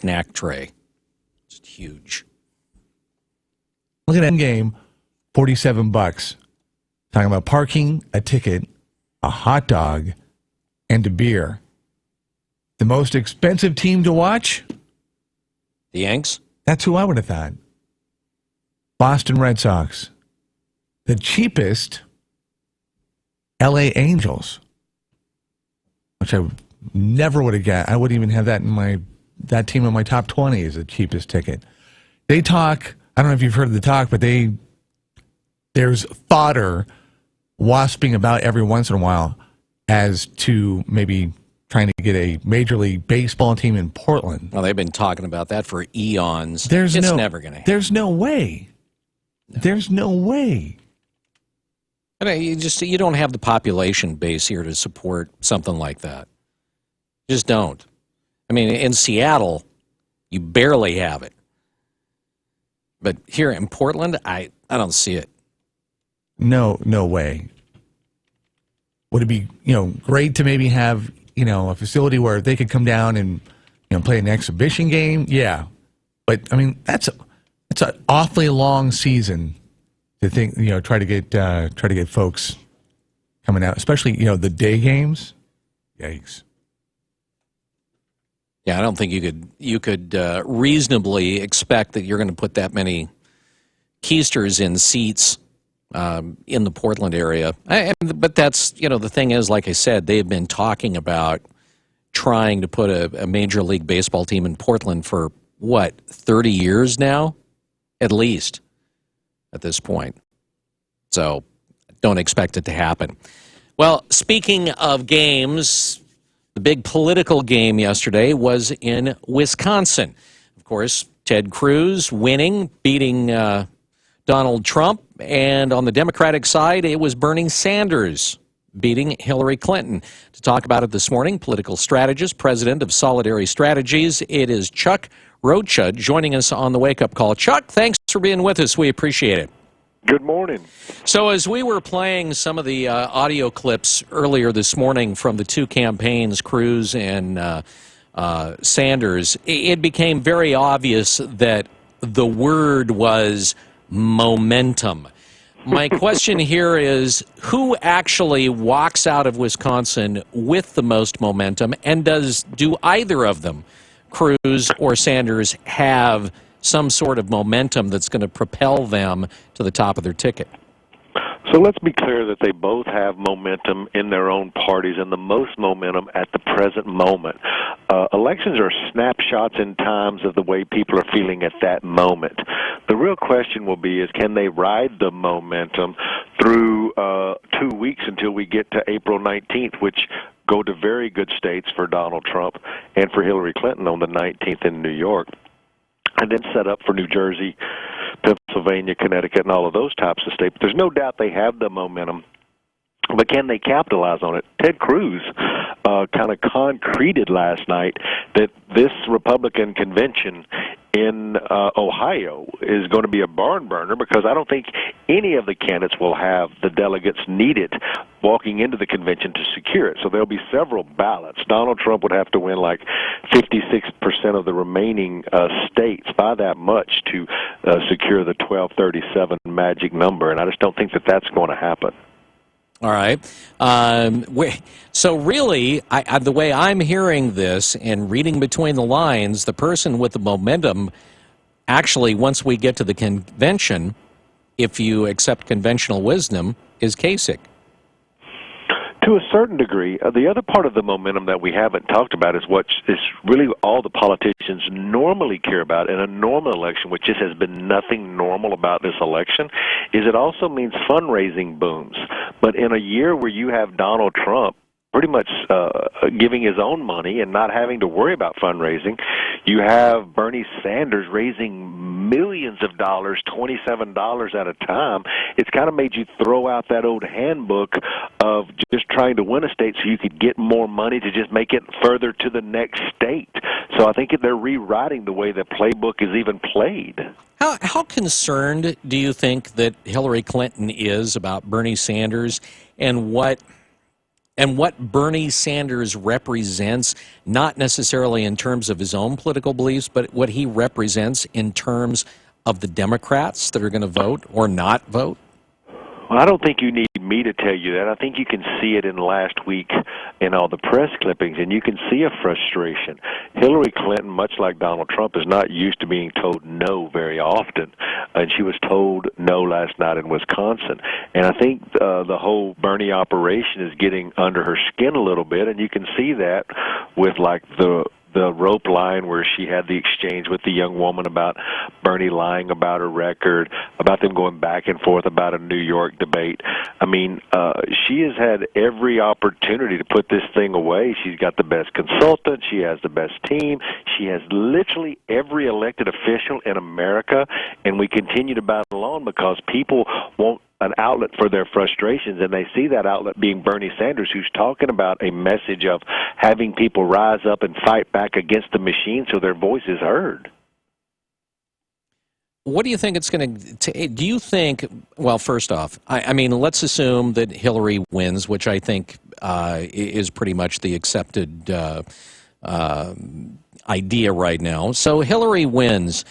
snack tray. It's huge. Look at that game, $47. Talking about parking, a ticket, a hot dog, and a beer. The most expensive team to watch? The Yanks? That's who I would have thought. Boston Red Sox. The cheapest, LA Angels, which I never would have got. I wouldn't even have that in that team in my top 20 is the cheapest ticket. They talk, I don't know if you've heard of the talk, but there's fodder wasping about every once in a while as to maybe trying to get a Major League Baseball team in Portland. Well, they've been talking about that for eons. It's never going to happen. There's no way. No. There's no way. I mean, you don't have the population base here to support something like that. You just don't. I mean, in Seattle, you barely have it. But here in Portland, I don't see it. No way. Would it be, great to maybe have, a facility where they could come down and, play an exhibition game? Yeah. But I mean, that's an awfully long season to think, try to get folks coming out, especially, the day games. Yikes. Yeah, I don't think you could reasonably expect that you're going to put that many keisters in seats in the Portland area. But that's, the thing is, like I said, they've been talking about trying to put a Major League Baseball team in Portland for, 30 years now? At least, at this point. So, don't expect it to happen. Well, speaking of games, the big political game yesterday was in Wisconsin. Of course, Ted Cruz winning, beating Donald Trump. And on the Democratic side, it was Bernie Sanders beating Hillary Clinton. To talk about it this morning, political strategist, president of Solidarity Strategies, it is Chuck Rocha joining us on the Wake Up Call. Chuck, thanks for being with us. We appreciate it. Good morning. So as we were playing some of the audio clips earlier this morning from the two campaigns, Cruz and Sanders, it became very obvious that the word was momentum. My question here is, who actually walks out of Wisconsin with the most momentum, and do either of them, Cruz or Sanders, have some sort of momentum that's going to propel them to the top of their ticket? So let's be clear that they both have momentum in their own parties and the most momentum at the present moment. Elections are snapshots in times of the way people are feeling at that moment. The real question will be is, can they ride the momentum through 2 weeks until we get to April 19th, which go to very good states for Donald Trump and for Hillary Clinton on the 19th in New York, and then set up for New Jersey, Pennsylvania, Connecticut, and all of those types of states. But there's no doubt they have the momentum, but can they capitalize on it? Ted Cruz kind of concreted last night that this Republican convention in Ohio is going to be a barn burner, because I don't think any of the candidates will have the delegates needed walking into the convention to secure it. So there'll be several ballots. Donald Trump would have to win like 56% of the remaining states, by that much, to secure the 1237 magic number, and I just don't think that that's going to happen. All right. So really, the way I'm hearing this and reading between the lines, the person with the momentum, actually, once we get to the convention, if you accept conventional wisdom, is Kasich. To a certain degree. The other part of the momentum that we haven't talked about is what is really all the politicians normally care about in a normal election, which just has been nothing normal about this election, is it also means fundraising booms. But in a year where you have Donald Trump pretty much giving his own money and not having to worry about fundraising, you have Bernie Sanders raising millions of dollars, $27 at a time. It's kind of made you throw out that old handbook of just trying to win a state so you could get more money to just make it further to the next state. So I think they're rewriting the way the playbook is even played. How concerned do you think that Hillary Clinton is about Bernie Sanders, and what and what Bernie Sanders represents, not necessarily in terms of his own political beliefs, but what he represents in terms of the Democrats that are going to vote or not vote? Well, I don't think you need me to tell you that. I think you can see it in last week in all the press clippings, and you can see a frustration. Hillary Clinton, much like Donald Trump, is not used to being told no very often, and she was told no last night in Wisconsin. And I think the whole Bernie operation is getting under her skin a little bit, and you can see that with like the rope line where she had the exchange with the young woman about Bernie lying about her record, about them going back and forth about a New York debate. I mean, she has had every opportunity to put this thing away. She's got the best consultant. She has the best team. She has literally every elected official in America, and we continue to battle on because people won't an outlet for their frustrations, and they see that outlet being Bernie Sanders, who's talking about a message of having people rise up and fight back against the machine so their voice is heard. What do you think it's going to? Do you think? Well, first off, I mean, let's assume that Hillary wins, which I think is pretty much the accepted idea right now. So Hillary wins.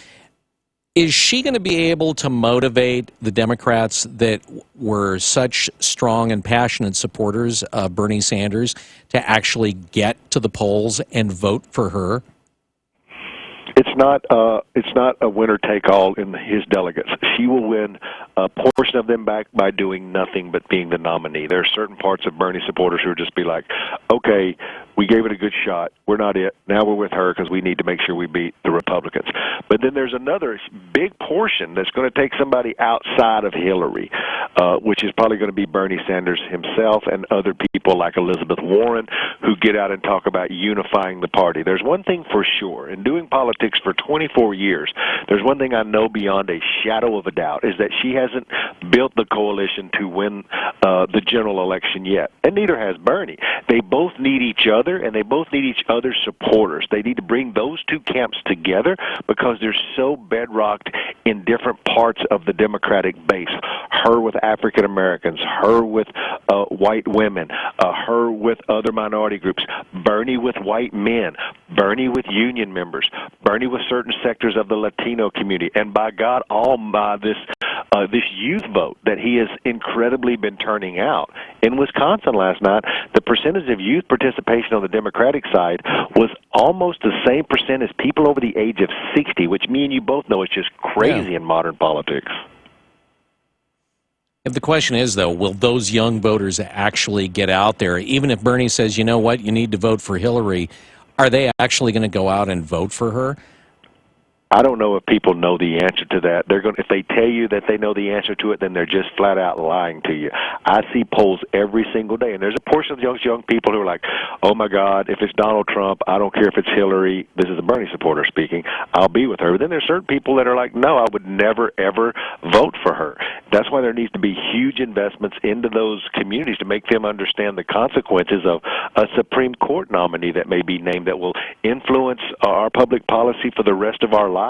Is she going to be able to motivate the Democrats that were such strong and passionate supporters of Bernie Sanders to actually get to the polls and vote for her? It's not a winner take all in his delegates. She will win a portion of them back by doing nothing but being the nominee. There are certain parts of Bernie supporters who will just be like, okay, we gave it a good shot. We're not it. Now we're with her because we need to make sure we beat the Republicans. But then there's another big portion that's going to take somebody outside of Hillary, which is probably going to be Bernie Sanders himself and other people like Elizabeth Warren who get out and talk about unifying the party. There's one thing for sure. In doing politics for 24 years, there's one thing I know beyond a shadow of a doubt is that she hasn't built the coalition to win the general election yet. And neither has Bernie. They both need each other, and they both need each other's supporters. They need to bring those two camps together because they're so bedrocked in different parts of the Democratic base. Her with African Americans, her with white women, her with other minority groups, Bernie with white men, Bernie with union members, Bernie with certain sectors of the Latino community, and by God, all by this youth vote that he has incredibly been turning out. In Wisconsin last night, the percentage of youth participation on the Democratic side was almost the same percent as people over the age of 60, which me and you both know is just crazy in modern politics. The question is, though, will those young voters actually get out there? Even if Bernie says, you know what, you need to vote for Hillary, are they actually going to go out and vote for her? I don't know if people know the answer to that. They're going. If they tell you that they know the answer to it, then they're just flat out lying to you. I see polls every single day, and there's a portion of those young people who are like, "Oh my God, if it's Donald Trump, I don't care if it's Hillary." This is a Bernie supporter speaking. I'll be with her. But then there's certain people that are like, "No, I would never ever vote for her." That's why there needs to be huge investments into those communities to make them understand the consequences of a Supreme Court nominee that may be named that will influence our public policy for the rest of our lives.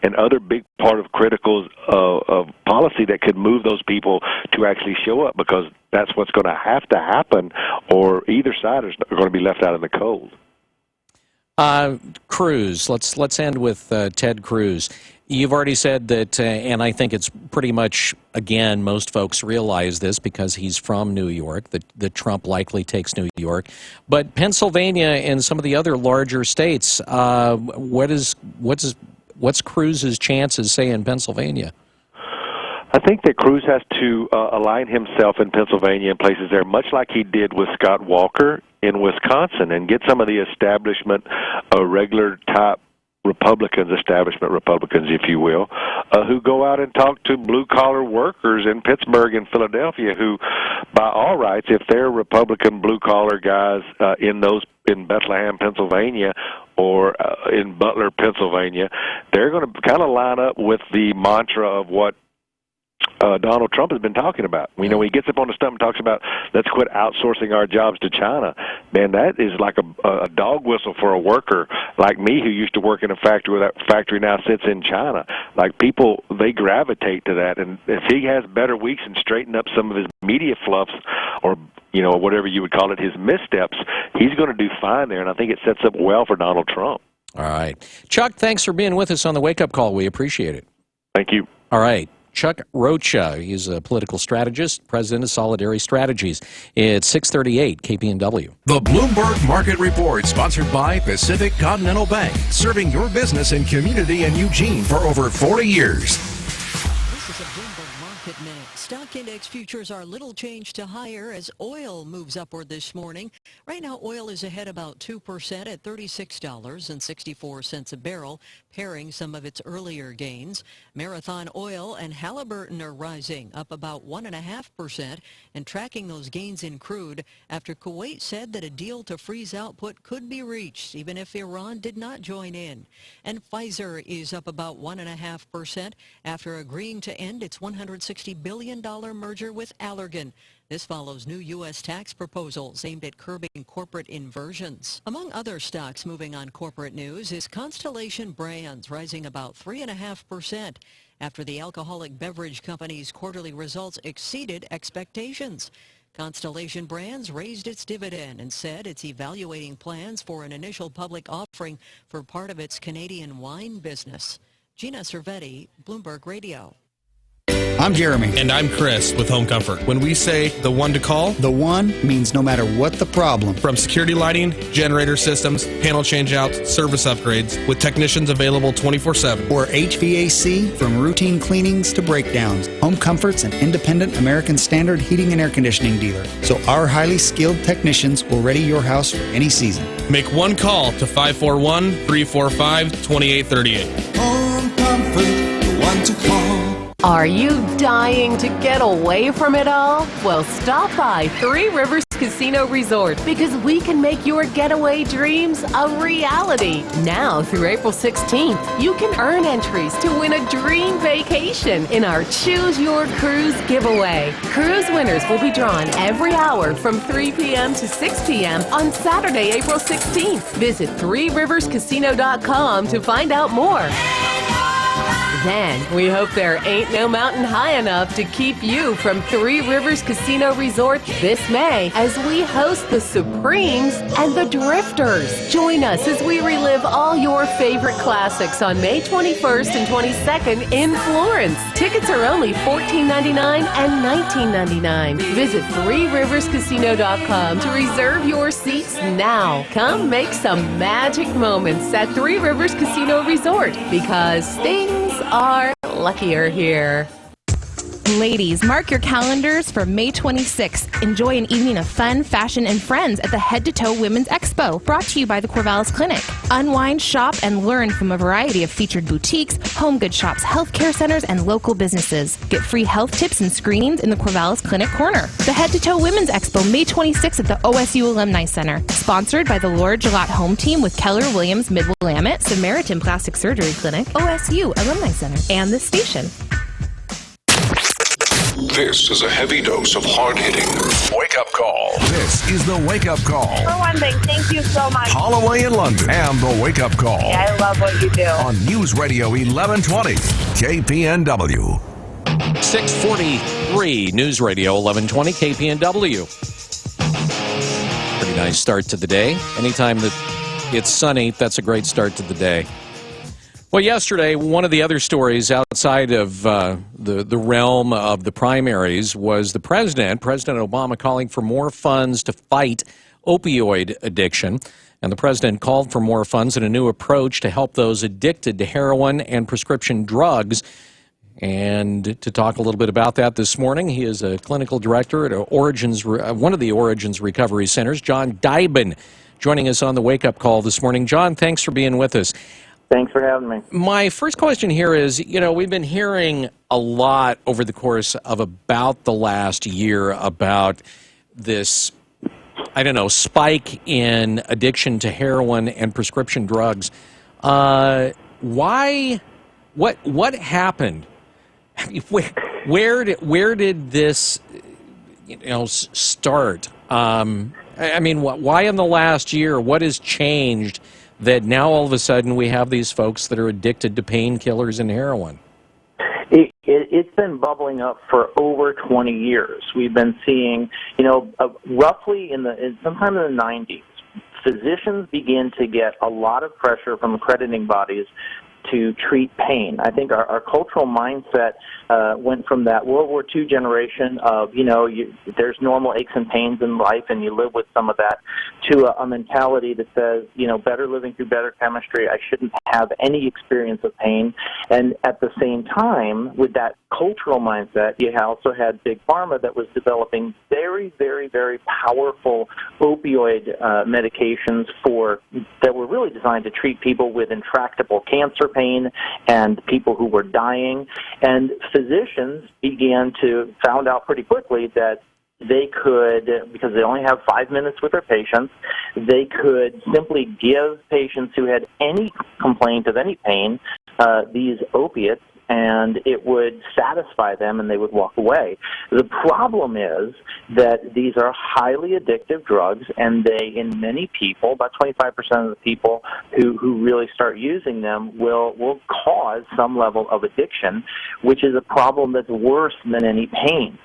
And other big part of critical of policy that could move those people to actually show up, because that's what's going to have to happen, or either side is going to be left out in the cold. Cruz. Let's end with Ted Cruz. You've already said that, and I think it's pretty much, again, most folks realize this because he's from New York, that Trump likely takes New York. But Pennsylvania and some of the other larger states, what's Cruz's chances, say, in Pennsylvania? I think that Cruz has to align himself in Pennsylvania and places there, much like he did with Scott Walker in Wisconsin, and get some of the establishment, regular type Republicans, establishment Republicans, if you will, who go out and talk to blue-collar workers in Pittsburgh and Philadelphia who, by all rights, if they're Republican blue-collar guys in Bethlehem, Pennsylvania, or in Butler, Pennsylvania, they're going to kind of line up with the mantra of what Donald Trump has been talking about. You know, when he gets up on the stump and talks about, let's quit outsourcing our jobs to China, man, that is like a dog whistle for a worker like me who used to work in a factory where that factory now sits in China. Like, people, they gravitate to that. And if he has better weeks and straighten up some of his media fluffs or, you know, whatever you would call it, his missteps, he's going to do fine there. And I think it sets up well for Donald Trump. All right. Chuck, thanks for being with us on the Wake Up Call. We appreciate it. Thank you. All right. Chuck Rocha, he's a political strategist, president of Solidarity Strategies. It's 638 KPNW. The Bloomberg Market Report, sponsored by Pacific Continental Bank, serving your business and community in Eugene for over 40 years. This is a Bloomberg Market Minute. Stock index futures are little change to higher as oil moves upward this morning. Right now, oil is ahead about 2% at $36.64 a barrel, pairing some of its earlier gains. Marathon Oil and Halliburton are rising, up about 1.5%, and tracking those gains in crude after Kuwait said that a deal to freeze output could be reached, even if Iran did not join in. And Pfizer is up about 1.5% after agreeing to end its $160 billion merger with Allergan. This follows new U.S. tax proposals aimed at curbing corporate inversions. Among other stocks moving on corporate news is Constellation Brands, rising about 3.5% after the alcoholic beverage company's quarterly results exceeded expectations. Constellation Brands raised its dividend and said it's evaluating plans for an initial public offering for part of its Canadian wine business. Gina Cervetti, Bloomberg Radio. I'm Jeremy. And I'm Chris with Home Comfort. When we say the one to call, The one means no matter what the problem. from security lighting, generator systems, panel changeouts, service upgrades, with technicians available 24/7. Or HVAC, from routine cleanings to breakdowns. Home Comfort's an independent American Standard heating and air conditioning dealer. So our highly skilled technicians will ready your house for any season. Make one call to 541-345-2838. Home Comfort, the one to call. Are you dying to get away from it all? Well, stop by Three Rivers Casino Resort because we can make your getaway dreams a reality. Now through April 16th, you can earn entries to win a dream vacation in our Choose Your Cruise giveaway. Cruise winners will be drawn every hour from 3 p.m. to 6 p.m. on Saturday, April 16th. Visit threeriverscasino.com to find out more. Then, we hope there ain't no mountain high enough to keep you from Three Rivers Casino Resort this May as we host the Supremes and the Drifters. Join us as we relive all your favorite classics on May 21st and 22nd in Florence. Tickets are only $14.99 and $19.99. Visit threeriverscasino.com to reserve your seats now. Come make some magic moments at Three Rivers Casino Resort because things are luckier here. Ladies, mark your calendars for May 26th. Enjoy an evening of fun, fashion, and friends at the Head to Toe Women's Expo, brought to you by the Corvallis Clinic. Unwind, shop, and learn from a variety of featured boutiques, home goods shops, healthcare centers, and local businesses. Get free health tips and screenings in the Corvallis Clinic Corner. The Head to Toe Women's Expo, May 26th at the OSU Alumni Center. Sponsored by the Laura Gillot Home Team with Keller Williams Mid-Willamette, Samaritan Plastic Surgery Clinic, OSU Alumni Center, and this station. This is a heavy dose of hard-hitting wake-up call. This is the wake-up call. For one thing, thank you so much. Holloway in London and the wake-up call. Yeah, I love what you do. On News Radio 1120, KPNW. 643 News Radio 1120 KPNW. Pretty nice start to the day. Anytime that it's sunny, that's a great start to the day. Well, yesterday, one of the other stories outside of the realm of the primaries was the President Obama, calling for more funds to fight opioid addiction. And the President called for more funds and a new approach to help those addicted to heroin and prescription drugs. And to talk a little bit about that this morning, he is a clinical director at one of the Origins Recovery Centers, John Dybin, joining us on the Wake Up Call this morning. John, thanks for being with us. Thanks for having me. My first question here is, we've been hearing a lot over the course of about the last year about this, spike in addiction to heroin and prescription drugs. Why? What happened? Where did this, start? I mean, why in the last year? What has changed that now all of a sudden we have these folks that are addicted to painkillers and heroin? It's been bubbling up for over 20 years. We've been seeing, roughly sometime in the 90s, physicians began to get a lot of pressure from accrediting bodies to treat pain. I think our cultural mindset went from that World War II generation of, there's normal aches and pains in life and you live with some of that, to a mentality that says, better living through better chemistry, I shouldn't have any experience of pain. And at the same time, with that cultural mindset, you also had Big Pharma that was developing very, very, very powerful opioid medications that were really designed to treat people with intractable cancer pain and people who were dying. And physicians found out pretty quickly that they could, because they only have 5 minutes with their patients, they could simply give patients who had any complaint of any pain these opiates, and it would satisfy them and they would walk away. The problem is that these are highly addictive drugs, and in many people, about 25% of the people who really start using them will cause some level of addiction, which is a problem that's worse than any pain.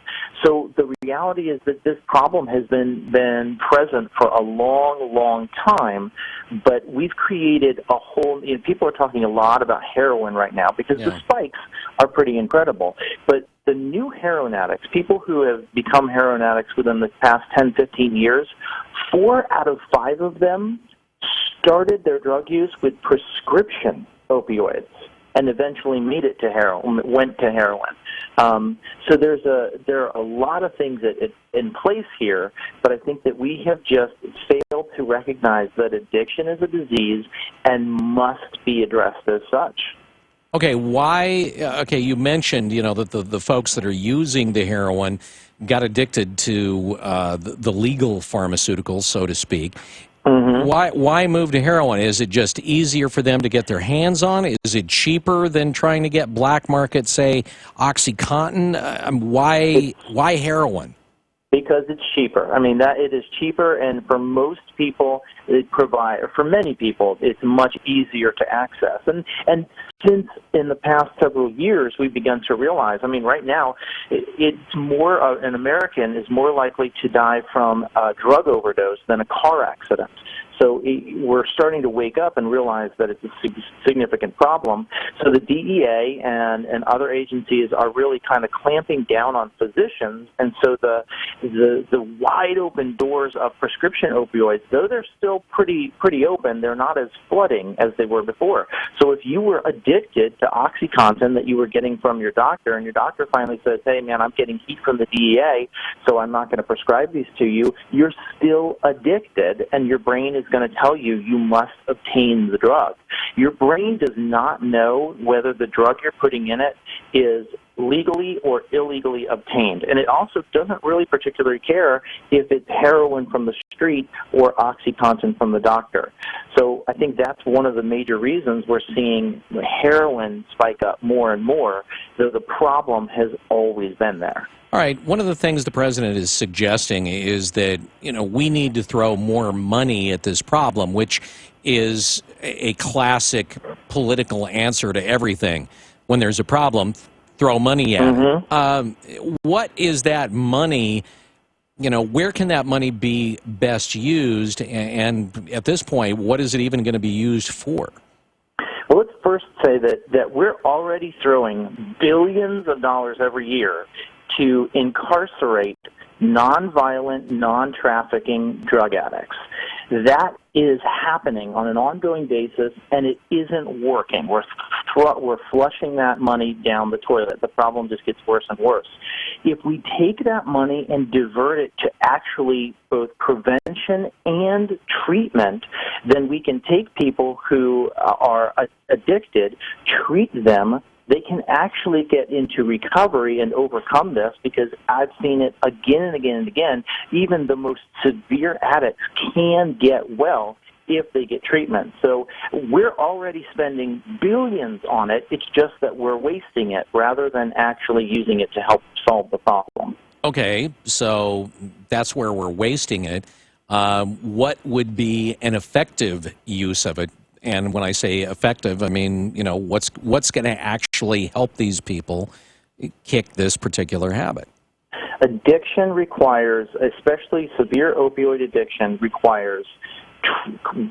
So the reality is that this problem has been present for a long, long time, but we've created a whole, people are talking a lot about heroin right now because the spikes are pretty incredible. But the new heroin addicts, people who have become heroin addicts within the past 10, 15 years, 4 out of 5 of them started their drug use with prescription opioids and eventually went to heroin. So there are a lot of things in place here, but I think that we have just failed to recognize that addiction is a disease and must be addressed as such. Okay, why? Okay, you mentioned that the folks that are using the heroin got addicted to the legal pharmaceuticals, so to speak. Mm-hmm. Why move to heroin? Is it just easier for them to get their hands on? Is it cheaper than trying to get black market, say, OxyContin? Why heroin? Because it's cheaper. I mean, it is cheaper, and for most people, for many people, it's much easier to access. And since in the past several years, we've begun to realize, right now, it's more, an American is more likely to die from a drug overdose than a car accident. So we're starting to wake up and realize that it's a significant problem. So the DEA and other agencies are really kind of clamping down on physicians. And so the wide open doors of prescription opioids, though they're still pretty open, they're not as flooding as they were before. So if you were addicted to OxyContin that you were getting from your doctor, and your doctor finally says, hey, man, I'm getting heat from the DEA, so I'm not going to prescribe these to you, you're still addicted, and your brain is going to tell you must obtain the drug. Your brain does not know whether the drug you're putting in it is legally or illegally obtained. And it also doesn't really particularly care if it's heroin from the street or OxyContin from the doctor. So I think that's one of the major reasons we're seeing heroin spike up more and more, though the problem has always been there. All right. One of the things the president is suggesting is that, we need to throw more money at this problem, which is a classic political answer to everything. When there's a problem, throw money at it. What is that money? Where can that money be best used? And at this point, what is it even going to be used for? Well, let's first say that we're already throwing billions of dollars every year to incarcerate nonviolent, non-trafficking drug addicts. That is happening on an ongoing basis, and it isn't working. We're flushing that money down the toilet. The problem just gets worse and worse. If we take that money and divert it to actually both prevention and treatment, then we can take people who are addicted, treat them. They can actually get into recovery and overcome this, because I've seen it again and again and again. Even the most severe addicts can get well if they get treatment. So we're already spending billions on it. It's just that we're wasting it rather than actually using it to help solve the problem. Okay, so that's where we're wasting it. What would be an effective use of it? And when I say effective, I mean, what's going to actually help these people kick this particular habit? Addiction requires, especially severe opioid addiction, requires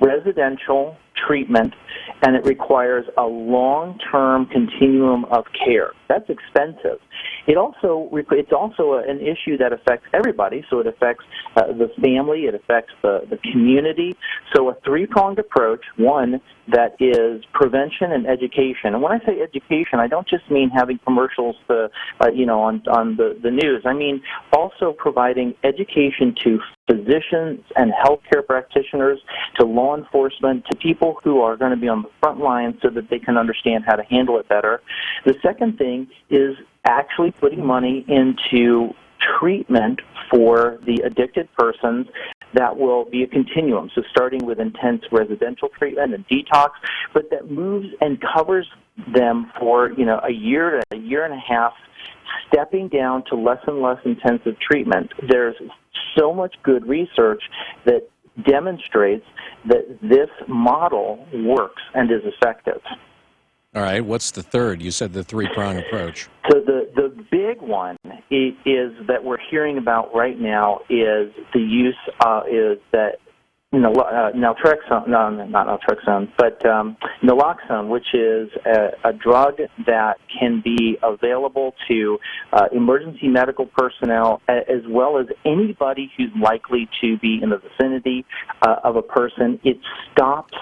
residential treatment, and it requires a long-term continuum of care. That's expensive. It's also an issue that affects everybody, so it affects the family, it affects the community. So a three-pronged approach, one that is prevention and education. And when I say education, I don't just mean having commercials on the news. I mean also providing education to physicians and healthcare practitioners, to law enforcement, to people who are going to be on the front line so that they can understand how to handle it better. The second thing is actually putting money into treatment for the addicted persons that will be a continuum. So starting with intense residential treatment and detox, but that moves and covers them for, a year to a year and a half, stepping down to less and less intensive treatment. There's so much good research that demonstrates that this model works and is effective. All right, what's the third? You said the three-prong approach. So the big one is that we're hearing about right now is the use naloxone, which is a drug that can be available to emergency medical personnel as well as anybody who's likely to be in the vicinity of a person. It stops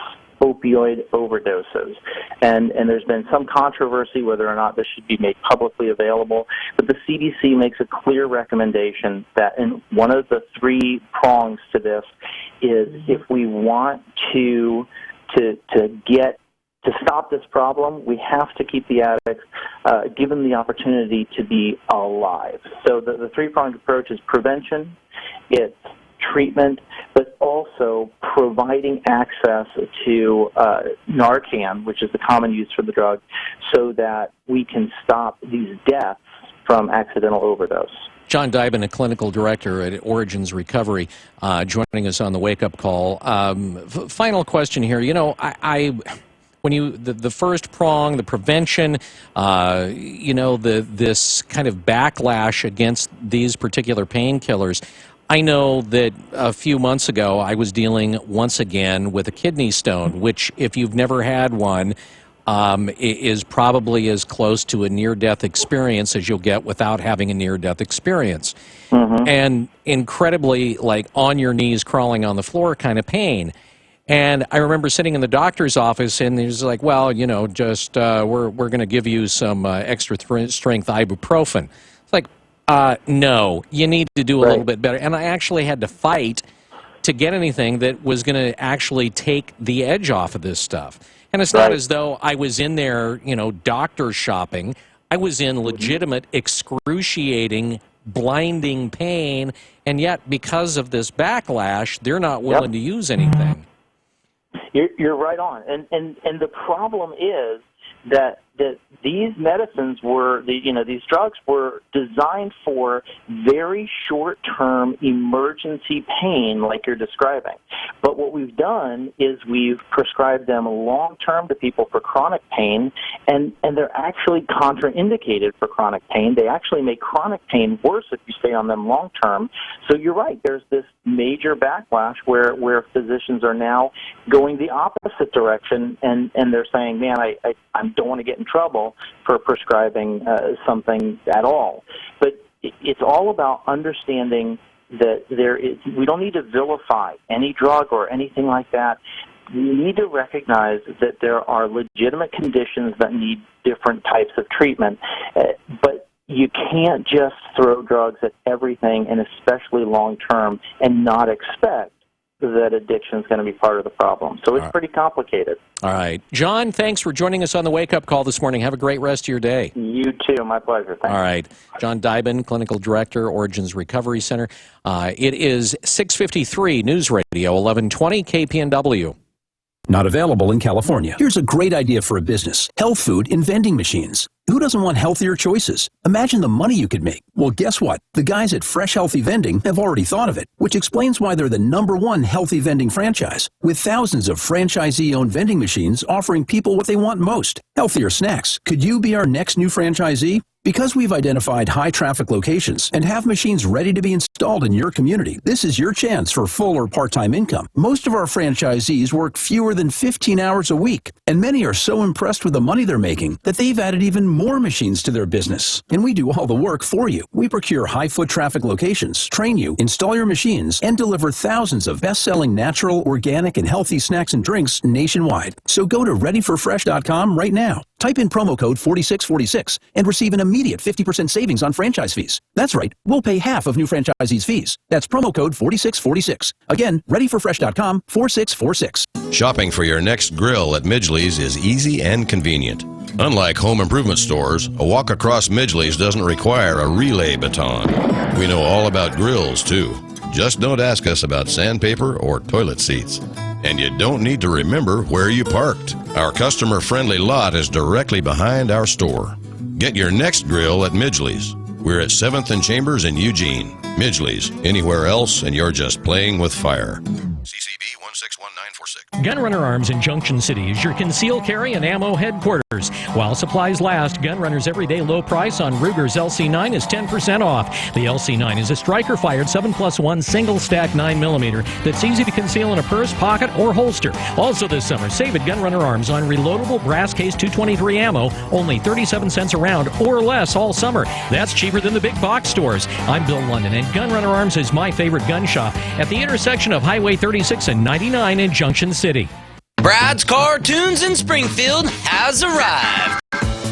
opioid overdoses. And there's been some controversy whether or not this should be made publicly available, but the CDC makes a clear recommendation that in one of the three prongs to this is if we want to stop this problem, we have to keep the addicts given the opportunity to be alive. So the three-pronged approach is prevention, it's treatment, but also providing access to Narcan, which is the common use for the drug, so that we can stop these deaths from accidental overdose. John Dybin, a clinical director at Origins Recovery, joining us on the Wake Up Call. Final question here. When the first prong, the prevention, this kind of backlash against these particular painkillers. I know that a few months ago I was dealing once again with a kidney stone, which if you've never had one, is probably as close to a near-death experience as you'll get without having a near-death experience. Mm-hmm. And incredibly, like, on your knees, crawling on the floor kind of pain. And I remember sitting in the doctor's office, and he's like, well, just we're going to give you some extra strength ibuprofen. It's like, no, you need to do a little bit better. And I actually had to fight to get anything that was going to actually take the edge off of this stuff. And it's not as though I was in there, doctor shopping. I was in legitimate, excruciating, blinding pain. And yet, because of this backlash, they're not willing to use anything. You're right on. And the problem is that these medicines these drugs were designed for very short-term emergency pain like you're describing. But what we've done is we've prescribed them long-term to people for chronic pain, and they're actually contraindicated for chronic pain. They actually make chronic pain worse if you stay on them long-term. So you're right, there's this major backlash where physicians are now going the opposite direction, and they're saying, man, I don't want to get in trouble for prescribing something at all. But it's all about understanding that we don't need to vilify any drug or anything like that. We need to recognize that there are legitimate conditions that need different types of treatment, but you can't just throw drugs at everything, and especially long-term, and not expect that addiction is going to be part of the problem. So it's pretty complicated. All right. John, thanks for joining us on the Wake Up Call this morning. Have a great rest of your day. You too. My pleasure. Thanks. All right. John Dybin, Clinical Director, Origins Recovery Center. It is 6:53 News Radio, 1120 KPNW. Not available in California. Here's a great idea for a business. Health food in vending machines. Who doesn't want healthier choices? Imagine the money you could make. Well, guess what? The guys at Fresh Healthy Vending have already thought of it, which explains why they're the #1 healthy vending franchise, with thousands of franchisee-owned vending machines offering people what they want most, healthier snacks. Could you be our next new franchisee? Because we've identified high-traffic locations and have machines ready to be installed in your community, this is your chance for full or part-time income. Most of our franchisees work fewer than 15 hours a week, and many are so impressed with the money they're making that they've added even more machines to their business. And we do all the work for you. We procure high-foot traffic locations, train you, install your machines, and deliver thousands of best-selling natural, organic, and healthy snacks and drinks nationwide. So go to readyforfresh.com right now. Type in promo code 4646 and receive an immediate 50% savings on franchise fees. That's right, we'll pay half of new franchisees' fees. That's promo code 4646. Again, readyforfresh.com 4646. Shopping for your next grill at Midgley's is easy and convenient. Unlike home improvement stores, a walk across Midgley's doesn't require a relay baton. We know all about grills, too. Just don't ask us about sandpaper or toilet seats. And you don't need to remember where you parked. Our customer-friendly lot is directly behind our store. Get your next grill at Midgley's. We're at 7th and Chambers in Eugene. Midgley's. Anywhere else, and you're just playing with fire. CCB 161946. Gunrunner Arms in Junction City is your concealed carry and ammo headquarters. While supplies last, Gunrunner's everyday low price on Ruger's LC9 is 10% off. The LC9 is a striker-fired 7+1 single-stack 9mm that's easy to conceal in a purse, pocket, or holster. Also this summer, save at Gunrunner Arms on reloadable brass case 223 ammo, only 37 cents a round or less all summer. That's cheaper than the big box stores. I'm Bill London, and Gunrunner Arms is my favorite gun shop at the intersection of Highway 36 and 99 in Junction City. Brad's Cartoons in Springfield has arrived.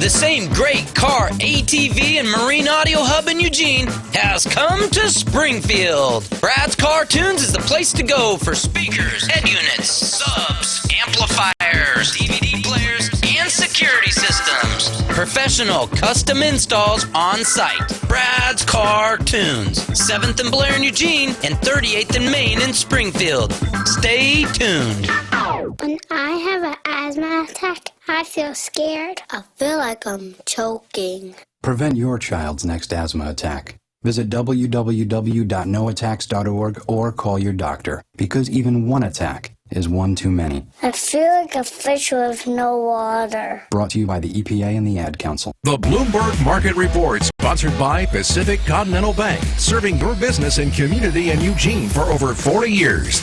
The same great car, ATV, and marine audio hub in Eugene has come to Springfield. Brad's Cartoons is the place to go for speakers, head units, subs, amplifiers, DVD players, and security systems. Professional custom installs on site. Brad's Cartoons, 7th and Blair in Eugene and 38th and Main in Springfield. Stay tuned. When I have an asthma attack, I feel scared. I feel like I'm choking. Prevent your child's next asthma attack. Visit www.noattacks.org or call your doctor, because even one attack is one too many. I feel like a fish with no water. Brought to you by the EPA and the Ad Council. The Bloomberg Market Report, sponsored by Pacific Continental Bank, serving your business and community in Eugene for over 40 years.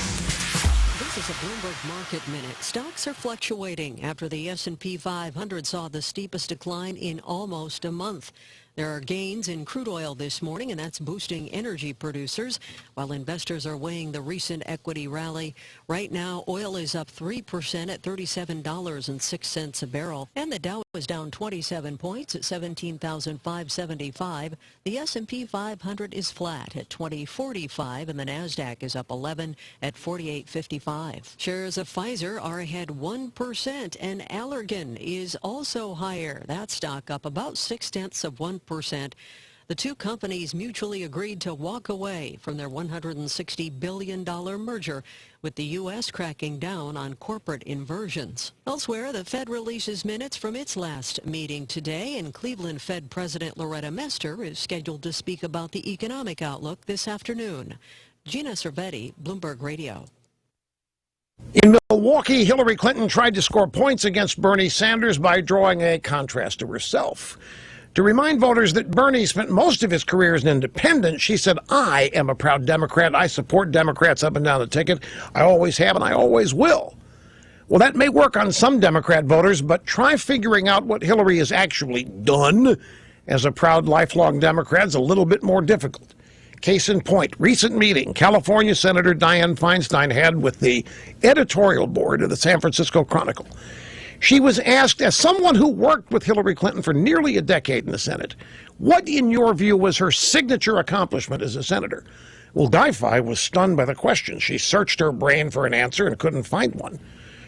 This is a Bloomberg Market Minute. Stocks are fluctuating after the S&P 500 saw the steepest decline in almost a month. There are gains in crude oil this morning, and that's boosting energy producers, while investors are weighing the recent equity rally. Right now, oil is up 3% at $37.06 a barrel, and the Dow is down 27 points at 17,575. The S&P 500 is flat at 2045, and the NASDAQ is up 11 at 4855. Shares of Pfizer are ahead 1%, and Allergan is also higher. That stock up about 0.6%. The two companies mutually agreed to walk away from their $160 billion merger, with the U.S. cracking down on corporate inversions. Elsewhere, the Fed releases minutes from its last meeting today, and Cleveland Fed President Loretta Mester is scheduled to speak about the economic outlook this afternoon. Gina Cervetti, Bloomberg Radio. In Milwaukee, Hillary Clinton tried to score points against Bernie Sanders by drawing a contrast to herself. To remind voters that Bernie spent most of his career as an independent, she said, "I am a proud Democrat. I support Democrats up and down the ticket. I always have and I always will." Well, that may work on some Democrat voters, but try figuring out what Hillary has actually done as a proud lifelong Democrat is a little bit more difficult. Case in point, recent meeting California Senator Dianne Feinstein had with the editorial board of the San Francisco Chronicle. She was asked, as someone who worked with Hillary Clinton for nearly a decade in the Senate, what, in your view, was her signature accomplishment as a senator? Well, Di-Fi was stunned by the question. She searched her brain for an answer and couldn't find one.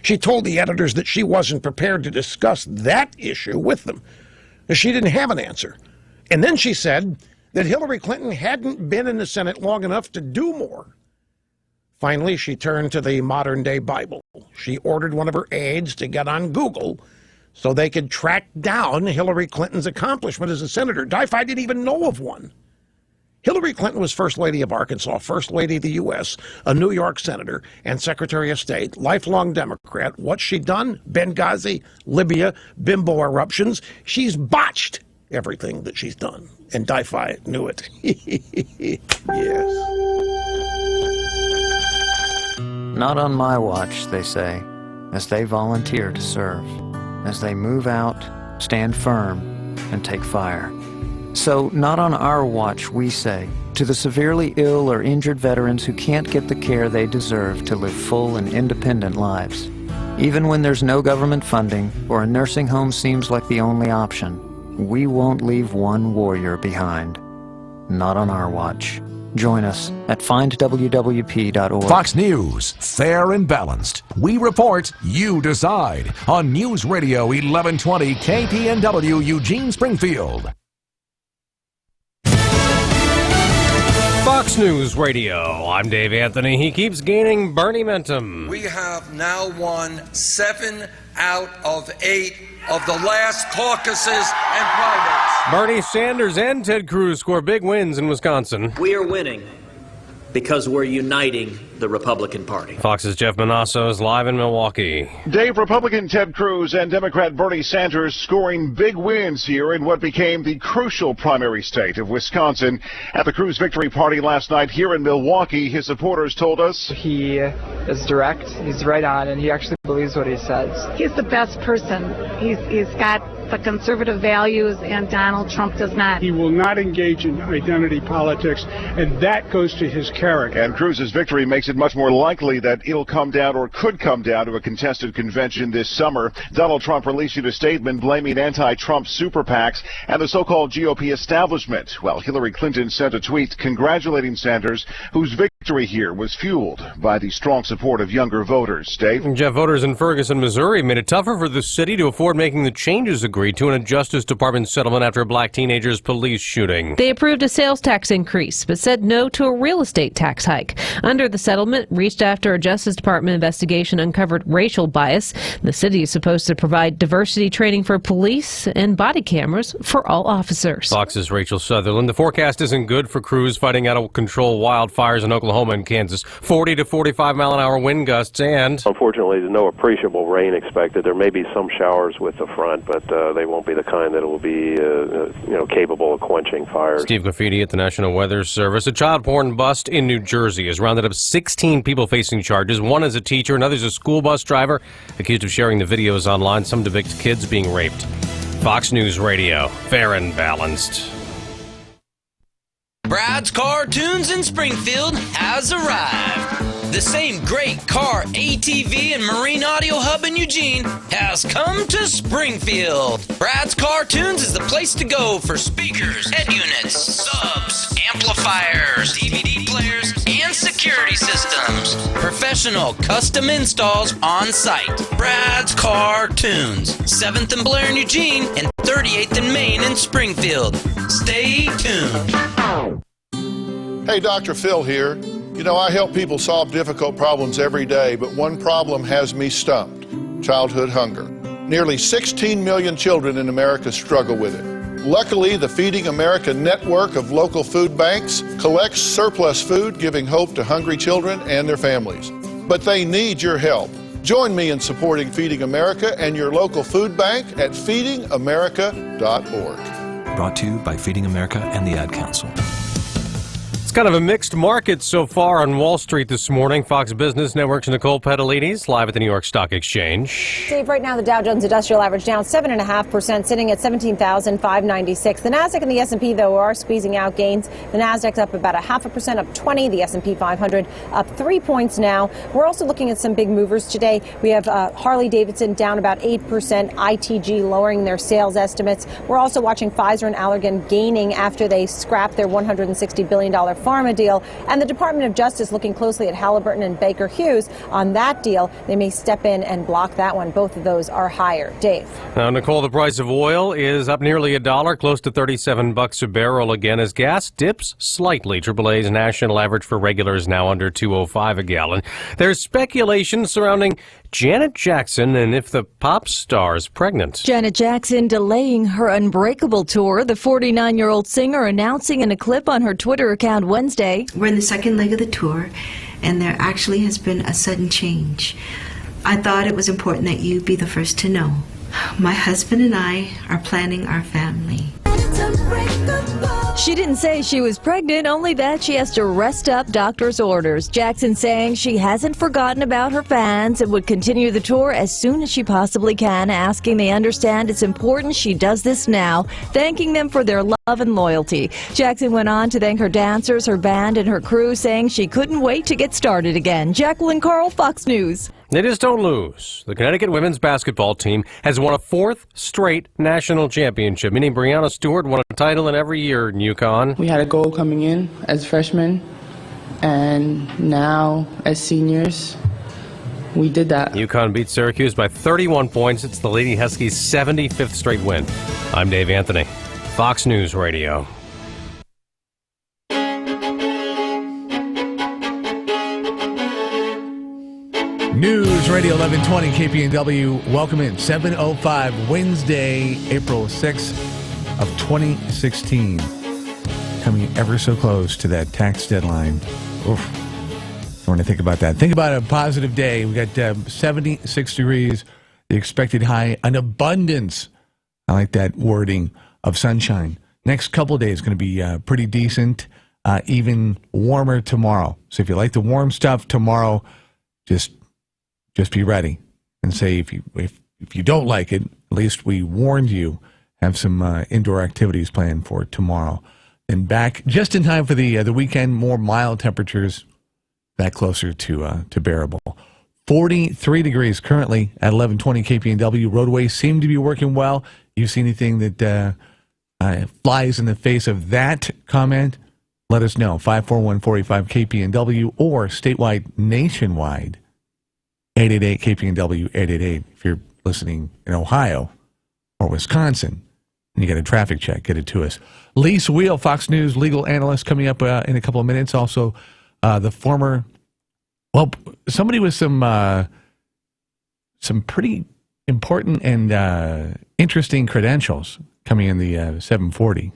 She told the editors that she wasn't prepared to discuss that issue with them. She didn't have an answer. And then she said that Hillary Clinton hadn't been in the Senate long enough to do more. Finally, she turned to the modern-day Bible. She ordered one of her aides to get on Google so they could track down Hillary Clinton's accomplishment as a senator. Di-Fi didn't even know of one. Hillary Clinton was First Lady of Arkansas, First Lady of the U.S., a New York senator, and Secretary of State, lifelong Democrat. What's she done? Benghazi, Libya, bimbo eruptions. She's botched everything that she's done. And Di-Fi knew it. Yes. Not on my watch, they say, as they volunteer to serve. As they move out, stand firm, and take fire. So, not on our watch, we say, to the severely ill or injured veterans who can't get the care they deserve to live full and independent lives. Even when there's no government funding or a nursing home seems like the only option, we won't leave one warrior behind. Not on our watch. Join us at findwwp.org. Fox News, fair and balanced. We report, you decide. On News Radio 1120 KPNW Eugene Springfield. Fox News Radio. I'm Dave Anthony. He keeps gaining Bernie-mentum. We have now won 7 out of 8 of the last caucuses and primaries. Bernie Sanders and Ted Cruz score big wins in Wisconsin. We are winning because we're uniting the Republican Party. Fox's Jeff Manasso is live in Milwaukee. Dave, Republican Ted Cruz and Democrat Bernie Sanders scoring big wins here in what became the crucial primary state of Wisconsin. At the Cruz Victory Party last night here in Milwaukee, his supporters told us he is direct, he's right on, and he actually believes what he says. He's the best person. He's got the conservative values, and Donald Trump does not. He will not engage in identity politics, and that goes to his character. And Cruz's victory makes it much more likely that it'll come down or could come down to a contested convention this summer. Donald Trump released a statement blaming anti-Trump super PACs and the so-called GOP establishment, while Hillary Clinton sent a tweet congratulating Sanders, whose victory here was fueled by the strong support of younger voters. Dave? Jeff, voters in Ferguson, Missouri made it tougher for the city to afford making the changes agreed to in a Justice Department settlement after a black teenager's police shooting. They approved a sales tax increase, but said no to a real estate tax hike. Under the settlement, reached after a Justice Department investigation uncovered racial bias. The city is supposed to provide diversity training for police and body cameras for all officers. Fox's Rachel Sutherland. The forecast isn't good for crews fighting out of control wildfires in Oklahoma and Kansas. 40 to 45 mile an hour wind gusts, and unfortunately, there's no appreciable rain expected. There may be some showers with the front, but they won't be the kind that will be capable of quenching fires. Steve Graffiti at the National Weather Service. A child porn bust in New Jersey has rounded up 16 people facing charges. One is a teacher, another is a school bus driver, accused of sharing the videos online. Some depict kids being raped. Fox News Radio, fair and balanced. Brad's Cartoons in Springfield has arrived. The same great car, ATV, and marine audio hub in Eugene has come to Springfield. Brad's Cartoons is the place to go for speakers, head units, subs, amplifiers, DVD players, and security systems. Professional custom installs on site. Brad's Cartoons, 7th and Blair in Eugene and 38th and Main in Springfield. Stay tuned. Hey, Dr. Phil here. You know, I help people solve difficult problems every day, but one problem has me stumped: childhood hunger. Nearly 16 million children in America struggle with it. Luckily, the Feeding America network of local food banks collects surplus food, giving hope to hungry children and their families. But they need your help. Join me in supporting Feeding America and your local food bank at feedingamerica.org. Brought to you by Feeding America and the Ad Council. It's kind of a mixed market so far on Wall Street this morning. Fox Business Network's Nicole Petalides live at the New York Stock Exchange. Dave, right now the Dow Jones Industrial Average down 7.5%, sitting at 17,596. The Nasdaq and the S&P, though, are squeezing out gains. The Nasdaq's up about 0.5%, up 20. The S&P 500 up 3 points now. We're also looking at some big movers today. We have Harley-Davidson down about 8%, ITG lowering their sales estimates. We're also watching Pfizer and Allergan gaining after they scrapped their $160 billion pharma deal. And the Department of Justice looking closely at Halliburton and Baker Hughes on that deal. They may step in and block that one. Both of those are higher. Dave. Now, Nicole, the price of oil is up nearly $1, close to $37 a barrel again as gas dips slightly. AAA's national average for regular is now under $2.05 a gallon. There's speculation surrounding Janet Jackson and if the pop star is pregnant. Janet Jackson delaying her Unbreakable tour. The 49-year-old singer announcing in a clip on her Twitter account Wednesday. We're in the second leg of the tour, and there actually has been a sudden change. I thought it was important that you be the first to know. My husband and I are planning our family. She didn't say she was pregnant, only that she has to rest up doctor's orders. Jackson saying she hasn't forgotten about her fans and would continue the tour as soon as she possibly can, asking they understand it's important she does this now, thanking them for their love and loyalty. Jackson went on to thank her dancers, her band, and her crew, saying she couldn't wait to get started again. Jacqueline Carl, Fox News. They just don't lose. The Connecticut women's basketball team has won a fourth straight national championship, meaning Brianna Stewart won a title in every year in UConn. We had a goal coming in as freshmen, and now as seniors, we did that. UConn beat Syracuse by 31 points. It's the Lady Huskies' 75th straight win. I'm Dave Anthony, Fox News Radio. News Radio 1120 KPNW. Welcome in. 7:05 Wednesday, April 6th of 2016. Coming ever so close to that tax deadline. Oof. I want to think about that. Think about a positive day. We got 76 degrees. The expected high, an abundance. I like that wording of sunshine. Next couple of days going to be pretty decent. Even warmer tomorrow. So if you like the warm stuff tomorrow, just be ready and say if you don't like it, at least we warned you. Have some indoor activities planned for tomorrow. And back just in time for the weekend, more mild temperatures, back closer to bearable. 43 degrees currently at 1120 KPNW. Roadways seem to be working well. You see anything that flies in the face of that comment? Let us know. 541-45 KPNW or statewide, nationwide. 888 KPNW 888. If you're listening in Ohio or Wisconsin and you get a traffic check, get it to us. Lise Wheel, Fox News legal analyst, coming up in a couple of minutes. Also, the former, somebody with some pretty important and interesting credentials coming in the 740.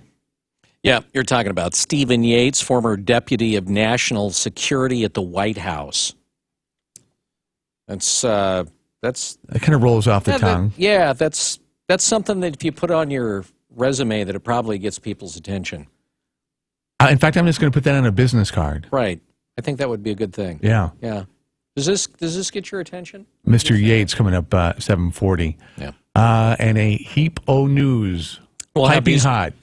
Yeah, you're talking about Stephen Yates, former deputy of national security at the White House. That kind of rolls off the tongue. That's something that if you put on your resume, that it probably gets people's attention. In fact, I'm just going to put that on a business card. Right. I think that would be a good thing. Yeah. Yeah. Does this get your attention? Mr. Yates coming up 740. Yeah. And a heap o' news. Piping hot.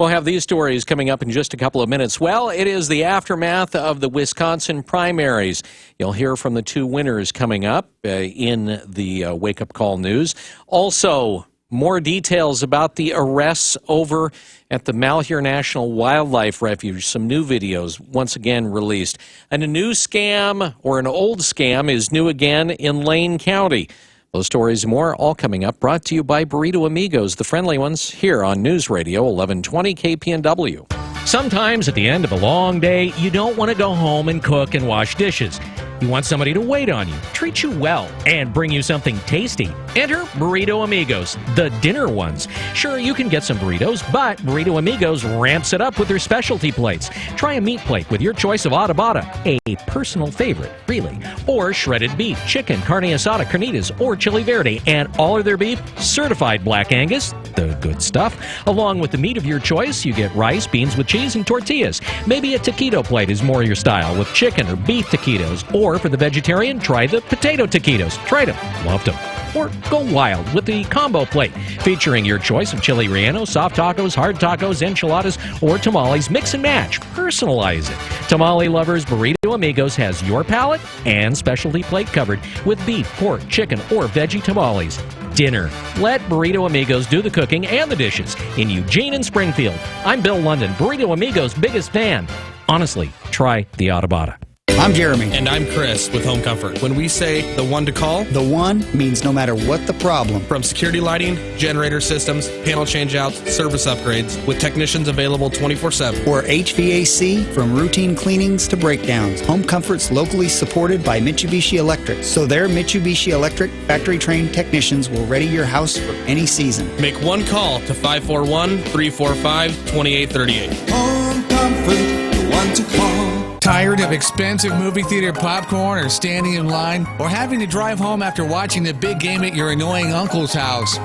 We'll have these stories coming up in just a couple of minutes. Well, it is the aftermath of the Wisconsin primaries. You'll hear from the two winners coming up in the wake-up call news. Also, more details about the arrests over at the Malheur National Wildlife Refuge. Some new videos once again released. And a new scam, or an old scam, is new again in Lane County. Those stories and more all coming up, brought to you by Burrito Amigos, the friendly ones, here on News Radio 1120 KPNW. Sometimes at the end of a long day, you don't want to go home and cook and wash dishes. You want somebody to wait on you, treat you well, and bring you something tasty. Enter Burrito Amigos, the dinner ones. Sure, you can get some burritos, but Burrito Amigos ramps it up with their specialty plates. Try a meat plate with your choice of adobada, a personal favorite, really, or shredded beef, chicken, carne asada, carnitas, or chili verde, and all of their beef certified Black Angus, the good stuff. Along with the meat of your choice, you get rice, beans with cheese, and tortillas. Maybe a taquito plate is more your style, with chicken or beef taquitos. Or for the vegetarian, try the potato taquitos. Tried them, loved them. Or go wild with the combo plate, featuring your choice of chili relleno, soft tacos, hard tacos, enchiladas, or tamales. Mix and match. Personalize it. Tamale lovers, Burrito Amigos has your palate and specialty plate covered with beef, pork, chicken, or veggie tamales. Dinner. Let Burrito Amigos do the cooking and the dishes in Eugene and Springfield. I'm Bill London, Burrito Amigos' biggest fan. Honestly, try the Autobata. I'm Jeremy. And I'm Chris with Home Comfort. When we say the one to call, the one means no matter what the problem. From security lighting, generator systems, panel changeouts, service upgrades, with technicians available 24/7. Or HVAC, from routine cleanings to breakdowns. Home Comfort's locally supported by Mitsubishi Electric. So their Mitsubishi Electric factory-trained technicians will ready your house for any season. Make one call to 541-345-2838. Home Comfort, the one to call. Tired of expensive movie theater popcorn or standing in line or having to drive home after watching the big game at your annoying uncle's house?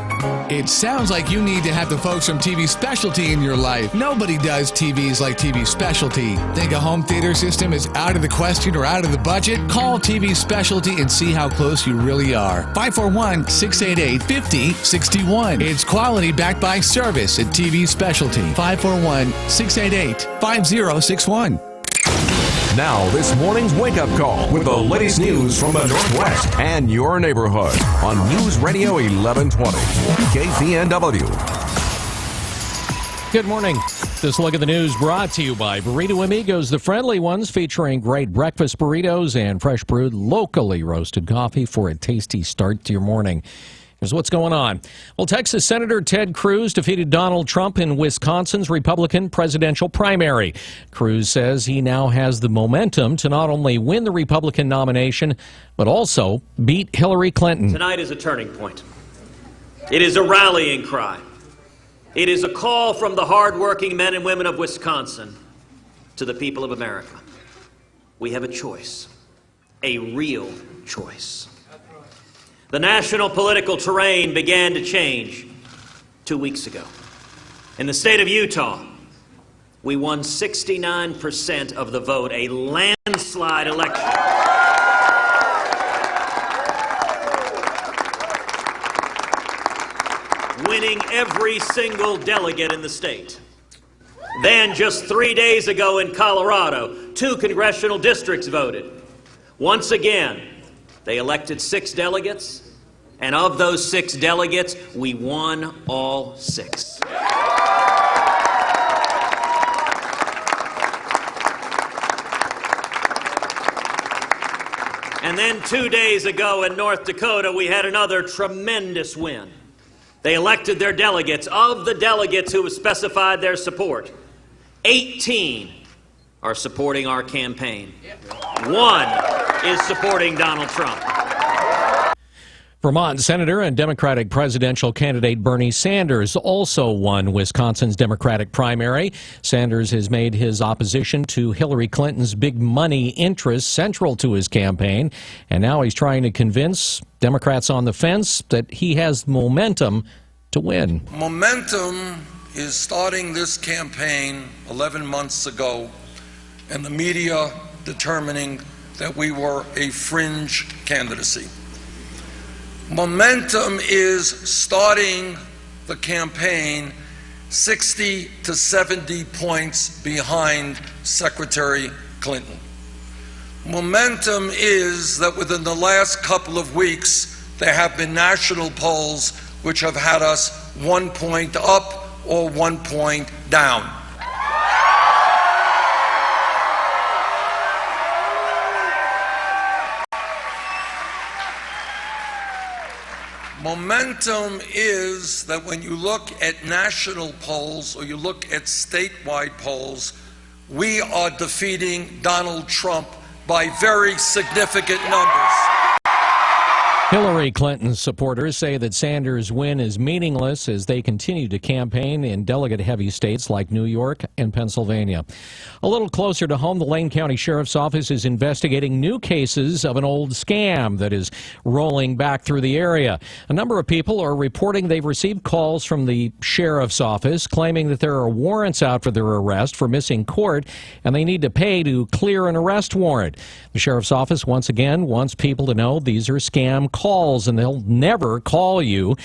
It sounds like you need to have the folks from TV Specialty in your life. Nobody does TVs like TV Specialty. Think a home theater system is out of the question or out of the budget? Call TV Specialty and see how close you really are. 541-688-5061. It's quality backed by service at TV Specialty. 541-688-5061. Now, this morning's wake-up call with the latest news from the Northwest and your neighborhood on News Radio 1120, KPNW. Good morning. This look at the news brought to you by Burrito Amigos, the friendly ones featuring great breakfast burritos and fresh brewed, locally roasted coffee for a tasty start to your morning. Here's what's going on. Well, Texas Senator Ted Cruz defeated Donald Trump in Wisconsin's Republican presidential primary. Cruz says he now has the momentum to not only win the Republican nomination, but also beat Hillary Clinton. Tonight is a turning point. It is a rallying cry. It is a call from the hardworking men and women of Wisconsin to the people of America. We have a choice, a real choice. The national political terrain began to change 2 weeks ago. In the state of Utah, we won 69% of the vote, a landslide election. Winning every single delegate in the state. Then, just 3 days ago in Colorado, 2 congressional districts voted. Once again, they elected 6 delegates, and of those 6 delegates, we won all 6. And then 2 days ago in North Dakota, we had another tremendous win. They elected their delegates. Of the delegates who have specified their support, 18 are supporting our campaign. 1 is supporting Donald Trump. Vermont Senator and Democratic presidential candidate Bernie Sanders also won Wisconsin's Democratic primary. Sanders has made his opposition to Hillary Clinton's big money interests central to his campaign, and now he's trying to convince Democrats on the fence that he has momentum to win. Momentum is starting this campaign 11 months ago, and the media determining that we were a fringe candidacy. Momentum is starting the campaign 60 to 70 points behind Secretary Clinton. Momentum is that within the last couple of weeks, there have been national polls which have had us 1 point up or 1 point down. Momentum is that when you look at national polls or you look at statewide polls, we are defeating Donald Trump by very significant numbers. Hillary Clinton's supporters say that Sanders' win is meaningless as they continue to campaign in delegate-heavy states like New York and Pennsylvania. A little closer to home, the Lane County Sheriff's Office is investigating new cases of an old scam that is rolling back through the area. A number of people are reporting they've received calls from the Sheriff's Office claiming that there are warrants out for their arrest for missing court, and they need to pay to clear an arrest warrant. The Sheriff's Office, once again, wants people to know these are scam calls, and they'll never call you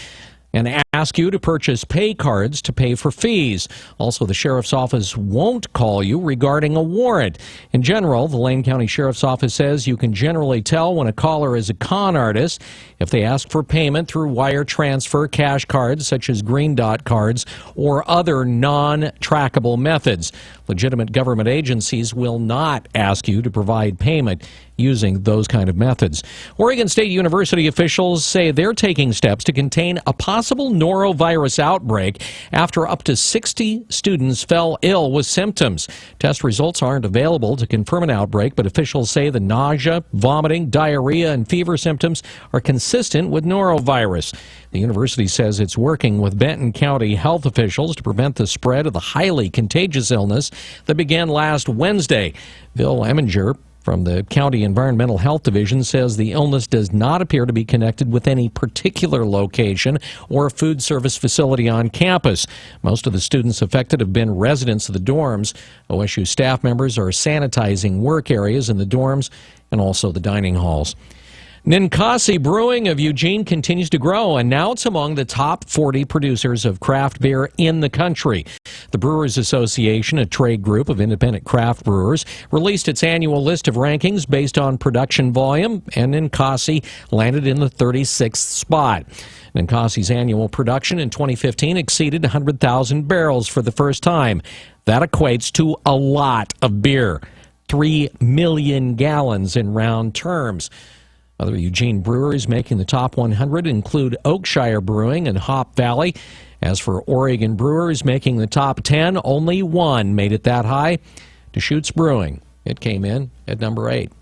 and ask you to purchase pay cards to pay for fees. Also, the Sheriff's Office won't call you regarding a warrant. In general, the Lane County Sheriff's Office says you can generally tell when a caller is a con artist if they ask for payment through wire transfer, cash cards such as Green Dot cards, or other non-trackable methods. Legitimate government agencies will not ask you to provide payment using those kind of methods. Oregon State University officials say they're taking steps to contain a possible norovirus outbreak after up to 60 students fell ill with symptoms. Test results aren't available to confirm an outbreak, but officials say the nausea, vomiting, diarrhea, and fever symptoms are consistent with norovirus. The university says it's working with Benton County health officials to prevent the spread of the highly contagious illness that began last Wednesday. Bill Eminger from the County Environmental Health Division says the illness does not appear to be connected with any particular location or food service facility on campus. Most of the students affected have been residents of the dorms. OSU staff members are sanitizing work areas in the dorms and also the dining halls. Ninkasi Brewing of Eugene continues to grow, and now it's among the top 40 producers of craft beer in the country. The Brewers Association, a trade group of independent craft brewers, released its annual list of rankings based on production volume, and Ninkasi landed in the 36th spot. Ninkasi's annual production in 2015 exceeded 100,000 barrels for the first time. That equates to a lot of beer, 3 million gallons in round terms. Other Eugene breweries making the top 100 include Oakshire Brewing and Hop Valley. As for Oregon brewers making the top 10, only one made it that high, Deschutes Brewing. It came in at number 8.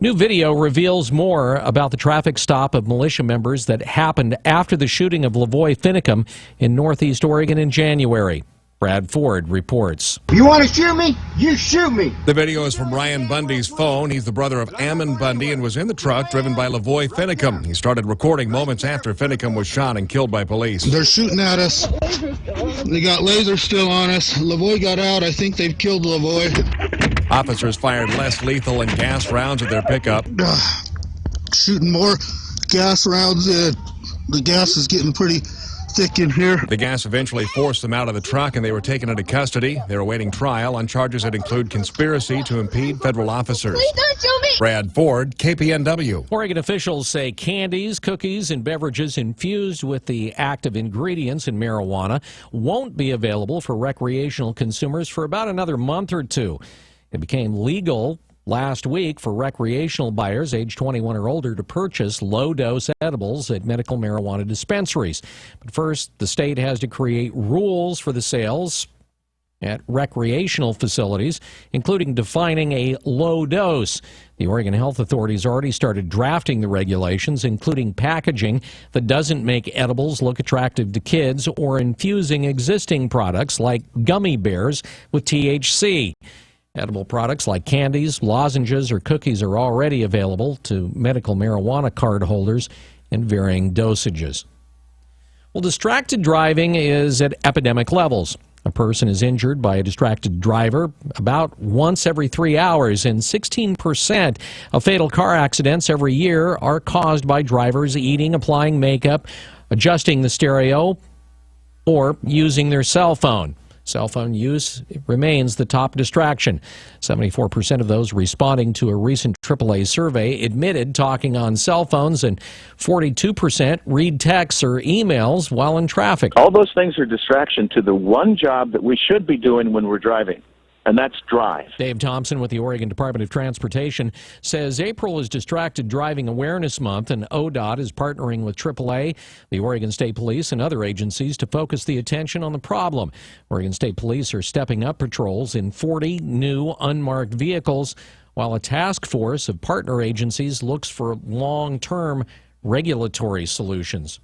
New video reveals more about the traffic stop of militia members that happened after the shooting of Lavoy Finicum in Northeast Oregon in January. Brad Ford reports. You want to shoot me? You shoot me. The video is from Ryan Bundy's phone. He's the brother of Ammon Bundy and was in the truck driven by Lavoy Finicum. He started recording moments after Finicum was shot and killed by police. They're shooting at us. They got lasers still on us. Lavoy got out. I think they've killed Lavoy. Officers fired less lethal and gas rounds at their pickup. Shooting more gas rounds. The gas is getting pretty thick in here. The gas eventually forced them out of the truck and they were taken into custody. They're awaiting trial on charges that include conspiracy to impede federal officers. Please don't shoot me. Brad Ford, KPNW. Oregon officials say candies, cookies, and beverages infused with the active ingredients in marijuana won't be available for recreational consumers for about another month or two. It became legal last week for recreational buyers age 21 or older to purchase low-dose edibles at medical marijuana dispensaries. But first, the state has to create rules for the sales at recreational facilities, including defining a low dose. The Oregon Health Authority's already started drafting the regulations, including packaging that doesn't make edibles look attractive to kids or infusing existing products like gummy bears with THC. Edible products like candies, lozenges, or cookies are already available to medical marijuana card holders in varying dosages. Well, distracted driving is at epidemic levels. A person is injured by a distracted driver about once every 3 hours, and 16% of fatal car accidents every year are caused by drivers eating, applying makeup, adjusting the stereo, or using their cell phone. Cell phone use remains the top distraction. 74% of those responding to a recent AAA survey admitted talking on cell phones, and 42% read texts or emails while in traffic. All those things are distraction to the one job that we should be doing when we're driving, and that's drive. Dave Thompson with the Oregon Department of Transportation says April is Distracted Driving Awareness Month, and ODOT is partnering with AAA, the Oregon State Police, and other agencies to focus the attention on the problem. Oregon State Police are stepping up patrols in 40 new unmarked vehicles, while a task force of partner agencies looks for long-term regulatory solutions.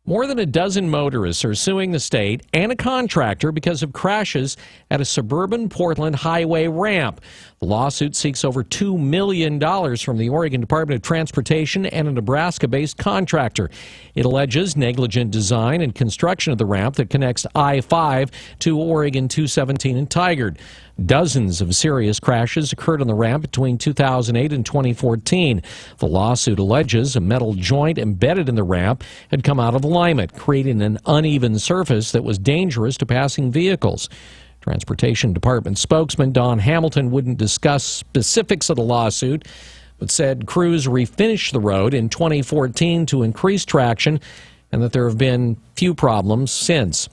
More than a dozen motorists are suing the state and a contractor because of crashes at a suburban Portland highway ramp. The lawsuit seeks over $2 million from the Oregon Department of Transportation and a Nebraska-based contractor. It alleges negligent design and construction of the ramp that connects I-5 to Oregon 217 and Tigard. Dozens of serious crashes occurred on the ramp between 2008 and 2014. The lawsuit alleges a metal joint embedded in the ramp had come out of alignment, creating an uneven surface that was dangerous to passing vehicles. Transportation Department spokesman Don Hamilton wouldn't discuss specifics of the lawsuit, but said crews refinished the road in 2014 to increase traction and that there have been few problems since.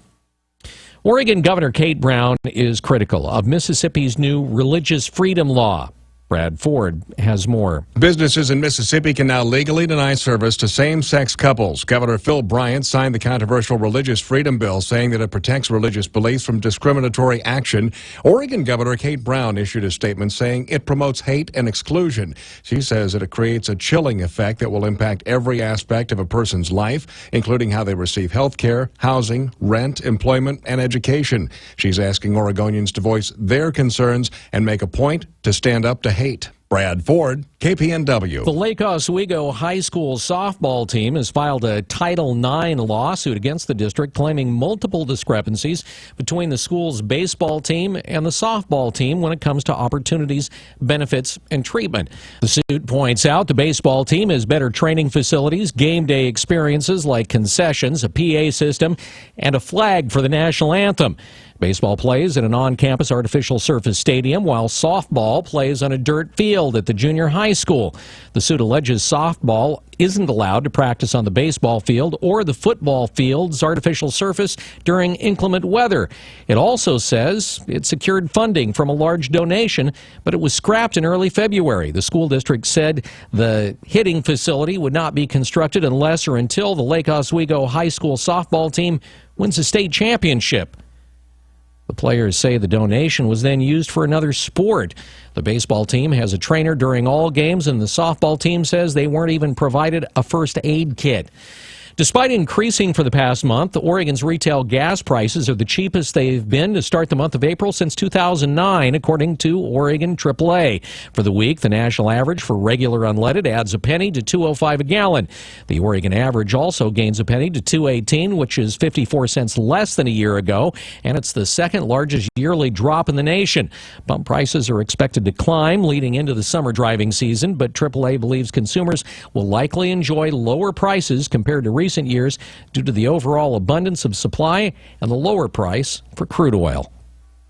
Oregon Governor Kate Brown is critical of Mississippi's new religious freedom law. Brad Ford has more. Businesses in Mississippi can now legally deny service to same-sex couples. Governor Phil Bryant signed the controversial Religious Freedom Bill, saying that it protects religious beliefs from discriminatory action. Oregon Governor Kate Brown issued a statement saying it promotes hate and exclusion. She says that it creates a chilling effect that will impact every aspect of a person's life, including how they receive health care, housing, rent, employment, and education. She's asking Oregonians to voice their concerns and make a point to stand up to hate. Brad Ford, KPNW. The Lake Oswego High School softball team has filed a Title IX lawsuit against the district, claiming multiple discrepancies between the school's baseball team and the softball team when it comes to opportunities, benefits, and treatment. The suit points out the baseball team has better training facilities, game day experiences like concessions, a PA system, and a flag for the national anthem. Baseball plays at an on-campus artificial surface stadium, while softball plays on a dirt field at the junior high school. The suit alleges softball isn't allowed to practice on the baseball field or the football field's artificial surface during inclement weather. It also says it secured funding from a large donation, but it was scrapped in early February. The school district said the hitting facility would not be constructed unless or until the Lake Oswego High School softball team wins a state championship. The players say the donation was then used for another sport. The baseball team has a trainer during all games, and the softball team says they weren't even provided a first aid kit. Despite increasing for the past month, Oregon's retail gas prices are the cheapest they've been to start the month of April since 2009, according to Oregon AAA. For the week, the national average for regular unleaded adds a penny to $2.05 a gallon. The Oregon average also gains a penny to $2.18, which is 54 cents less than a year ago, and it's the second largest yearly drop in the nation. Pump prices are expected to climb leading into the summer driving season, but AAA believes consumers will likely enjoy lower prices compared to recent years due to the overall abundance of supply and the lower price for crude oil.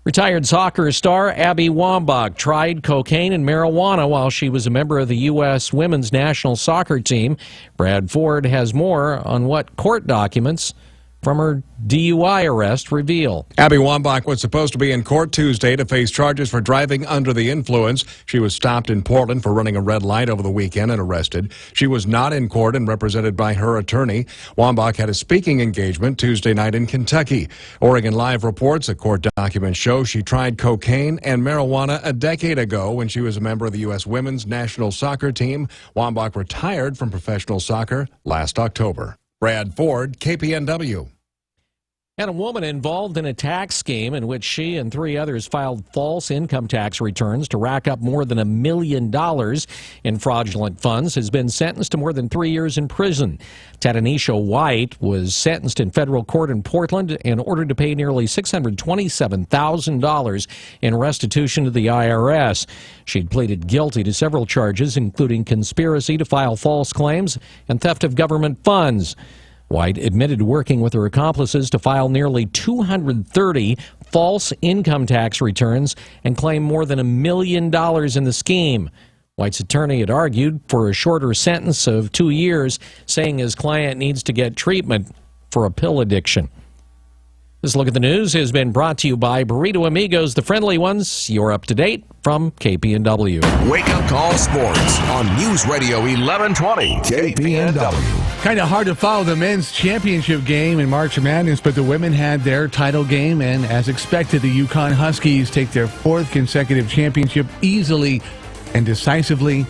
Retired soccer star Abby Wambach tried cocaine and marijuana while she was a member of the U.S. women's national soccer team. Brad Ford has more on what court documents from her DUI arrest reveal. Abby Wambach was supposed to be in court Tuesday to face charges for driving under the influence. She was stopped in Portland for running a red light over the weekend and arrested. She was not in court and represented by her attorney. Wambach had a speaking engagement Tuesday night in Kentucky. Oregon Live reports that court documents show she tried cocaine and marijuana a decade ago when she was a member of the U.S. women's national soccer team. Wambach retired from professional soccer last October. Brad Ford, KPNW. And a woman involved in a tax scheme in which she and three others filed false income tax returns to rack up more than $1 million in fraudulent funds has been sentenced to more than 3 years in prison. Tadanisha White was sentenced in federal court in Portland and ordered to pay nearly $627,000 in restitution to the IRS. She'd pleaded guilty to several charges, including conspiracy to file false claims and theft of government funds. White admitted working with her accomplices to file nearly 230 false income tax returns and claim more than $1 million in the scheme. White's attorney had argued for a shorter sentence of 2 years, saying his client needs to get treatment for a pill addiction. This Look at the News has been brought to you by Burrito Amigos, the friendly ones. You're up to date from KPNW. Wake Up Call Sports on News Radio 1120 KPNW. Kind of hard to follow the men's championship game in March Madness, but the women had their title game, and as expected, the UConn Huskies take their fourth consecutive championship easily and decisively,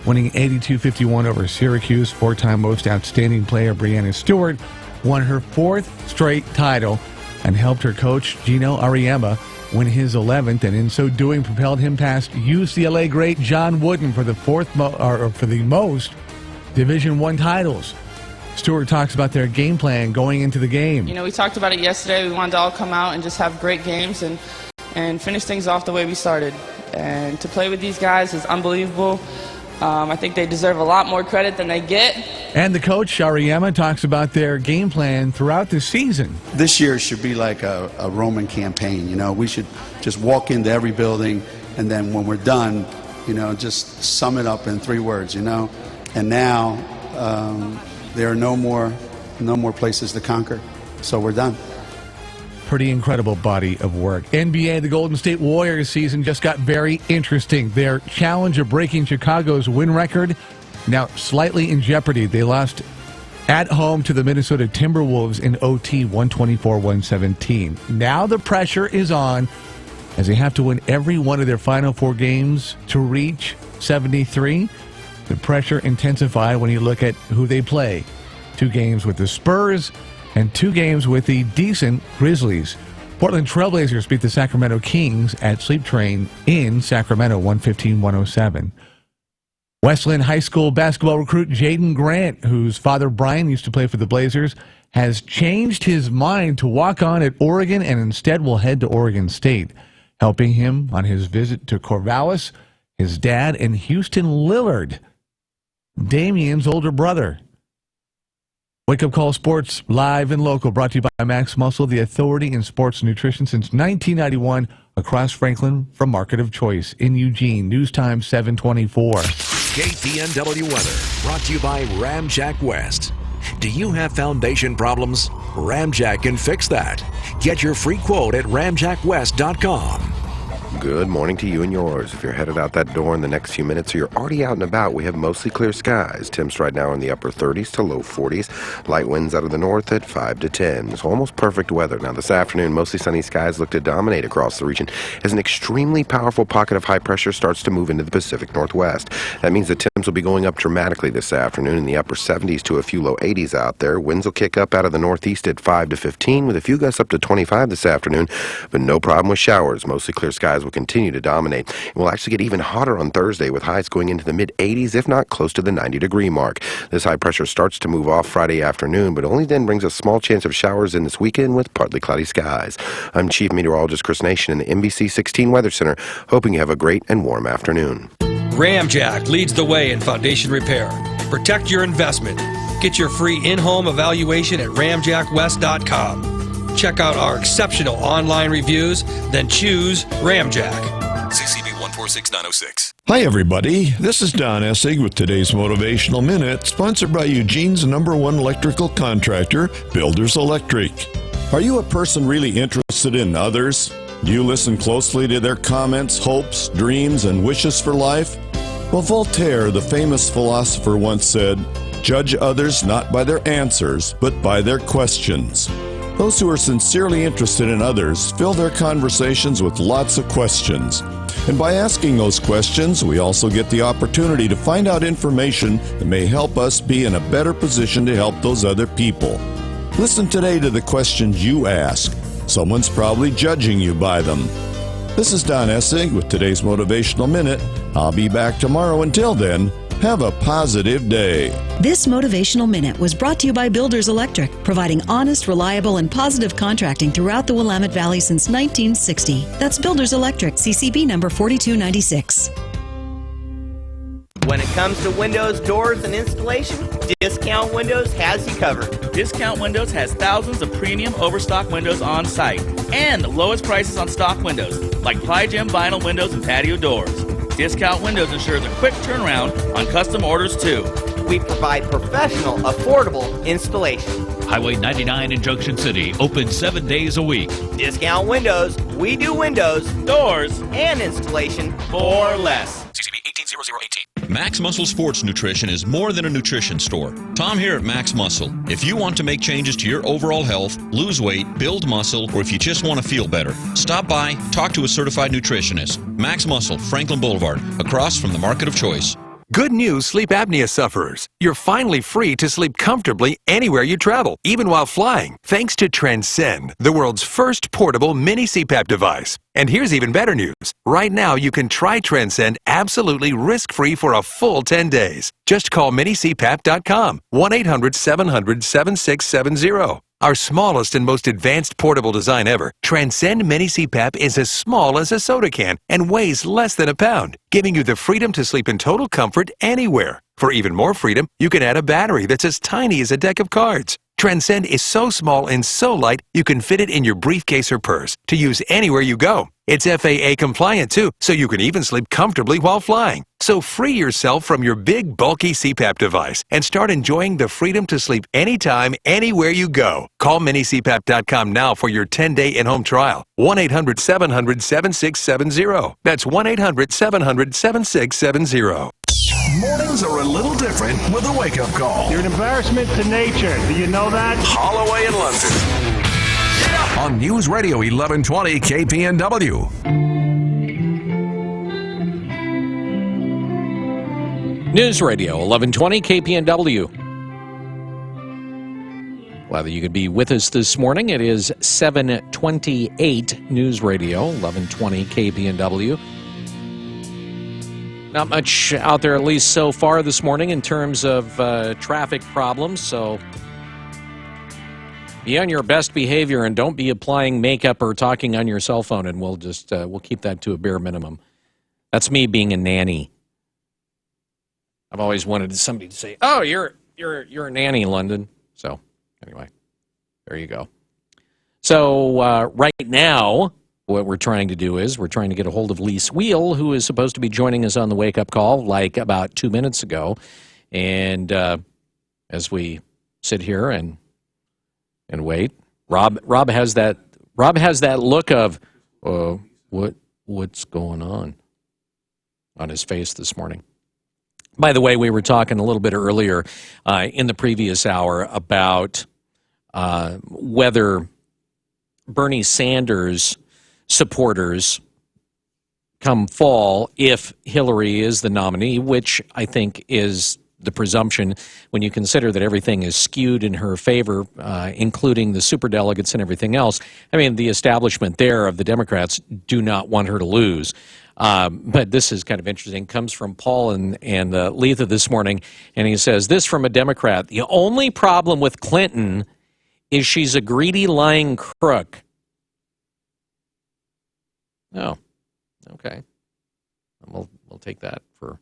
winning 82-51 over Syracuse. Four-time most outstanding player Breanna Stewart won her fourth straight title and helped her coach Gino Auriemma win his 11th, and in so doing propelled him past UCLA great John Wooden for the most Division I titles. Stewart talks about their game plan going into the game. You know, we talked about it yesterday. We wanted to all come out and just have great games and finish things off the way we started. And to play with these guys is unbelievable. I think they deserve a lot more credit than they get. And the coach, Auriemma, talks about their game plan throughout the season. This year should be like a Roman campaign. You know, we should just walk into every building, and then when we're done, you know, just sum it up in 3 words, you know. And now there are no more places to conquer, so we're done. pretty incredible body of work. NBA, the Golden State Warriors season just got very interesting. Their challenge of breaking Chicago's win record now slightly in jeopardy. They lost at home to the Minnesota Timberwolves in OT 124-117. Now the pressure is on as they have to win every one of their final 4 games to reach 73. The pressure intensified when you look at who they play. 2 games with the Spurs and 2 games with the decent Grizzlies. Portland Trailblazers beat the Sacramento Kings at Sleep Train in Sacramento 115-107. Westland High School basketball recruit Jaden Grant, whose father Brian used to play for the Blazers, has changed his mind to walk on at Oregon and instead will head to Oregon State. Helping him on his visit to Corvallis, his dad, and Houston Lillard, Damian's older brother. Wake Up Call Sports, live and local, brought to you by Max Muscle, the authority in sports nutrition since 1991, across Franklin from Market of Choice in Eugene. News Time 724. KPNW weather, brought to you by Ramjack West. Do you have foundation problems? Ramjack can fix that. Get your free quote at ramjackwest.com. Good morning to you and yours. If you're headed out that door in the next few minutes or you're already out and about, we have mostly clear skies. Temps right now in the upper 30s to low 40s. Light winds out of the north at 5 to 10. It's almost perfect weather. Now this afternoon, mostly sunny skies look to dominate across the region as an extremely powerful pocket of high pressure starts to move into the Pacific Northwest. That means the temps will be going up dramatically this afternoon in the upper 70s to a few low 80s out there. Winds will kick up out of the northeast at 5 to 15 with a few gusts up to 25 this afternoon, but no problem with showers. Mostly clear skies will continue to dominate. It will actually get even hotter on Thursday with highs going into the mid-80s, if not close to the 90-degree mark. This high pressure starts to move off Friday afternoon, but only then brings a small chance of showers in this weekend with partly cloudy skies. I'm Chief Meteorologist Chris Nation in the NBC 16 Weather Center, hoping you have a great and warm afternoon. Ramjack leads the way in foundation repair. Protect your investment. Get your free in-home evaluation at ramjackwest.com. Check out our exceptional online reviews, then choose Ramjack. CCB 146906. Hi, everybody. This is Don Essig with today's Motivational Minute, sponsored by Eugene's #1 electrical contractor, Builders Electric. Are you a person really interested in others? Do you listen closely to their comments, hopes, dreams, and wishes for life? Well, Voltaire, the famous philosopher, once said, "Judge others not by their answers, but by their questions." Those who are sincerely interested in others fill their conversations with lots of questions. And by asking those questions, we also get the opportunity to find out information that may help us be in a better position to help those other people. Listen today to the questions you ask. Someone's probably judging you by them. This is Don Essig with today's Motivational Minute. I'll be back tomorrow. Until then, have a positive day. This Motivational Minute was brought to you by Builders Electric, providing honest, reliable, and positive contracting throughout the Willamette Valley since 1960. That's Builders Electric, CCB number 4296. When it comes to windows, doors, and installation, Discount Windows has you covered. Discount Windows has thousands of premium overstock windows on site and the lowest prices on stock windows, like Ply Gem vinyl windows and patio doors. Discount Windows ensures a quick turnaround on custom orders, too. We provide professional, affordable installation. Highway 99 in Junction City, open 7 days a week. Discount Windows. We do windows, doors, and installation for less. CCB 180018. Max Muscle Sports Nutrition is more than a nutrition store. Tom here at Max Muscle. If you want to make changes to your overall health, lose weight, build muscle, or if you just want to feel better, stop by, talk to a certified nutritionist. Max Muscle, Franklin Boulevard, across from the Market of Choice. Good news, sleep apnea sufferers. You're finally free to sleep comfortably anywhere you travel, even while flying, thanks to Transcend, the world's first portable mini CPAP device. And here's even better news. Right now, you can try Transcend absolutely risk-free for a full 10 days. Just call minicpap.com, 1-800-700-7670. Our smallest and most advanced portable design ever, Transcend Mini CPAP is as small as a soda can and weighs less than a pound, giving you the freedom to sleep in total comfort anywhere. For even more freedom, you can add a battery that's as tiny as a deck of cards. Transcend is so small and so light, you can fit it in your briefcase or purse to use anywhere you go. It's FAA compliant too, so you can even sleep comfortably while flying. So free yourself from your big, bulky CPAP device and start enjoying the freedom to sleep anytime, anywhere you go. Call minicpap.com now for your 10-day in-home trial. 1-800-700-7670. That's 1-800-700-7670. Mornings are a little different with a wake-up call. You're an embarrassment to nature. Do you know that? Holloway in London. On News Radio 1120 KPNW. News Radio 1120 KPNW. Glad that you could be with us this morning. It is 7:28 News Radio 1120 KPNW. Not much out there, at least so far this morning, in terms of traffic problems. So be on your best behavior and don't be applying makeup or talking on your cell phone, and we'll just we'll keep that to a bare minimum. That's me being a nanny. I've always wanted somebody to say, "Oh, you're a nanny, London." So anyway, there you go. So right now, what we're trying to do is we're trying to get a hold of Lise Wheel, who is supposed to be joining us on the wake-up call like about 2 minutes ago. And as we sit here and wait, Rob has that look of what's going on his face this morning. By the way, we were talking a little bit earlier in the previous hour about whether Bernie Sanders supporters come fall if Hillary is the nominee, which I think is the presumption when you consider that everything is skewed in her favor, including the superdelegates and everything else. I mean, the establishment there of the Democrats do not want her to lose. But this is kind of interesting. Comes from Paul and Letha this morning, and he says, this from a Democrat: the only problem with Clinton is she's a greedy, lying crook. Oh, okay. We'll take that for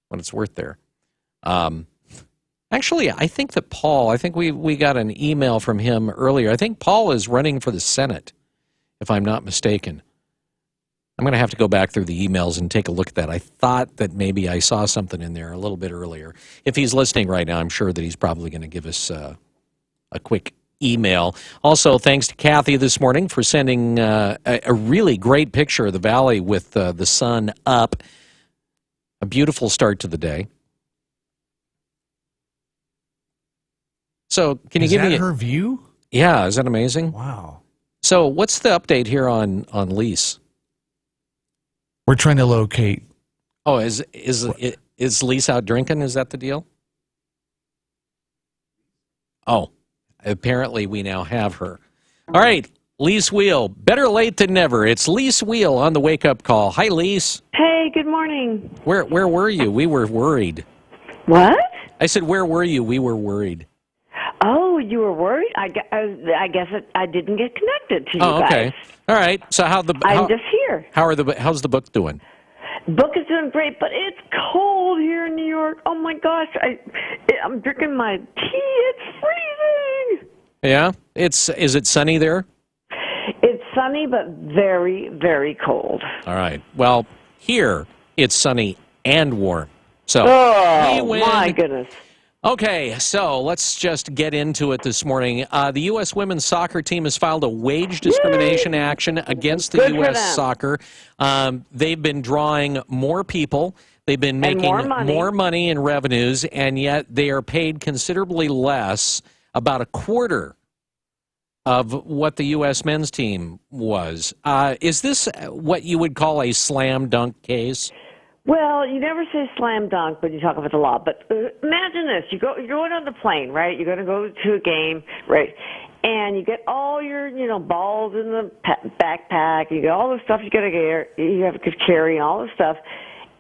what it's worth there. Actually, I think that Paul, we got an email from him earlier. I think Paul is running for the Senate, if I'm not mistaken. I'm going to have to go back through the emails and take a look at that. I thought that maybe I saw something in there a little bit earlier. If he's listening right now, I'm sure that he's probably going to give us a quick email. Also, thanks to Kathy this morning for sending a really great picture of the valley with the sun up. A beautiful start to the day. So, can you give me her view? Yeah, is that amazing? Wow. So, what's the update here on Lise? We're trying to locate. Oh, is Lise out drinking? Is that the deal? Oh. Apparently, we now have her. All right, Lise Wheel. Better late than never. It's Lise Wheel on the wake-up call. Hi, Lise. Hey, good morning. Where were you? We were worried. What? I said, where were you? We were worried. Oh, you were worried? I guess I didn't get connected to you guys. Oh, okay. All right. So I'm just here. How's the book doing? Book is doing great, but it's cold here in New York. Oh my gosh, I'm drinking my tea. It's freezing. Yeah? Is it sunny there? It's sunny, but very, very cold. All right. Well, here it's sunny and warm. So oh my goodness. Okay, so let's just get into it this morning. The U.S. women's soccer team has filed a wage discrimination action against the U.S. soccer. They've been drawing more people. They've been making more money in revenues, and yet they are paid considerably less, about a quarter of what the U.S. men's team was. Is this what you would call a slam dunk case? Well, you never say slam dunk when you talk about the law, but imagine this. You're going on the plane, right? You're going to go to a game, right? And you get all your, balls in the backpack. You get all the stuff you have to carry and all this stuff.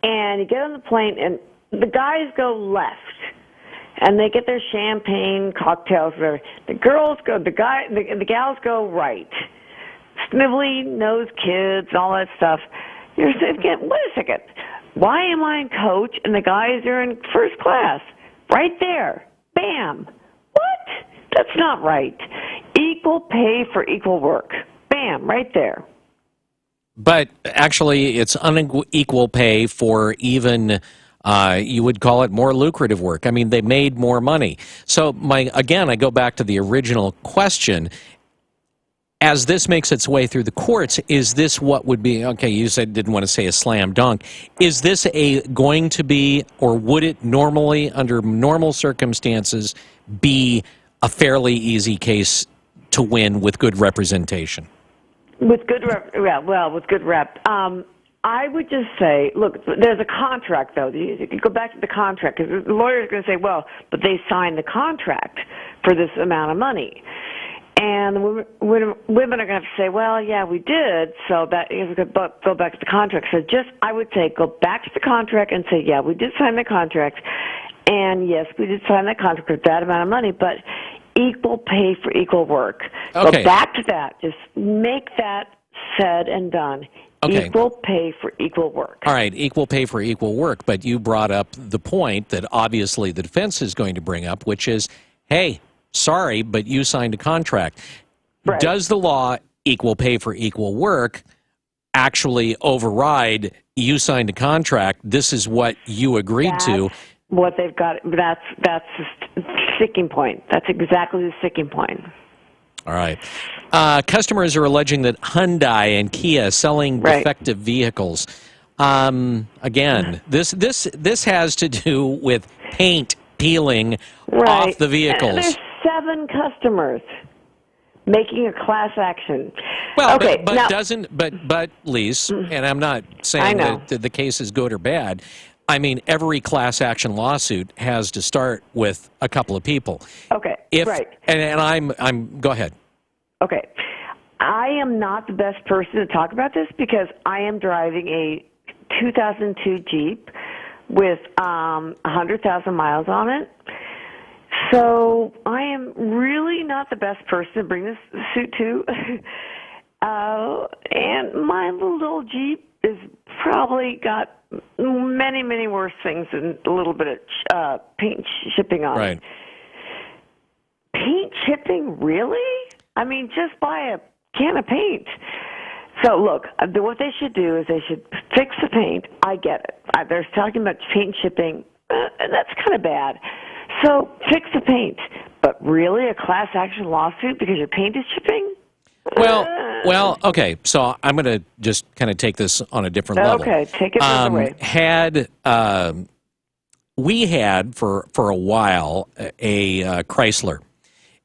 And you get on the plane, and the guys go left. And they get their champagne, cocktails, whatever. The gals go right. Snivelly-nosed kids, all that stuff. You're thinking, wait a second. Why am I in coach and the guys are in first class? Right there. Bam. What? That's not right. Equal pay for equal work. Bam, right there. But actually, it's unequal pay for even, you would call it more lucrative work. I mean, they made more money. So, I go back to the original question. As this makes its way through the courts, is this what would be, okay, you said didn't want to say a slam dunk. Is this going to be, or would it normally, under normal circumstances, be a fairly easy case to win with good representation? With good rep, with good rep. I would just say, look, there's a contract, though. You can go back to the contract, because the lawyer's going to say, well, but they signed the contract for this amount of money. And the women are going to have to say, well, yeah, we did, so that is going to go back to the contract. So I would say, go back to the contract and say, yeah, we did sign the contract, and yes, we did sign that contract for that amount of money, but equal pay for equal work. Okay. Go back to that. Just make that said and done. Okay. Equal pay for equal work. All right, equal pay for equal work, but you brought up the point that obviously the defense is going to bring up, which is, hey, sorry, but you signed a contract. Right. Does the law equal pay for equal work actually override you signed a contract, this is what you agreed to? What they've got, that's the sticking point. That's exactly the sticking point. All right. Customers are alleging that Hyundai and Kia selling defective vehicles. Again, this has to do with paint peeling off the vehicles. And there's 7 customers making a class action. Well, okay, but Lise, and I'm not saying that the case is good or bad. I mean, every class action lawsuit has to start with a couple of people. Okay, And I'm go ahead. Okay. I am not the best person to talk about this because I am driving a 2002 Jeep with 100,000 miles on it. So I am really not the best person to bring this suit to. And my little old Jeep is probably got many, many worse things than a little bit of paint chipping on it. Paint chipping, really? I mean, just buy a can of paint. So, look, what they should do is they should fix the paint. I get it. They're talking about paint chipping. That's kind of bad. So, fix the paint. But really, a class action lawsuit because your paint is chipping? Well, okay. So I'm going to just kind of take this on a different level. Okay, take it another way. We had for a while a Chrysler.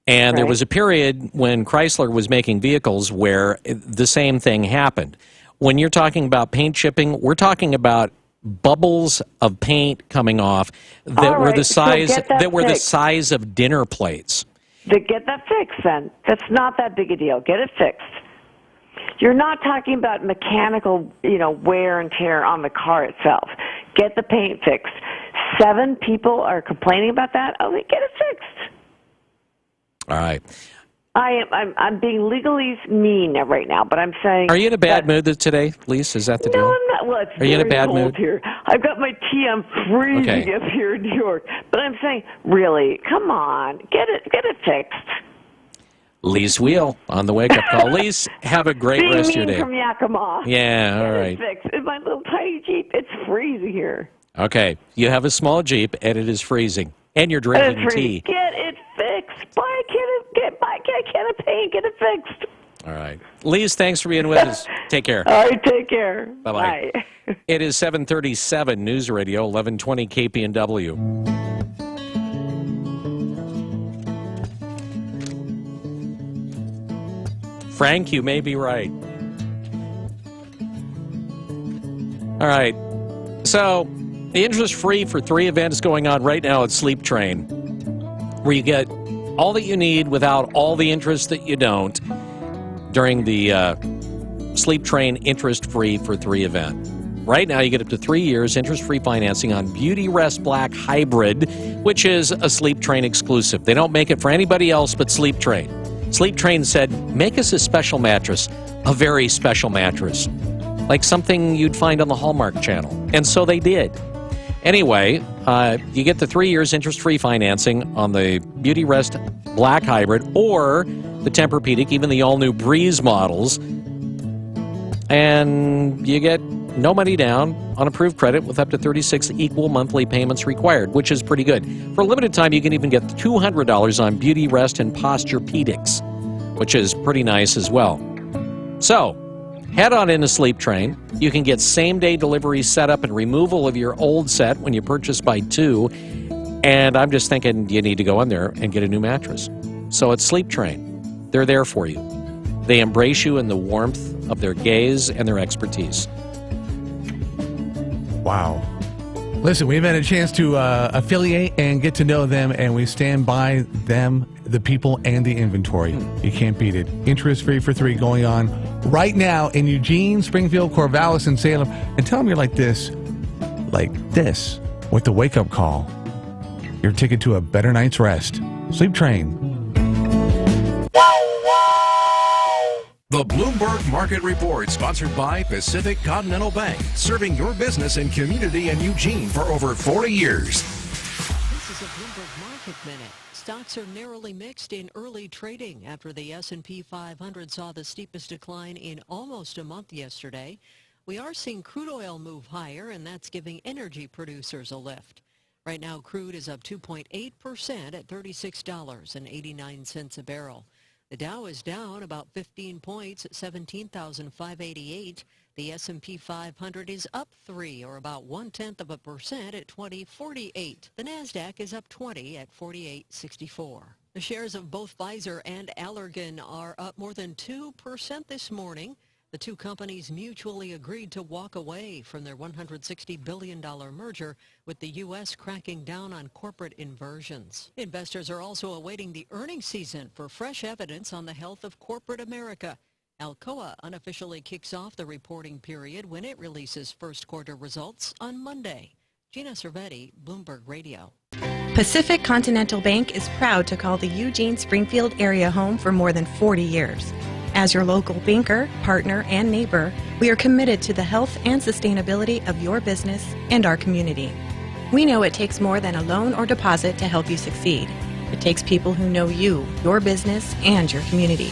And there was a period when Chrysler was making vehicles where the same thing happened. When you're talking about paint chipping, we're talking about bubbles of paint coming off that were the size of dinner plates. Get that fixed then. That's not that big a deal. Get it fixed. You're not talking about mechanical, wear and tear on the car itself. Get the paint fixed. 7 people are complaining about that. Oh, get it fixed. All right. I'm being legally mean right now, but I'm saying. Are you in a bad mood today, Lisa? Is that the deal? No, I'm not. Well, it's Are you in a bad mood here? I've got my tea. I'm freezing up here in New York. But I'm saying, really, come on, get it fixed. Lise Wheel on the Wake Up Call. Lise, have a great rest of your day. From Yakima. Yeah, all right. Get it fixed. In my little tiny Jeep, it's freezing here. Okay, you have a small Jeep and it is freezing, and you're drinking tea. Get it fixed. Buy a can of paint. Get it fixed. All right. Lise, thanks for being with us. Take care. All right, take care. Bye-bye. Bye. It is 7:37 News Radio, 1120 KPNW. Frank, you may be right. All right. So, the interest-free for 3 events going on right now at Sleep Train, where you get all that you need without all the interest that you don't during the Sleep Train interest-free for 3 event. Right now, you get up to 3 years interest-free financing on Beauty Rest Black Hybrid, which is a Sleep Train exclusive. They don't make it for anybody else but Sleep Train. Sleep Train said, make us a special mattress, a very special mattress, like something you'd find on the Hallmark Channel. And so they did. Anyway, you get the 3 years interest-free financing on the Beauty Rest Black Hybrid or the Tempur-Pedic, even the all-new Breeze models. And you get no money down on approved credit with up to 36 equal monthly payments required, which is pretty good. For a limited time, you can even get $200 on Beauty Rest and Posture-Pedics, which is pretty nice as well. So, head on into Sleep Train. You can get same-day delivery setup and removal of your old set when you purchase by 2. And I'm just thinking you need to go in there and get a new mattress. So it's Sleep Train. They're there for you. They embrace you in the warmth of their gaze and their expertise. Wow. Listen, we've had a chance to affiliate and get to know them, and we stand by them, the people, and the inventory. You can't beat it. Interest-free for 3 going on right now in Eugene, Springfield, Corvallis, and Salem. And tell them you're like this, with the wake-up call. Your ticket to a better night's rest. Sleep Train. The Bloomberg Market Report, sponsored by Pacific Continental Bank, serving your business and community in Eugene for over 40 years. This is a Bloomberg Market Minute. Stocks are narrowly mixed in early trading after the S&P 500 saw the steepest decline in almost a month yesterday. We are seeing crude oil move higher, and that's giving energy producers a lift. Right now, crude is up 2.8% at $36.89 a barrel. The Dow is down about 15 points at 17,588. The S&P 500 is up 3, or about 0.1% at 2048. The Nasdaq is up 20 at 4864. The shares of both Pfizer and Allergan are up more than 2% this morning. The two companies mutually agreed to walk away from their $160 billion merger, with the U.S. cracking down on corporate inversions. Investors are also awaiting the earnings season for fresh evidence on the health of corporate America. Alcoa unofficially kicks off the reporting period when it releases first quarter results on Monday. Gina Cervetti, Bloomberg Radio. Pacific Continental Bank is proud to call the Eugene Springfield area home for more than 40 years. As your local banker, partner, and neighbor, we are committed to the health and sustainability of your business and our community. We know it takes more than a loan or deposit to help you succeed. It takes people who know you, your business, and your community.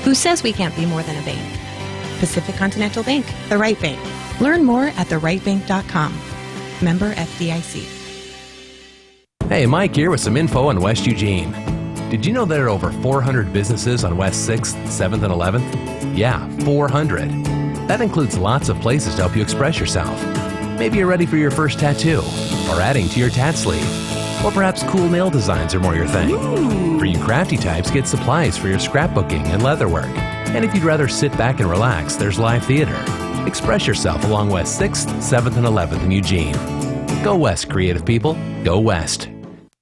Who says we can't be more than a bank? Pacific Continental Bank, the right bank. Learn more at therightbank.com. Member FDIC. Hey, Mike here with some info on West Eugene. Did you know there are over 400 businesses on West 6th, 7th, and 11th? Yeah, 400. That includes lots of places to help you express yourself. Maybe you're ready for your first tattoo, or adding to your tat sleeve. Or perhaps cool nail designs are more your thing. Ooh. For you crafty types, get supplies for your scrapbooking and leatherwork. And if you'd rather sit back and relax, there's live theater. Express yourself along West 6th, 7th, and 11th in Eugene. Go West, creative people. Go West.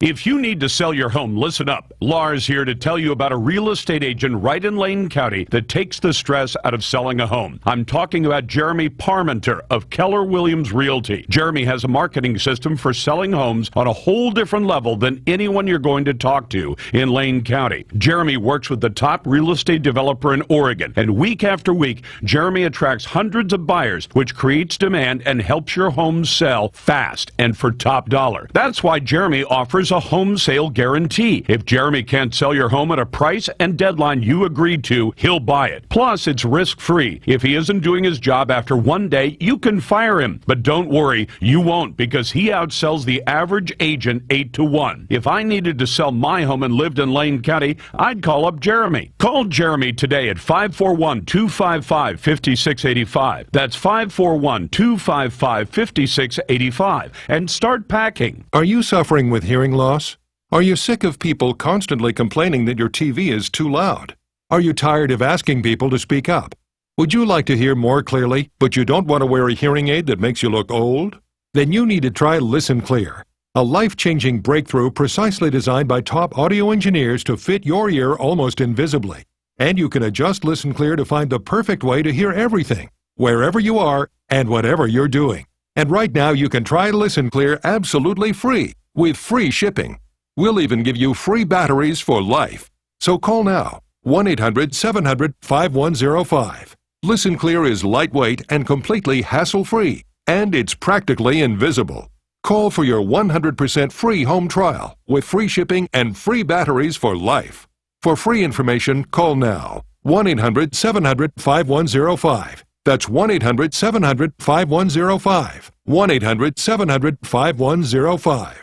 If you need to sell your home, listen up. Lars here to tell you about a real estate agent right in Lane County that takes the stress out of selling a home. I'm talking about Jeremy Parmenter of Keller Williams Realty. Jeremy has a marketing system for selling homes on a whole different level than anyone you're going to talk to in Lane County. Jeremy works with the top real estate developer in Oregon, and week after week, Jeremy attracts hundreds of buyers, which creates demand and helps your home sell fast and for top dollar. That's why Jeremy offers a home sale guarantee. If Jeremy can't sell your home at a price and deadline you agreed to, he'll buy it. Plus, it's risk-free. If he isn't doing his job after one day, you can fire him. But don't worry, you won't, because he outsells the average agent 8-1. If I needed to sell my home and lived in Lane County, I'd call up Jeremy. Call Jeremy today at 541-255-5685. That's 541-255-5685. And start packing. Are you suffering with hearing loss? Are you sick of people constantly complaining that your TV is too loud? Are you tired of asking people to speak up? Would you like to hear more clearly, but you don't want to wear a hearing aid that makes you look old? Then you need to try Listen Clear, a life-changing breakthrough precisely designed by top audio engineers to fit your ear almost invisibly. And you can adjust Listen Clear to find the perfect way to hear everything, wherever you are and whatever you're doing. And right now you can try Listen Clear absolutely free, with free shipping. We'll even give you free batteries for life. So call now, 1-800-700-5105. Listen Clear is lightweight and completely hassle-free, and it's practically invisible. Call for your 100% free home trial with free shipping and free batteries for life. For free information, call now. 1-800-700-5105. That's 1-800-700-5105. 1-800-700-5105.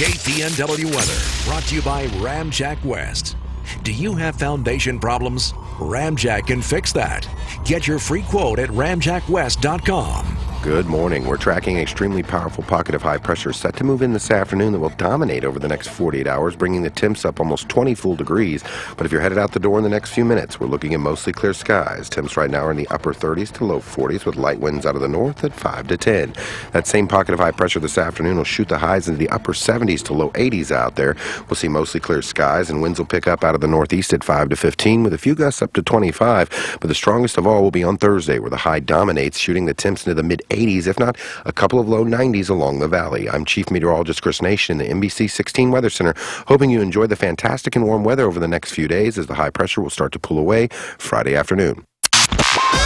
KPNW weather brought to you by Ramjack West. Do you have foundation problems? Ramjack can fix that. Get your free quote at ramjackwest.com. Good morning. We're tracking an extremely powerful pocket of high pressure set to move in this afternoon that will dominate over the next 48 hours, bringing the temps up almost 20 full degrees. But if you're headed out the door in the next few minutes, we're looking at mostly clear skies. Temps right now are in the upper 30s to low 40s with light winds out of the north at 5 to 10. That same pocket of high pressure this afternoon will shoot the highs into the upper 70s to low 80s out there. We'll see mostly clear skies, and winds will pick up out of the northeast at 5 to 15 with a few gusts up to 25. But the strongest of all will be on Thursday, where the high dominates, shooting the temps into the mid-80s, if not a couple of low 90s along the valley. I'm Chief Meteorologist Chris Nation in the NBC 16 Weather Center, hoping you enjoy the fantastic and warm weather over the next few days as the high pressure will start to pull away Friday afternoon.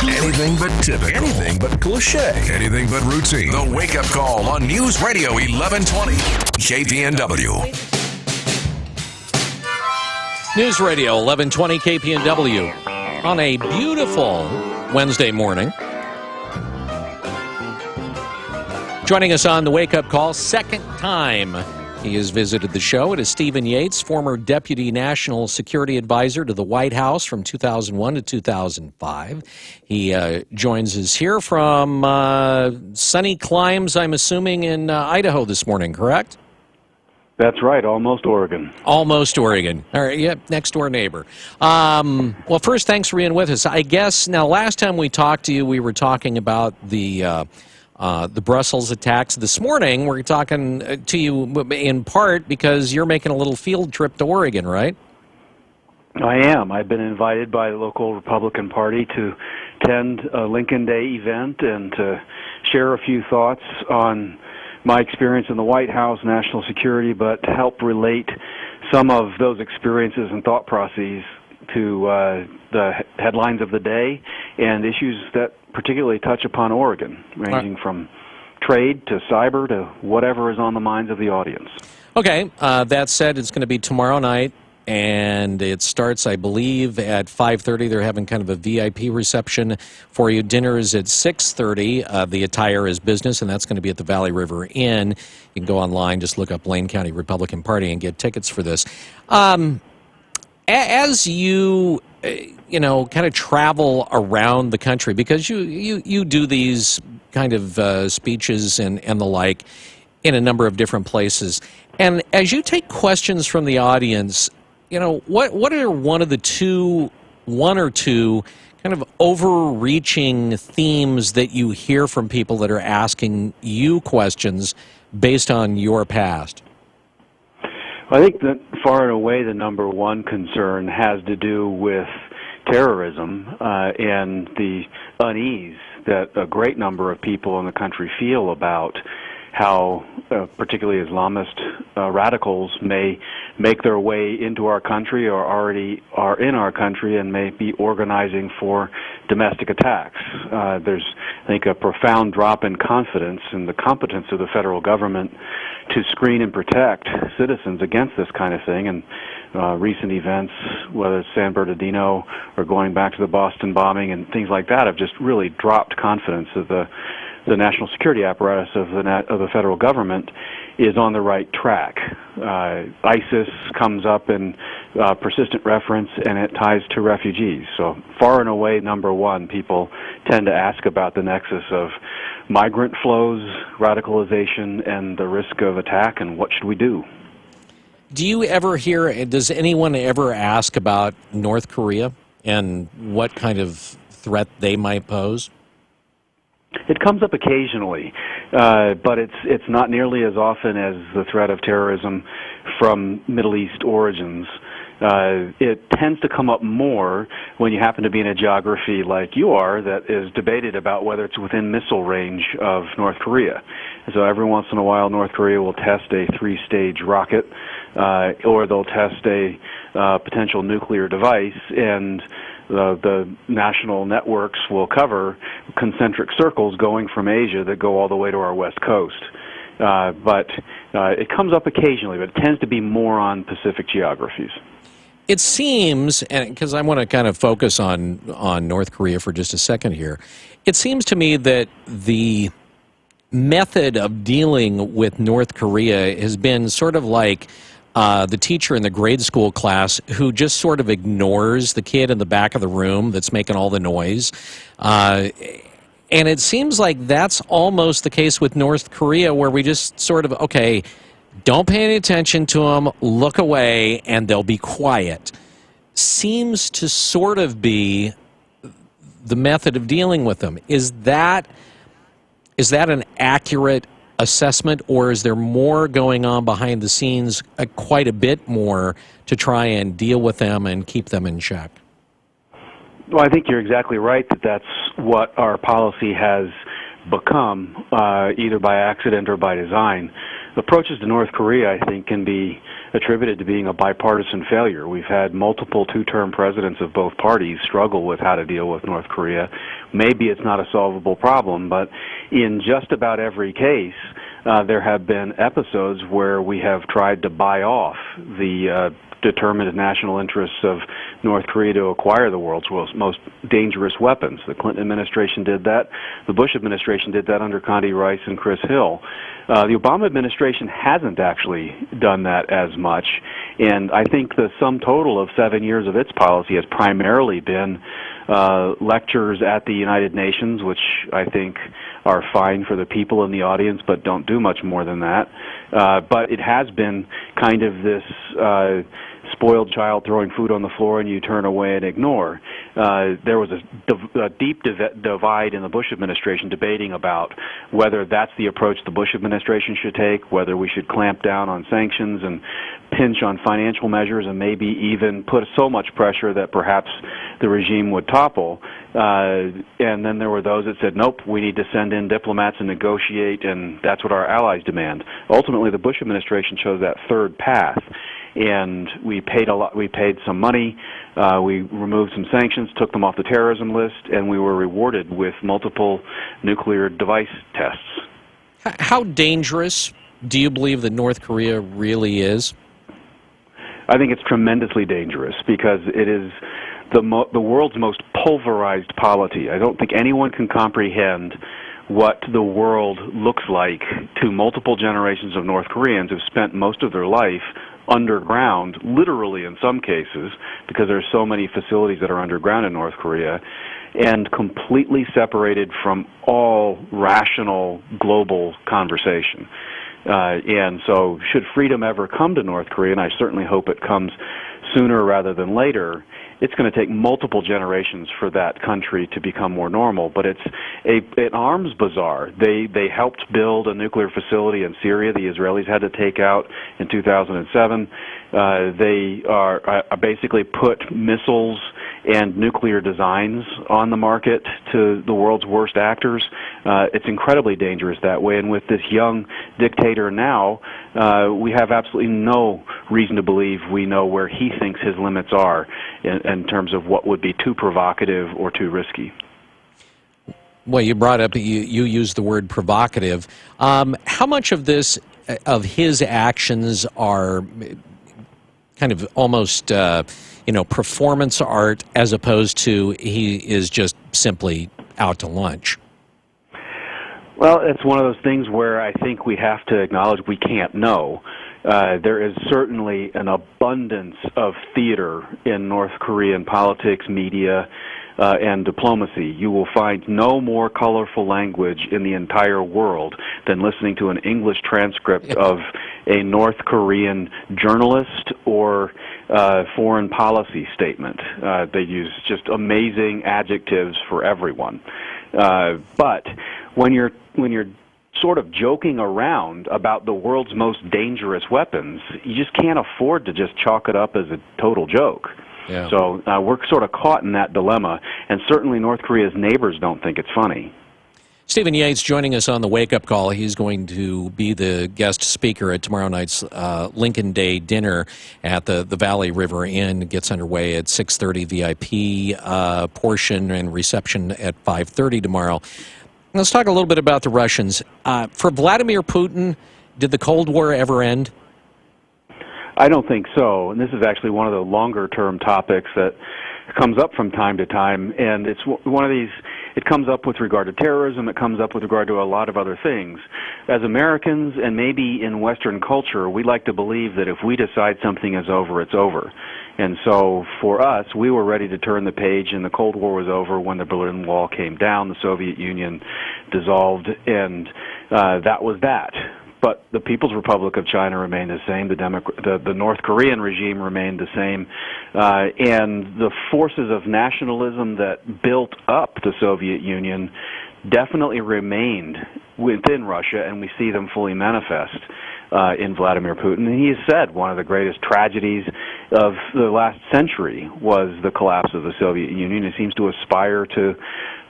Anything but typical. Anything but cliche. Anything but routine. The Wake Up Call on News Radio 1120. KPNW. News Radio 1120 KPNW on a beautiful Wednesday morning. Joining us on the Wake Up Call, second time he has visited the show. It is Stephen Yates, former Deputy National Security Advisor to the White House from 2001 to 2005. He joins us here from sunny climes, I'm assuming, in Idaho this morning, correct? That's right, almost Oregon. Almost Oregon. All right, yep, next door neighbor. Well, first, thanks for being with us. I guess, now, last time we talked to you, we were talking about the Brussels attacks. This morning, we're talking to you in part because you're making a little field trip to Oregon, right? I am. I've been invited by the local Republican Party to attend a Lincoln Day event and to share a few thoughts on my experience in the White House, national security, but to help relate some of those experiences and thought processes to the headlines of the day and issues that particularly touch upon Oregon, ranging from trade to cyber to whatever is on the minds of the audience. Okay, that said, it's going to be tomorrow night, and it starts, I believe, at 5:30. They're having kind of a VIP reception for you. Dinner is at 6:30. The attire is business, and that's going to be at the Valley River Inn. You can go online, just look up Lane County Republican Party and get tickets for this. As you kind of travel around the country, because you do these kind of speeches and the like in a number of different places, and as you take questions from the audience, what are one or two kind of overreaching themes that you hear from people that are asking you questions based on your past? I think that far and away the number one concern has to do with terrorism and the unease that a great number of people in the country feel about how particularly Islamist radicals may make their way into our country or already are in our country and may be organizing for domestic attacks. There's, I think, a profound drop in confidence in the competence of the federal government to screen and protect citizens against this kind of thing. And recent events, whether it's San Bernardino or going back to the Boston bombing and things like that, have just really dropped confidence of the national security apparatus of the federal government is on the right track. ISIS comes up in persistent reference, and it ties to refugees. So far and away, number one, people tend to ask about the nexus of migrant flows, radicalization, and the risk of attack, and what should we do? Do you ever hear, does anyone ever ask about North Korea and what kind of threat they might pose? It comes up occasionally, but it's not nearly as often as the threat of terrorism from Middle East origins. It tends to come up more when you happen to be in a geography like you are that is debated about whether it's within missile range of North Korea. So every once in a while, North Korea will test a 3-stage rocket, or they'll test a potential nuclear device, and the national networks will cover concentric circles going from Asia that go all the way to our west coast. But it comes up occasionally, but it tends to be more on Pacific geographies. It seems, and because I want to kind of focus on North Korea for just a second here, it seems to me that the method of dealing with North Korea has been sort of like the teacher in the grade school class who just sort of ignores the kid in the back of the room that's making all the noise. And it seems like that's almost the case with North Korea, where we just sort of, okay, don't pay any attention to them, look away, and they'll be quiet. Seems to sort of be the method of dealing with them. Is that an accurate assessment, or is there more going on behind the scenes, quite a bit more, to try and deal with them and keep them in check? Well, I think you're exactly right that that's what our policy has become, either by accident or by design. Approaches to North Korea, I think, can be attributed to being a bipartisan failure. We've had multiple two-term presidents of both parties struggle with how to deal with North Korea. Maybe it's not a solvable problem, but in just about every case, there have been episodes where we have tried to buy off the determined national interests of North Korea to acquire the world's most dangerous weapons. The Clinton administration did that. The Bush administration did that under Condi Rice and Chris Hill. The Obama administration hasn't actually done that as much, and I think the sum total of 7 years of its policy has primarily been lectures at the United Nations, which I think are fine for the people in the audience, but don't do much more than that. But it has been kind of this spoiled child throwing food on the floor and you turn away and ignore. There was a deep divide in the Bush administration debating about whether that's the approach the Bush administration should take, whether we should clamp down on sanctions and pinch on financial measures and maybe even put so much pressure that perhaps the regime would topple. And then there were those that said, nope, we need to send in diplomats and negotiate, and that's what our allies demand. Ultimately, the Bush administration chose that third path, and we paid a lot. We paid some money. We removed some sanctions, took them off the terrorism list, and we were rewarded with multiple nuclear device tests. How dangerous do you believe that North Korea really is? I think it's tremendously dangerous because it is the world's most pulverized polity. I don't think anyone can comprehend what the world looks like to multiple generations of North Koreans who've spent most of their life underground, literally in some cases, because there are so many facilities that are underground in North Korea, and completely separated from all rational global conversation. And so should freedom ever come to North Korea, and I certainly hope it comes sooner rather than later, it's going to take multiple generations for that country to become more normal. But it's an arms bazaar. They helped build a nuclear facility in Syria the Israelis had to take out in 2007. They are basically put missiles and nuclear designs on the market to the world's worst actors. It's incredibly dangerous that way. And with this young dictator now, we have absolutely no reason to believe we know where he thinks his limits are in terms of what would be too provocative or too risky. Well, you brought up, you used the word provocative. How much of this, of his actions are kind of almost, performance art as opposed to he is just simply out to lunch? Well, it's one of those things where I think we have to acknowledge we can't know. There is certainly an abundance of theater in North Korean politics, media, and diplomacy. You will find no more colorful language in the entire world than listening to an English transcript of a North Korean journalist or foreign policy statement. They use just amazing adjectives for everyone. But when you're sort of joking around about the world's most dangerous weapons, you just can't afford to just chalk it up as a total joke. Yeah. So we're sort of caught in that dilemma, and certainly North Korea's neighbors don't think it's funny. Stephen Yates joining us on the Wake Up Call. He's going to be the guest speaker at tomorrow night's Lincoln Day dinner at the Valley River Inn. It gets underway at 6:30, VIP portion and reception at 5:30 tomorrow. Let's talk a little bit about the Russians. For Vladimir Putin, did the Cold War ever end? I don't think so. And this is actually one of the longer-term topics that comes up from time to time. And it's one of these, it comes up with regard to terrorism. It comes up with regard to a lot of other things. As Americans, and maybe in Western culture, we like to believe that if we decide something is over, it's over. And so for us, we were ready to turn the page, and the Cold War was over when the Berlin Wall came down, the Soviet Union dissolved, and that was that. But the People's Republic of China remained the same. The North Korean regime remained the same. And the forces of nationalism that built up the Soviet Union definitely remained within Russia, and we see them fully manifest in Vladimir Putin. And he has said one of the greatest tragedies of the last century was the collapse of the Soviet Union. He seems to aspire to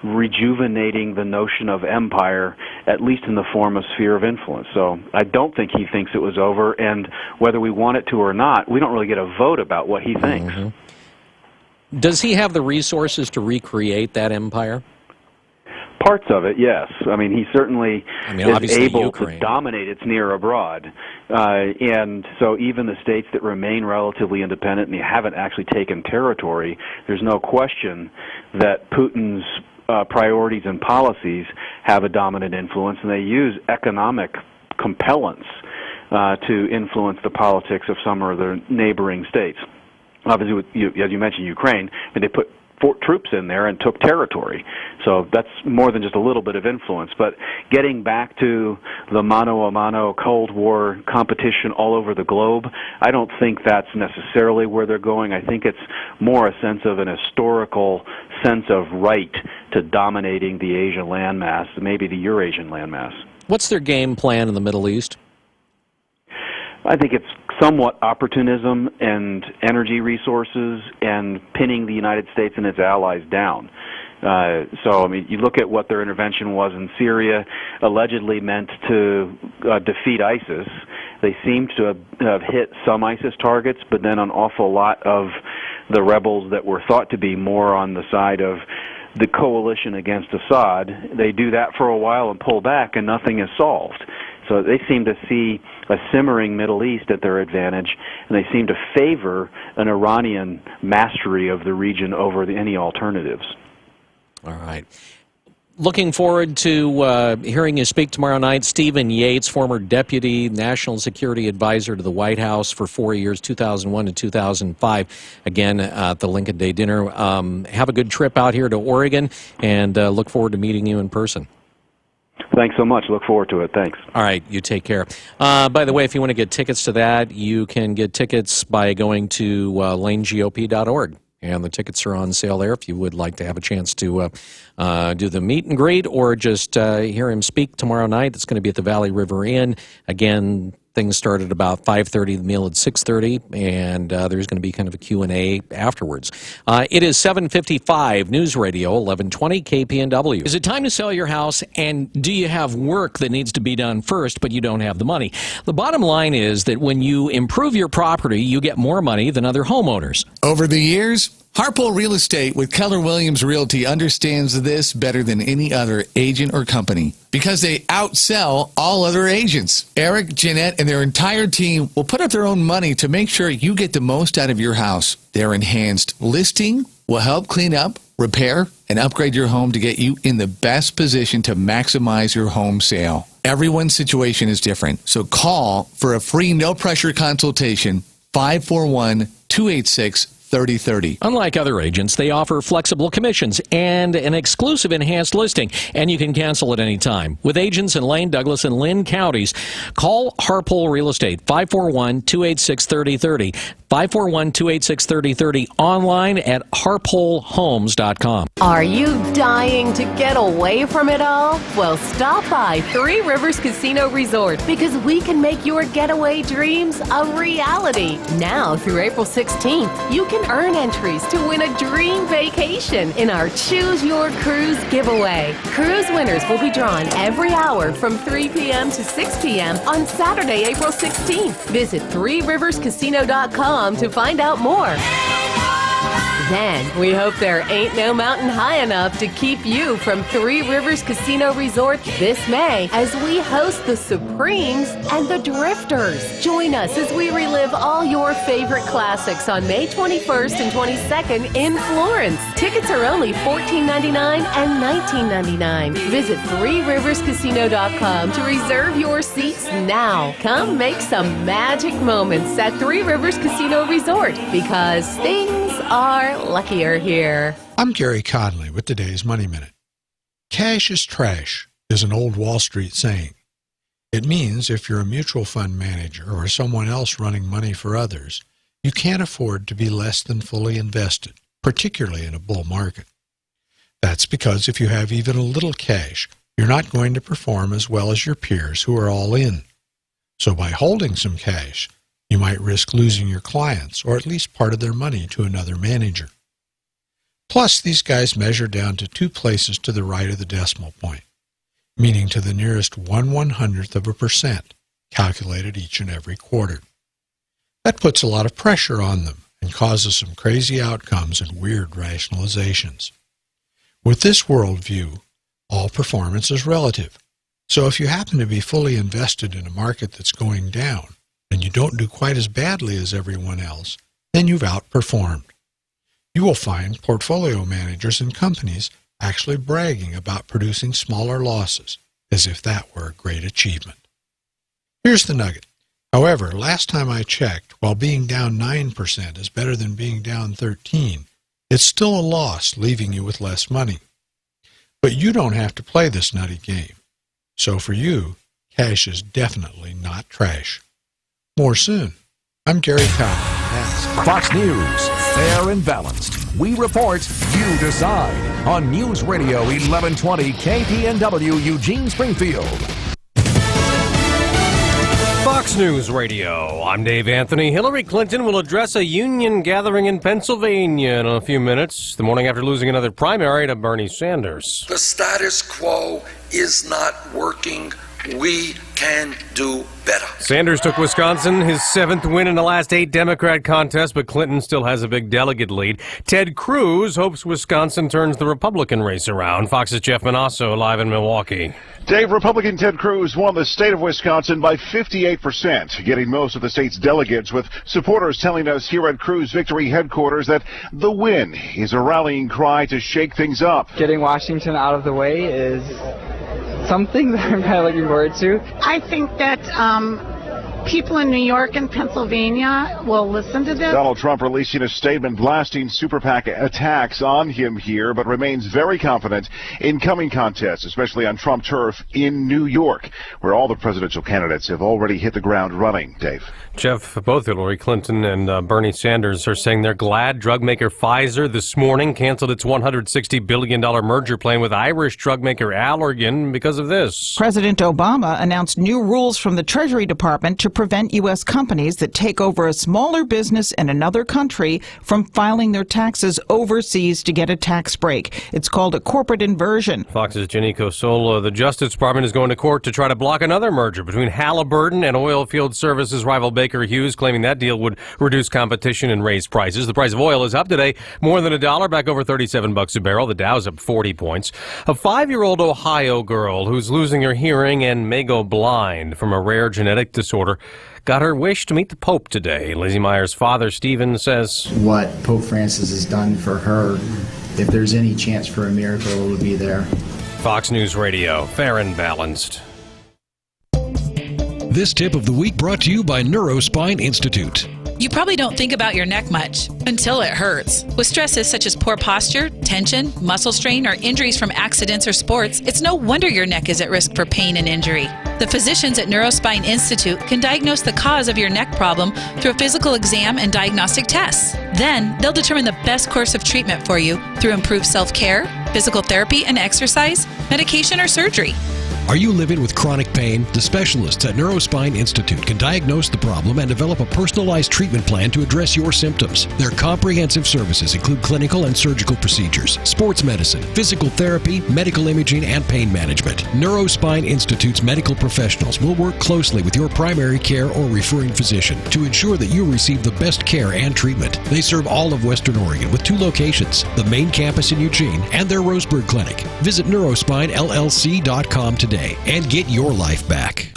rejuvenating the notion of empire, at least in the form of sphere of influence. So I don't think he thinks it was over, and whether we want it to or not, we don't really get a vote about what he thinks. Mm-hmm. Does he have the resources to recreate that empire? Parts of it, yes. I mean, he certainly is able Ukraine. To dominate its near abroad. And so even the states that remain relatively independent and they haven't actually taken territory, there's no question that Putin's priorities and policies have a dominant influence, and they use economic compellence to influence the politics of some of their neighboring states. Obviously, as you mentioned, Ukraine, and they put troops in there and took territory. So that's more than just a little bit of influence. But getting back to the mano-a-mano Cold War competition all over the globe, I don't think that's necessarily where they're going. I think it's more a sense of an historical sense of right to dominating the Asian landmass, maybe the Eurasian landmass. What's their game plan in the Middle East? I think it's somewhat opportunism and energy resources and pinning the United States and its allies down. So, I mean, you look at what their intervention was in Syria, allegedly meant to defeat ISIS. They seem to have hit some ISIS targets, but then an awful lot of the rebels that were thought to be more on the side of the coalition against Assad, they do that for a while and pull back, and nothing is solved. So they seem to see a simmering Middle East at their advantage, and they seem to favor an Iranian mastery of the region over any alternatives. All right. Looking forward to hearing you speak tomorrow night. Stephen Yates, former Deputy National Security Advisor to the White House for 4 years, 2001 to 2005, again at the Lincoln Day Dinner. Have a good trip out here to Oregon, and look forward to meeting you in person. Thanks so much. Look forward to it. Thanks. All right. You take care. By the way, if you want to get tickets to that, you can get tickets by going to lanegop.org. And the tickets are on sale there if you would like to have a chance to do the meet and greet or just hear him speak tomorrow night. It's going to be at the Valley River Inn. Again, things start at about 5:30, the meal at 6:30, and there's going to be kind of a Q&A afterwards. It is 7:55, News Radio, 1120 KPNW. Is it time to sell your house, and do you have work that needs to be done first, but you don't have the money? The bottom line is that when you improve your property, you get more money than other homeowners. Over the years, Harpole Real Estate with Keller Williams Realty understands this better than any other agent or company because they outsell all other agents. Eric, Jeanette, and their entire team will put up their own money to make sure you get the most out of your house. Their enhanced listing will help clean up, repair, and upgrade your home to get you in the best position to maximize your home sale. Everyone's situation is different, so call for a free no-pressure consultation, 541-286-3030. Unlike other agents, they offer flexible commissions and an exclusive enhanced listing, and you can cancel at any time. With agents in Lane, Douglas, and Lynn counties, call Harpole Real Estate, 541-286-3030, 541-286-3030, online at harpolehomes.com. Are you dying to get away from it all? Well, stop by Three Rivers Casino Resort because we can make your getaway dreams a reality. Now through April 16th, you can earn entries to win a dream vacation in our Choose Your Cruise giveaway. Cruise winners will be drawn every hour from 3 p.m. to 6 p.m. on Saturday, April 16th. Visit threeriverscasino.com to find out more. Then, we hope there ain't no mountain high enough to keep you from Three Rivers Casino Resort this May as we host the Supremes and the Drifters. Join us as we relive all your favorite classics on May 21st and 22nd in Florence. Tickets are only $14.99 and $19.99. Visit threeriverscasino.com to reserve your seats now. Come make some magic moments at Three Rivers Casino Resort because things are luckier here. I'm Gary Conley with today's Money Minute. Cash is trash is an old Wall Street saying. It means if you're a mutual fund manager or someone else running money for others, you can't afford to be less than fully invested, particularly in a bull market. That's because if you have even a little cash, you're not going to perform as well as your peers who are all in. So by holding some cash, you might risk losing your clients or at least part of their money to another manager. Plus, these guys measure down to 2 places to the right of the decimal point, meaning to the nearest 1/100% calculated each and every quarter. That puts a lot of pressure on them and causes some crazy outcomes and weird rationalizations. With this worldview, all performance is relative. So if you happen to be fully invested in a market that's going down and you don't do quite as badly as everyone else, then you've outperformed. You will find portfolio managers and companies actually bragging about producing smaller losses, as if that were a great achievement. Here's the nugget. However, last time I checked, while being down 9% is better than being down 13%, it's still a loss, leaving you with less money. But you don't have to play this nutty game. So for you, cash is definitely not trash. More soon. I'm Gary Conley. That's Fox News, fair and balanced. We report, you decide. On News Radio 1120 KPNW Eugene Springfield. Fox News Radio. I'm Dave Anthony. Hillary Clinton will address a union gathering in Pennsylvania in a few minutes, the morning after losing another primary to Bernie Sanders. The status quo is not working. We can do better. Sanders took Wisconsin, his 7th win in the last 8 Democrat contests, but Clinton still has a big delegate lead. Ted Cruz hopes Wisconsin turns the Republican race around. Fox's Jeff Manasso live in Milwaukee. Dave, Republican Ted Cruz won the state of Wisconsin by 58%, getting most of the state's delegates, with supporters telling us here at Cruz Victory headquarters that the win is a rallying cry to shake things up. Getting Washington out of the way is something that I'm kind of looking forward to. I think that people in New York and Pennsylvania will listen to this. Donald Trump releasing a statement blasting super PAC attacks on him here, but remains very confident in coming contests, especially on Trump turf in New York, where all the presidential candidates have already hit the ground running. Dave. Jeff, both Hillary Clinton and Bernie Sanders are saying they're glad drug maker Pfizer this morning canceled its $160 billion merger plan with Irish drug maker Allergan because of this. President Obama announced new rules from the Treasury Department to prevent U.S. companies that take over a smaller business in another country from filing their taxes overseas to get a tax break. It's called a corporate inversion. Fox's Jenny Cosola. The Justice Department is going to court to try to block another merger between Halliburton and oilfield services rival Baker Hughes, claiming that deal would reduce competition and raise prices. The price of oil is up today more than $1, back over $37 a barrel. The Dow's up 40 points. A 5-year-old Ohio girl who's losing her hearing and may go blind from a rare genetic disorder got her wish to meet the Pope today. Lizzie Meyer's father, Stephen, says what Pope Francis has done for her, if there's any chance for a miracle, it will be there. Fox News Radio, fair and balanced. This tip of the week brought to you by Neurospine Institute. You probably don't think about your neck much until it hurts. With stresses such as poor posture, tension, muscle strain, or injuries from accidents or sports, it's no wonder your neck is at risk for pain and injury. The physicians at Neurospine Institute can diagnose the cause of your neck problem through a physical exam and diagnostic tests. Then, they'll determine the best course of treatment for you through improved self-care, physical therapy and exercise, medication, or surgery. Are you living with chronic pain? The specialists at Neurospine Institute can diagnose the problem and develop a personalized treatment plan to address your symptoms. Their comprehensive services include clinical and surgical procedures, sports medicine, physical therapy, medical imaging, and pain management. Neurospine Institute's medical professionals will work closely with your primary care or referring physician to ensure that you receive the best care and treatment. They serve all of Western Oregon with 2 locations, the main campus in Eugene and their Roseburg clinic. Visit neurospinellc.com today and get your life back.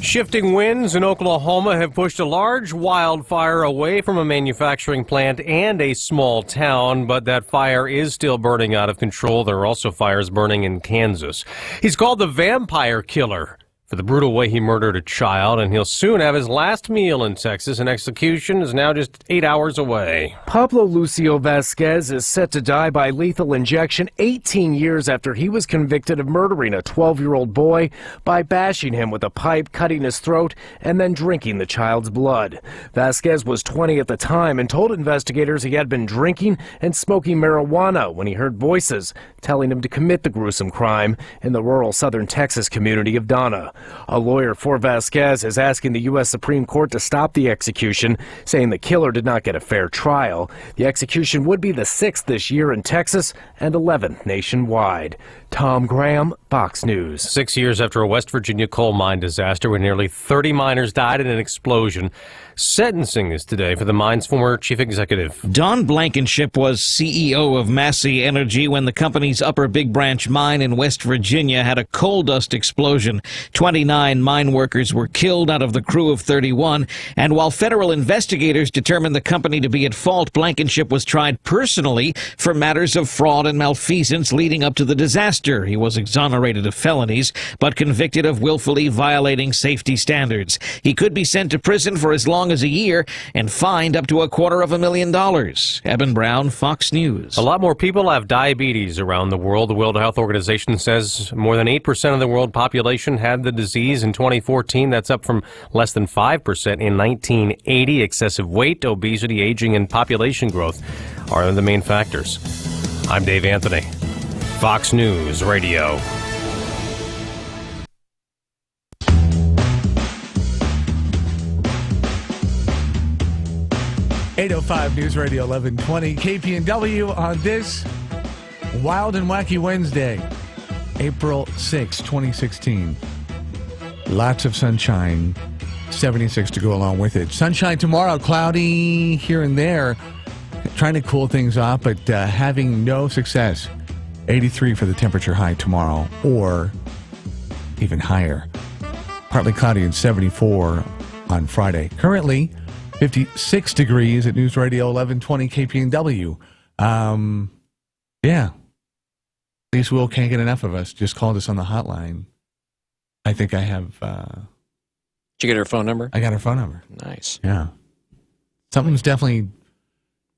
Shifting winds in Oklahoma have pushed a large wildfire away from a manufacturing plant and a small town, but that fire is still burning out of control. There are also fires burning in Kansas. He's called the Vampire Killer for the brutal way he murdered a child, and he'll soon have his last meal in Texas. An execution is now just 8 hours away. Pablo Lucio Vasquez is set to die by lethal injection 18 years after he was convicted of murdering a 12-year-old boy by bashing him with a pipe, cutting his throat, and then drinking the child's blood. Vasquez was 20 at the time and told investigators he had been drinking and smoking marijuana when he heard voices telling him to commit the gruesome crime in the rural southern Texas community of Donna. A lawyer for Vasquez is asking the U.S. Supreme Court to stop the execution, saying the killer did not get a fair trial. The execution would be the 6th this year in Texas and 11th nationwide. Tom Graham, Fox News. 6 years after a West Virginia coal mine disaster where nearly 30 miners died in an explosion, sentencing is today for the mine's former chief executive. Don Blankenship was CEO of Massey Energy when the company's Upper Big Branch mine in West Virginia had a coal dust explosion. 29 mine workers were killed out of the crew of 31, and while federal investigators determined the company to be at fault, Blankenship was tried personally for matters of fraud and malfeasance leading up to the disaster. He was exonerated of felonies, but convicted of willfully violating safety standards. He could be sent to prison for as long as a year and fined up to $250,000. Eben Brown, Fox News. A lot more people have diabetes around the world. The World Health Organization says more than 8% of the world population had the disease in 2014. That's up from less than 5% in 1980. Excessive weight, obesity, aging, and population growth are the main factors. I'm Dave Anthony, Fox News Radio. .805 News Radio 1120 KPNW on this Wild and Wacky Wednesday, April 6, 2016. Lots of sunshine, 76 to go along with it. Sunshine tomorrow, cloudy here and there, trying to cool things off, but having no success. 83 for the temperature high tomorrow, or even higher. Partly cloudy and 74 on Friday. Currently, 56 degrees at News Radio 1120 KPNW. Yeah. Lisa Will can't get enough of us. Just called us on the hotline. I think I have... Did you get her phone number? I got her phone number. Nice. Yeah. Something's definitely...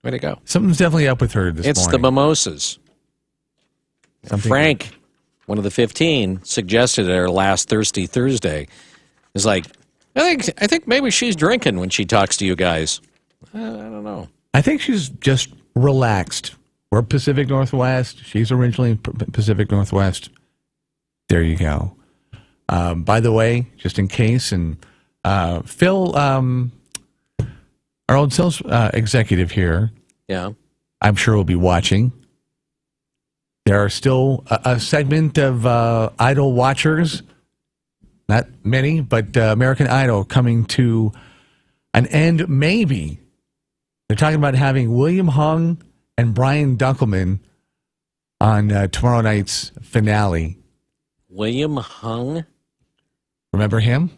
Way to go. Something's definitely up with her this morning. It's the mimosas. Frank, one of the 15, suggested at our last Thirsty Thursday, is like, I think maybe she's drinking when she talks to you guys. I don't know. I think she's just relaxed. We're Pacific Northwest. She's originally Pacific Northwest. There you go. By the way, just in case, and Phil, our old sales executive here, yeah, I'm sure will be watching. There are still a segment of Idol watchers, not many, but American Idol coming to an end, maybe. They're talking about having William Hung and Brian Dunkelman on tomorrow night's finale. William Hung? Remember him?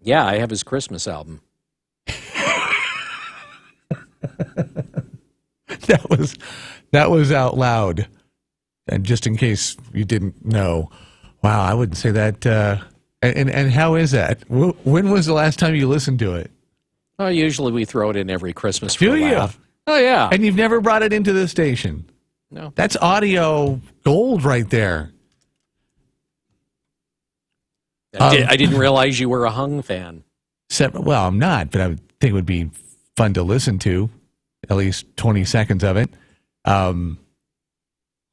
Yeah, I have his Christmas album. That was out loud. And just in case you didn't know, wow, I wouldn't say that. And how is that? When was the last time you listened to it? Oh, usually we throw it in every Christmas for Do a you? laugh. Oh, yeah. And you've never brought it into the station? No. That's audio gold right there. I didn't realize you were a Hung fan. Well, I'm not, but I would think it would be fun to listen to, at least 20 seconds of it. Hold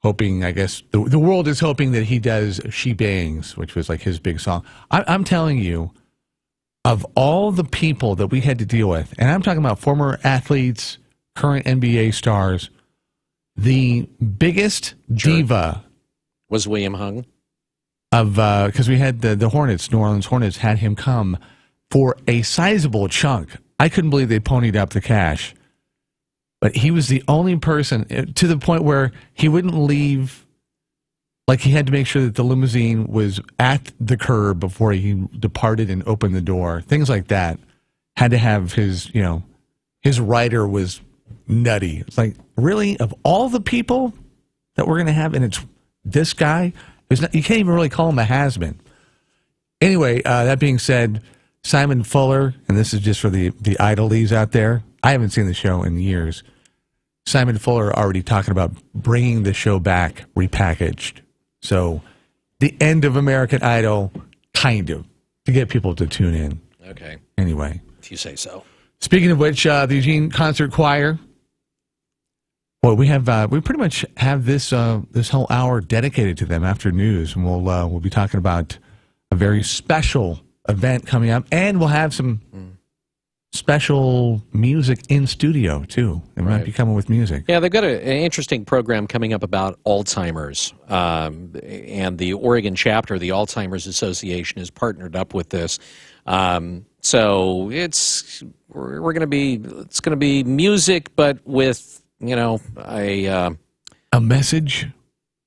hoping, I guess, the world is hoping that he does She Bangs, which was like his big song. I'm telling you, of all the people that we had to deal with, and I'm talking about former athletes, current NBA stars, the biggest diva was William Hung. Because we had the Hornets, New Orleans Hornets, had him come for a sizable chunk. I couldn't believe they ponied up the cash. But he was the only person, to the point where he wouldn't leave. Like, he had to make sure that the limousine was at the curb before he departed and opened the door. Things like that. Had to have his rider was nutty. It's like, really? Of all the people that we're going to have, and it's this guy? You can't even really call him a has-been. Anyway, that being said, Simon Fuller, and this is just for the idolies out there. I haven't seen the show in years. Simon Fuller already talking about bringing the show back repackaged. So the end of American Idol, kind of, to get people to tune in. Okay. Anyway. If you say so. Speaking of which, the Eugene Concert Choir. Well, we pretty much have this whole hour dedicated to them after news, and we'll be talking about a very special event coming up, and we'll have some special music in studio too. They might be coming with music. Yeah, they've got an interesting program coming up about Alzheimer's, and the Oregon chapter of the Alzheimer's Association has partnered up with this. So it's going to be music, but with a message.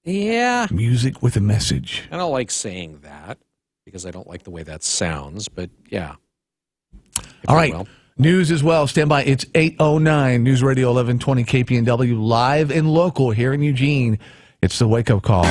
Yeah, music with a message. I don't like saying that because I don't like the way that sounds, but yeah. All right. News as well. Stand by. It's 8:09. News Radio 1120 KPNW, live and local here in Eugene. It's the Wake Up Call.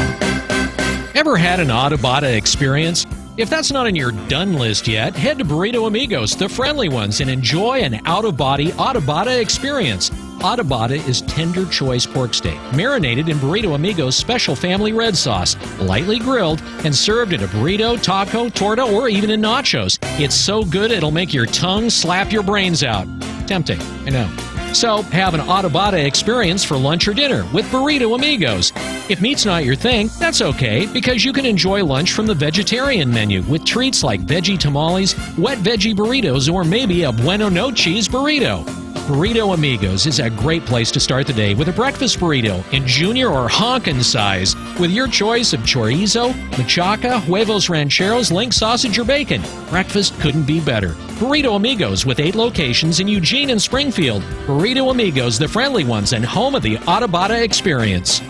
Ever had an Autobata experience? If that's not on your done list yet, head to Burrito Amigos, the friendly ones, and enjoy an out-of-body Autobata experience. Autobata is tender choice pork steak, marinated in Burrito Amigos special family red sauce, lightly grilled, and served in a burrito, taco, torta, or even in nachos. It's so good it'll make your tongue slap your brains out. Tempting, I know. So, have an Autobata experience for lunch or dinner with Burrito Amigos. If meat's not your thing, that's okay, because you can enjoy lunch from the vegetarian menu with treats like veggie tamales, wet veggie burritos, or maybe a bueno no cheese burrito. Burrito Amigos is a great place to start the day with a breakfast burrito in junior or honkin' size with your choice of chorizo, machaca, huevos rancheros, link sausage, or bacon. Breakfast couldn't be better. Burrito Amigos with 8 locations in Eugene and Springfield. Burrito Amigos, the friendly ones, and home of the Autobata experience.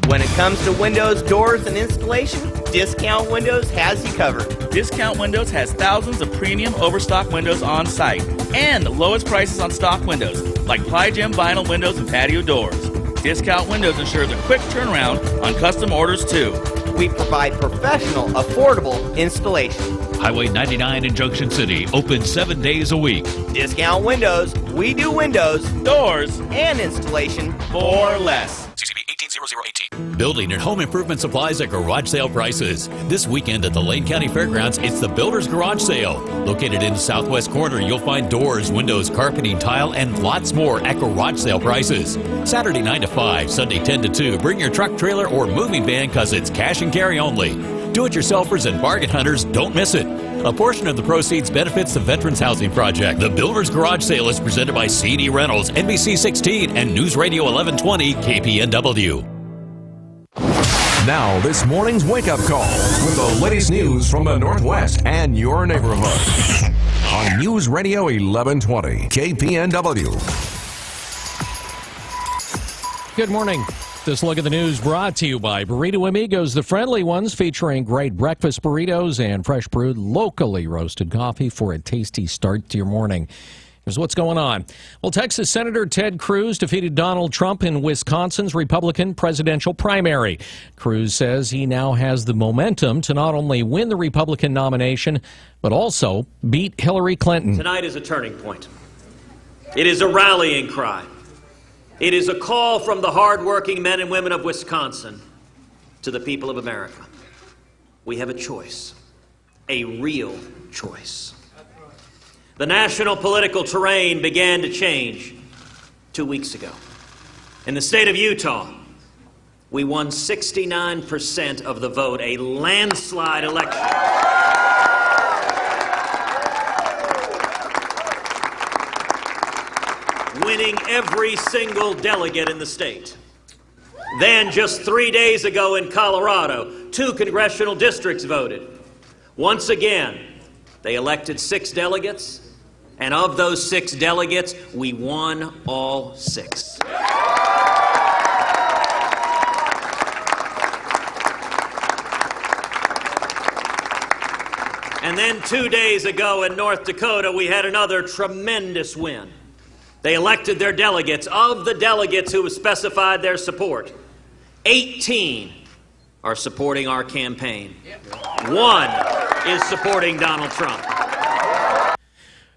When it comes to windows, doors, and installation, Discount Windows has you covered. Discount Windows has thousands of premium overstock windows on site and the lowest prices on stock windows, like Ply Gem vinyl windows and patio doors. Discount Windows ensures a quick turnaround on custom orders, too. We provide professional, affordable installation. Highway 99 in Junction City, open 7 days a week. Discount Windows. We do windows, doors, and installation for less. CCB 180018. Building and home improvement supplies at garage sale prices. This weekend at the Lane County Fairgrounds, it's the Builder's Garage Sale. Located in the southwest corner, you'll find doors, windows, carpeting, tile, and lots more at garage sale prices. Saturday 9 to 5, Sunday 10 to 2. Bring your truck, trailer, or moving van because it's cash and carry only. Do-it-yourselfers and bargain hunters, don't miss it. A portion of the proceeds benefits the Veterans Housing Project. The Builder's Garage Sale is presented by CD Reynolds, NBC 16, and News Radio 1120 KPNW. Now, this morning's wake-up call with the latest news from the Northwest and your neighborhood. On News Radio 1120 KPNW. Good morning. This look at the news brought to you by Burrito Amigos, the friendly ones, featuring great breakfast burritos and fresh brewed, locally roasted coffee for a tasty start to your morning. Here's what's going on. Well, Texas Senator Ted Cruz defeated Donald Trump in Wisconsin's Republican presidential primary. Cruz says he now has the momentum to not only win the Republican nomination, but also beat Hillary Clinton. Tonight is a turning point. It is a rallying cry. It is a call from the hardworking men and women of Wisconsin to the people of America. We have a choice, a real choice. The national political terrain began to change 2 weeks ago. In the state of Utah, We won 69% of the vote, a landslide election. Winning every single delegate in the state. Then, just 3 days ago in Colorado, 2 congressional districts voted. Once again, they elected 6 delegates, and of those 6 delegates, we won all 6. And then 2 days ago in North Dakota, we had another tremendous win. They elected their delegates. Of the delegates who have specified their support, 18 are supporting our campaign. 1 is supporting Donald Trump.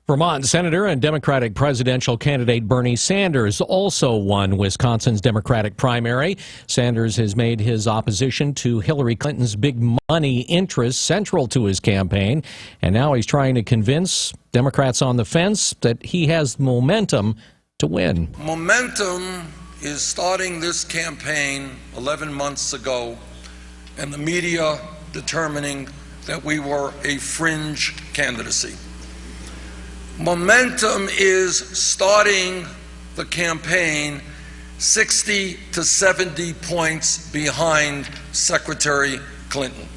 Vermont Senator and Democratic presidential candidate Bernie Sanders also won Wisconsin's Democratic primary. Sanders has made his opposition to Hillary Clinton's big money interests central to his campaign, and now he's trying to convince Democrats on the fence that he has momentum to win. Momentum is starting this campaign 11 months ago, and the media determining that we were a fringe candidacy. Momentum is starting the campaign 60 to 70 points behind Secretary Clinton.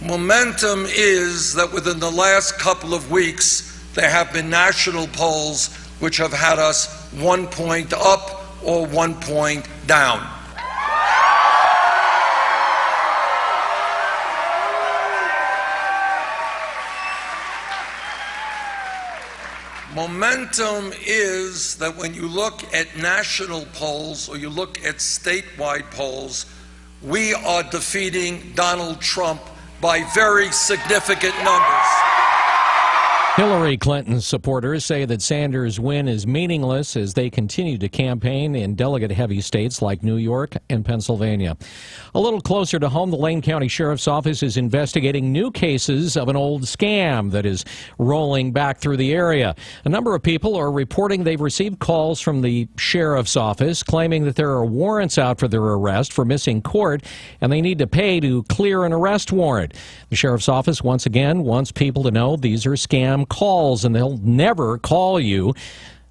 Momentum is that within the last couple of weeks, there have been national polls which have had us 1 point up or 1 point down. Momentum is that when you look at national polls or you look at statewide polls, we are defeating Donald Trump by very significant numbers. Hillary Clinton's supporters say that Sanders' win is meaningless as they continue to campaign in delegate-heavy states like New York and Pennsylvania. A little closer to home, the Lane County Sheriff's Office is investigating new cases of an old scam that is rolling back through the area. A number of people are reporting they've received calls from the Sheriff's Office claiming that there are warrants out for their arrest for missing court and they need to pay to clear an arrest warrant. The Sheriff's Office once again wants people to know these are scam calls and they'll never call you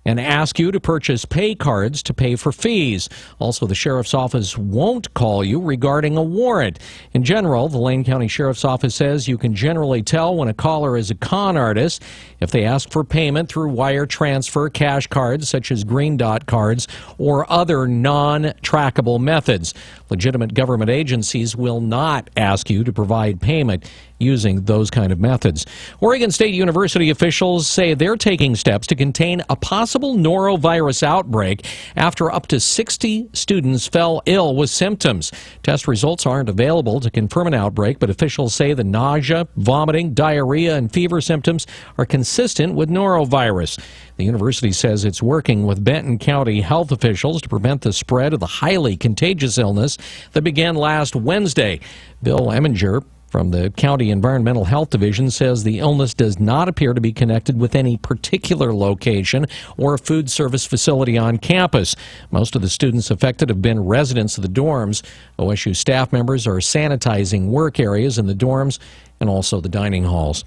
and ask you to purchase pay cards to pay for fees. Also, the Sheriff's Office won't call you regarding a warrant. In general, the Lane County Sheriff's Office says you can generally tell when a caller is a con artist if they ask for payment through wire transfer, cash cards such as green dot cards, or other non-trackable methods. Legitimate government agencies will not ask you to provide payment using those kind of methods. Oregon State University officials say they're taking steps to contain a possible norovirus outbreak after up to 60 students fell ill with symptoms. Test results aren't available to confirm an outbreak, but officials say the nausea, vomiting, diarrhea, and fever symptoms are consistent with norovirus. The university says it's working with Benton County health officials to prevent the spread of the highly contagious illness that began last Wednesday. Bill Eminger from the County Environmental Health Division says the illness does not appear to be connected with any particular location or food service facility on campus. Most of the students affected have been residents of the dorms. OSU staff members are sanitizing work areas in the dorms and also the dining halls.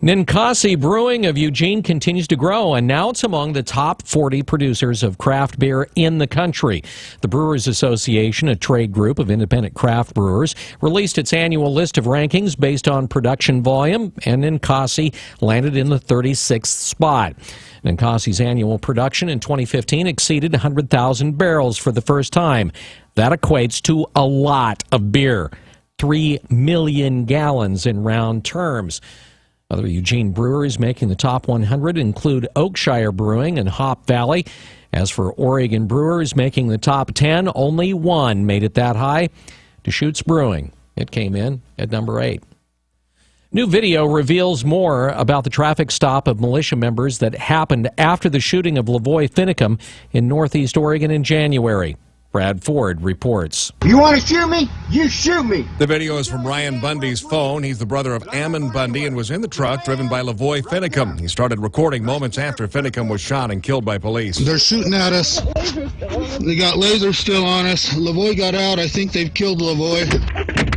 Ninkasi Brewing of Eugene continues to grow, and now it's among the top 40 producers of craft beer in the country. The Brewers Association, a trade group of independent craft brewers, released its annual list of rankings based on production volume, and Ninkasi landed in the 36th spot. Ninkasi's annual production in 2015 exceeded 100,000 barrels for the first time. That equates to a lot of beer, 3 million gallons in round terms. Other Eugene breweries making the top 100 include Oakshire Brewing and Hop Valley. As for Oregon brewers making the top 10, only one made it that high, Deschutes Brewing. It came in at number 8. New video reveals more about the traffic stop of militia members that happened after the shooting of Lavoy Finicum in northeast Oregon in January. Brad Ford reports. You want to shoot me? You shoot me. The video is from Ryan Bundy's phone. He's the brother of Ammon Bundy and was in the truck driven by Lavoy Finicum. He started recording moments after Finicum was shot and killed by police. They're shooting at us. They got lasers still on us. Lavoy got out. I think they've killed Lavoy.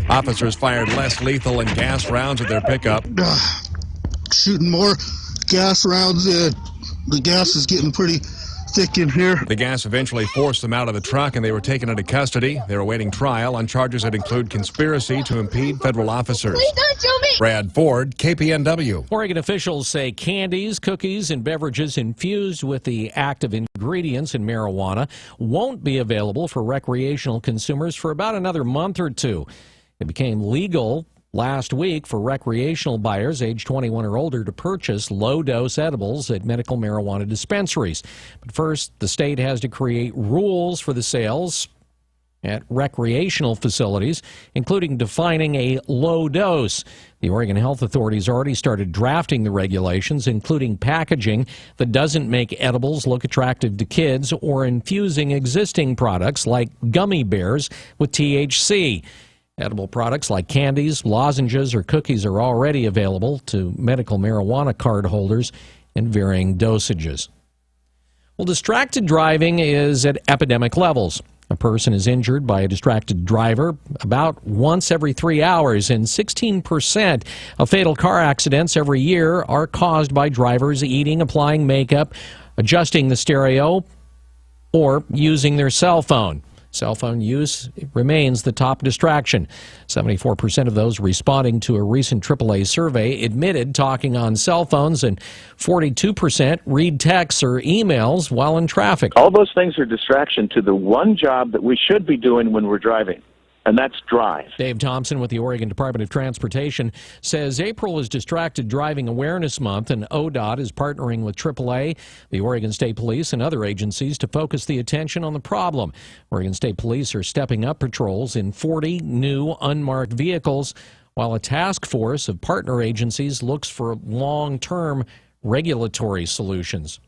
Officers fired less lethal and gas rounds at their pickup. Shooting more gas rounds. The gas is getting pretty thick in here. The gas eventually forced them out of the truck and they were taken into custody. They're awaiting trial on charges that include conspiracy to impede federal officers. Please don't shoot me. Brad Ford, KPNW. Oregon officials say candies, cookies, and beverages infused with the active ingredients in marijuana won't be available for recreational consumers for about another month or two. It became legal last week for recreational buyers age 21 or older to purchase low-dose edibles at medical marijuana dispensaries. But first, the state has to create rules for the sales at recreational facilities, including defining a low dose. The Oregon Health Authority's already started drafting the regulations, including packaging that doesn't make edibles look attractive to kids or infusing existing products like gummy bears with THC. Edible products like candies, lozenges, or cookies are already available to medical marijuana card holders in varying dosages. Well, distracted driving is at epidemic levels. A person is injured by a distracted driver about once every 3 hours, and 16% of fatal car accidents every year are caused by drivers eating, applying makeup, adjusting the stereo, or using their cell phone. Cell phone use remains the top distraction. 74% of those responding to a recent AAA survey admitted talking on cell phones, and 42% read texts or emails while in traffic. All those things are distraction to the one job that we should be doing when we're driving, and that's drive. Dave Thompson with the Oregon Department of Transportation says April is Distracted Driving Awareness Month, and ODOT is partnering with AAA, the Oregon State Police, and other agencies to focus the attention on the problem. Oregon State Police are stepping up patrols in 40 new unmarked vehicles, while a task force of partner agencies looks for long-term regulatory solutions.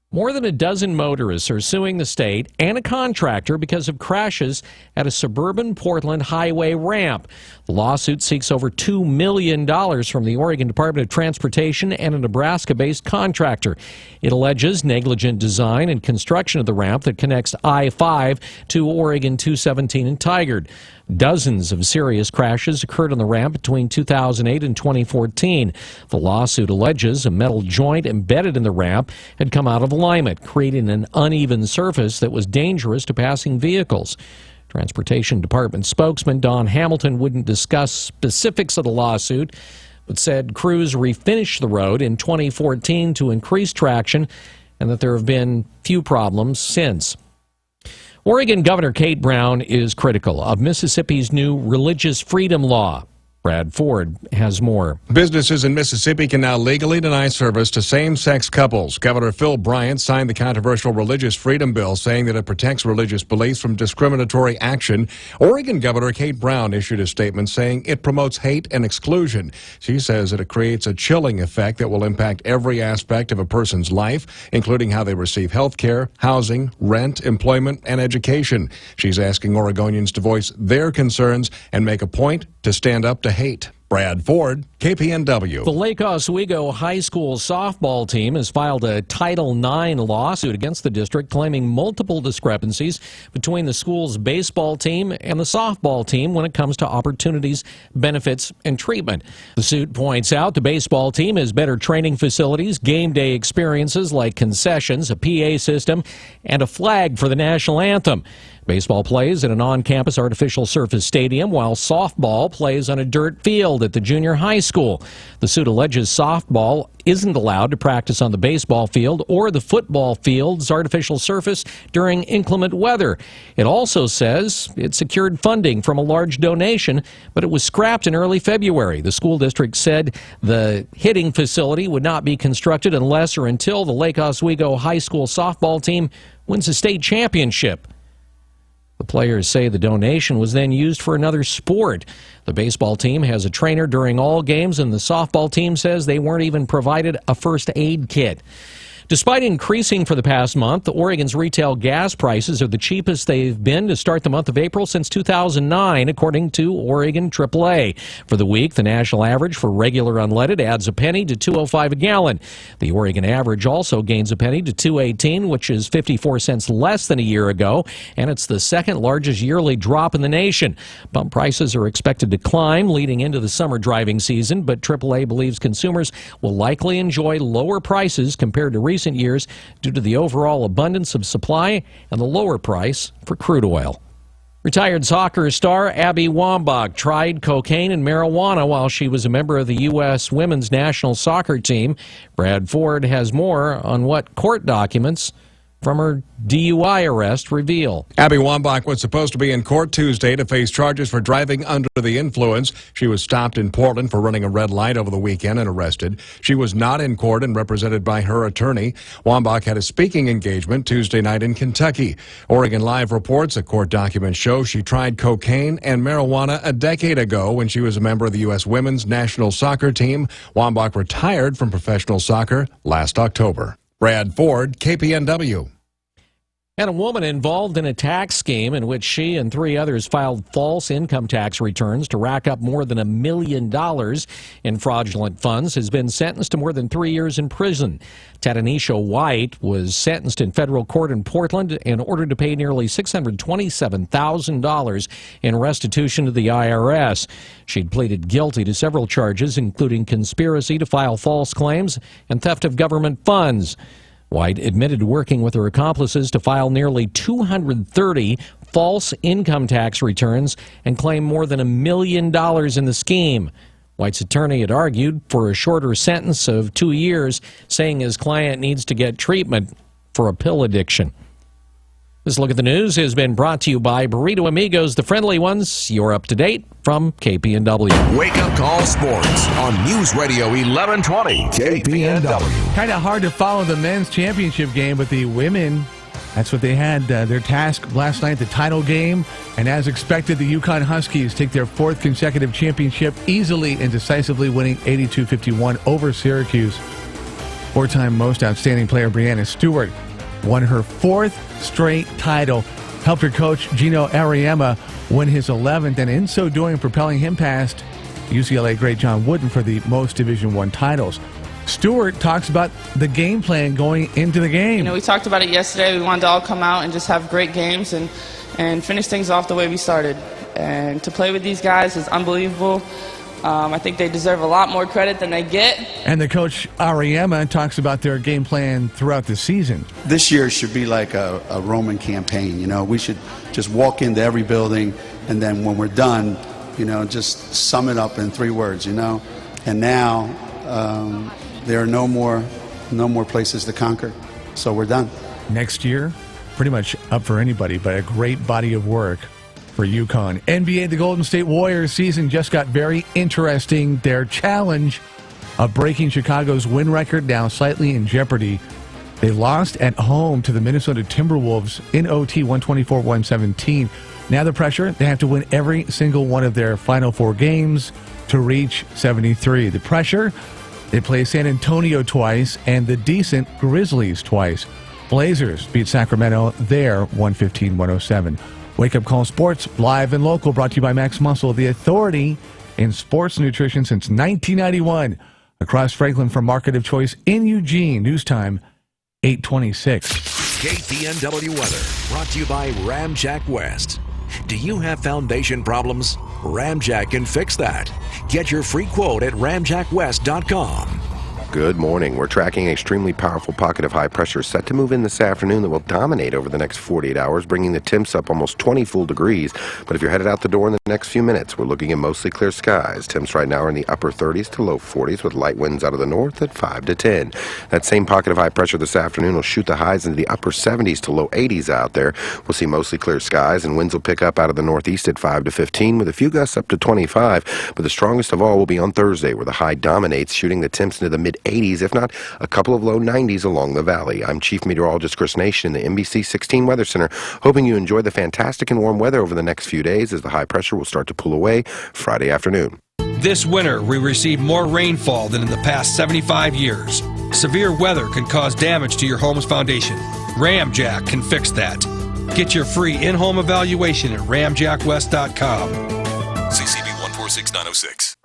More than a dozen motorists are suing the state and a contractor because of crashes at a suburban Portland highway ramp. The lawsuit seeks over $2 million from the Oregon Department of Transportation and a Nebraska-based contractor. It alleges negligent design and construction of the ramp that connects I-5 to Oregon 217 and Tigard. Dozens of serious crashes occurred on the ramp between 2008 and 2014. The lawsuit alleges a metal joint embedded in the ramp had come out of alignment, creating an uneven surface that was dangerous to passing vehicles. Transportation Department spokesman Don Hamilton wouldn't discuss specifics of the lawsuit, but said crews refinished the road in 2014 to increase traction and that there have been few problems since. Oregon Governor Kate Brown is critical of Mississippi's new religious freedom law. Brad Ford has more. Businesses in Mississippi can now legally deny service to same-sex couples. Governor Phil Bryant signed the controversial Religious Freedom Bill, saying that it protects religious beliefs from discriminatory action. Oregon Governor Kate Brown issued a statement saying it promotes hate and exclusion. She says that it creates a chilling effect that will impact every aspect of a person's life, including how they receive health care, housing, rent, employment, and education. She's asking Oregonians to voice their concerns and make a point to stand up to hate. Brad Ford, KPNW. The Lake Oswego High School softball team has filed a Title IX lawsuit against the district, claiming multiple discrepancies between the school's baseball team and the softball team when it comes to opportunities, benefits, and treatment. The suit points out the baseball team has better training facilities, game day experiences like concessions, a PA system, and a flag for the national anthem. Baseball plays at an on-campus artificial surface stadium, while softball plays on a dirt field at the junior high school. The suit alleges softball isn't allowed to practice on the baseball field or the football field's artificial surface during inclement weather. It also says it secured funding from a large donation, but it was scrapped in early February. The school district said the hitting facility would not be constructed unless or until the Lake Oswego High School softball team wins a state championship. The players say the donation was then used for another sport. The baseball team has a trainer during all games, and the softball team says they weren't even provided a first aid kit. Despite increasing for the past month, Oregon's retail gas prices are the cheapest they've been to start the month of April since 2009, according to Oregon AAA. For the week, the national average for regular unleaded adds a penny to $2.05 a gallon. The Oregon average also gains a penny to $2.18, which is 54 cents less than a year ago, and it's the second largest yearly drop in the nation. Pump prices are expected to climb leading into the summer driving season, but AAA believes consumers will likely enjoy lower prices compared to recent years due to the overall abundance of supply and the lower price for crude oil. Retired soccer star Abby Wambach tried cocaine and marijuana while she was a member of the U.S. women's national soccer team. Brad Ford has more on what court documents from her DUI arrest reveal. Abby Wambach was supposed to be in court Tuesday to face charges for driving under the influence. She was stopped in Portland for running a red light over the weekend and arrested. She was not in court and represented by her attorney. Wambach had a speaking engagement Tuesday night in Kentucky. Oregon Live reports a court document shows she tried cocaine and marijuana a decade ago when she was a member of the U.S. women's national soccer team. Wambach retired from professional soccer last October. Brad Ford, KPNW. And a woman involved in a tax scheme in which she and 3 others filed false income tax returns to rack up more than $1 million in fraudulent funds has been sentenced to more than 3 years in prison. Tadanisha White was sentenced in federal court in Portland and ordered to pay nearly $627,000 in restitution to the IRS. She'd pleaded guilty to several charges, including conspiracy to file false claims and theft of government funds. White admitted to working with her accomplices to file nearly 230 false income tax returns and claim more than $1 million in the scheme. White's attorney had argued for a shorter sentence of 2 years, saying his client needs to get treatment for a pill addiction. This Look at the News has been brought to you by Burrito Amigos, the friendly ones. You're up to date from KPNW. Wake Up Call Sports on News Radio 1120 KPNW. Kind of hard to follow the men's championship game, but the women, that's what they had their task last night, the title game. And as expected, the UConn Huskies take their 4th consecutive championship, easily and decisively winning 82-51 over Syracuse. 4-time most outstanding player Breanna Stewart won her 4th straight title, helped her coach Gino Auriemma win his 11th, and in so doing propelling him past UCLA great John Wooden for the most Division I titles. Stewart talks about the game plan going into the game. You know, we talked about it yesterday. We wanted to all come out and just have great games and finish things off the way we started. And to play with these guys is unbelievable. I think they deserve a lot more credit than they get. And the coach Auriemma talks about their game plan throughout the season. This year should be like a Roman campaign. You know, we should just walk into every building, and then when we're done, you know, just sum it up in 3 words. You know, and now there are no more places to conquer, so we're done. Next year, pretty much up for anybody, but a great body of work for UConn. NBA, the Golden State Warriors season just got very interesting. Their challenge of breaking Chicago's win record now slightly in jeopardy. They lost at home to the Minnesota Timberwolves in OT 124-117. Now the pressure, they have to win every single one of their final 4 games to reach 73. The pressure, they play San Antonio twice and the decent Grizzlies twice. Blazers beat Sacramento there 115-107. Wake Up Call Sports, live and local, brought to you by Max Muscle, the authority in sports nutrition since 1991. Across Franklin from Market of Choice in Eugene, news time 8:26. KPNW weather, brought to you by Ramjack West. Do you have foundation problems? Ramjack can fix that. Get your free quote at ramjackwest.com. Good morning. We're tracking an extremely powerful pocket of high pressure set to move in this afternoon that will dominate over the next 48 hours, bringing the temps up almost 20 full degrees. But if you're headed out the door in the next few minutes, we're looking at mostly clear skies. Temps right now are in the upper 30s to low 40s with light winds out of the north at 5 to 10. That same pocket of high pressure this afternoon will shoot the highs into the upper 70s to low 80s out there. We'll see mostly clear skies, and winds will pick up out of the northeast at 5 to 15 with a few gusts up to 25. But the strongest of all will be on Thursday, where the high dominates, shooting the temps into the mid-80s, if not a couple of low 90s along the valley. I'm Chief Meteorologist Chris Nation in the NBC 16 Weather Center, hoping you enjoy the fantastic and warm weather over the next few days as the high pressure will start to pull away Friday afternoon. This winter, we received more rainfall than in the past 75 years. Severe weather can cause damage to your home's foundation. Ramjack can fix that. Get your free in-home evaluation at ramjackwest.com. CCB 146906.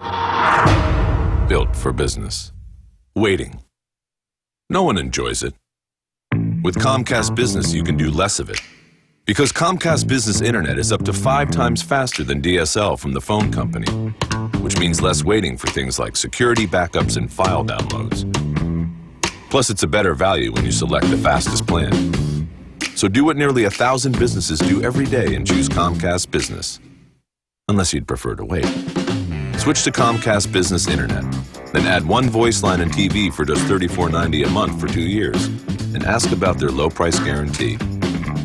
Built for business. Waiting. No one enjoys it. With Comcast Business, you can do less of it. Because Comcast Business Internet is up to 5 times faster than DSL from the phone company, which means less waiting for things like security backups and file downloads. Plus, it's a better value when you select the fastest plan. So do what nearly 1,000 businesses do every day and choose Comcast Business. Unless you'd prefer to wait. Switch to Comcast Business Internet. Then add 1 voice line and TV for just $34.90 a month for 2 years. And ask about their low price guarantee.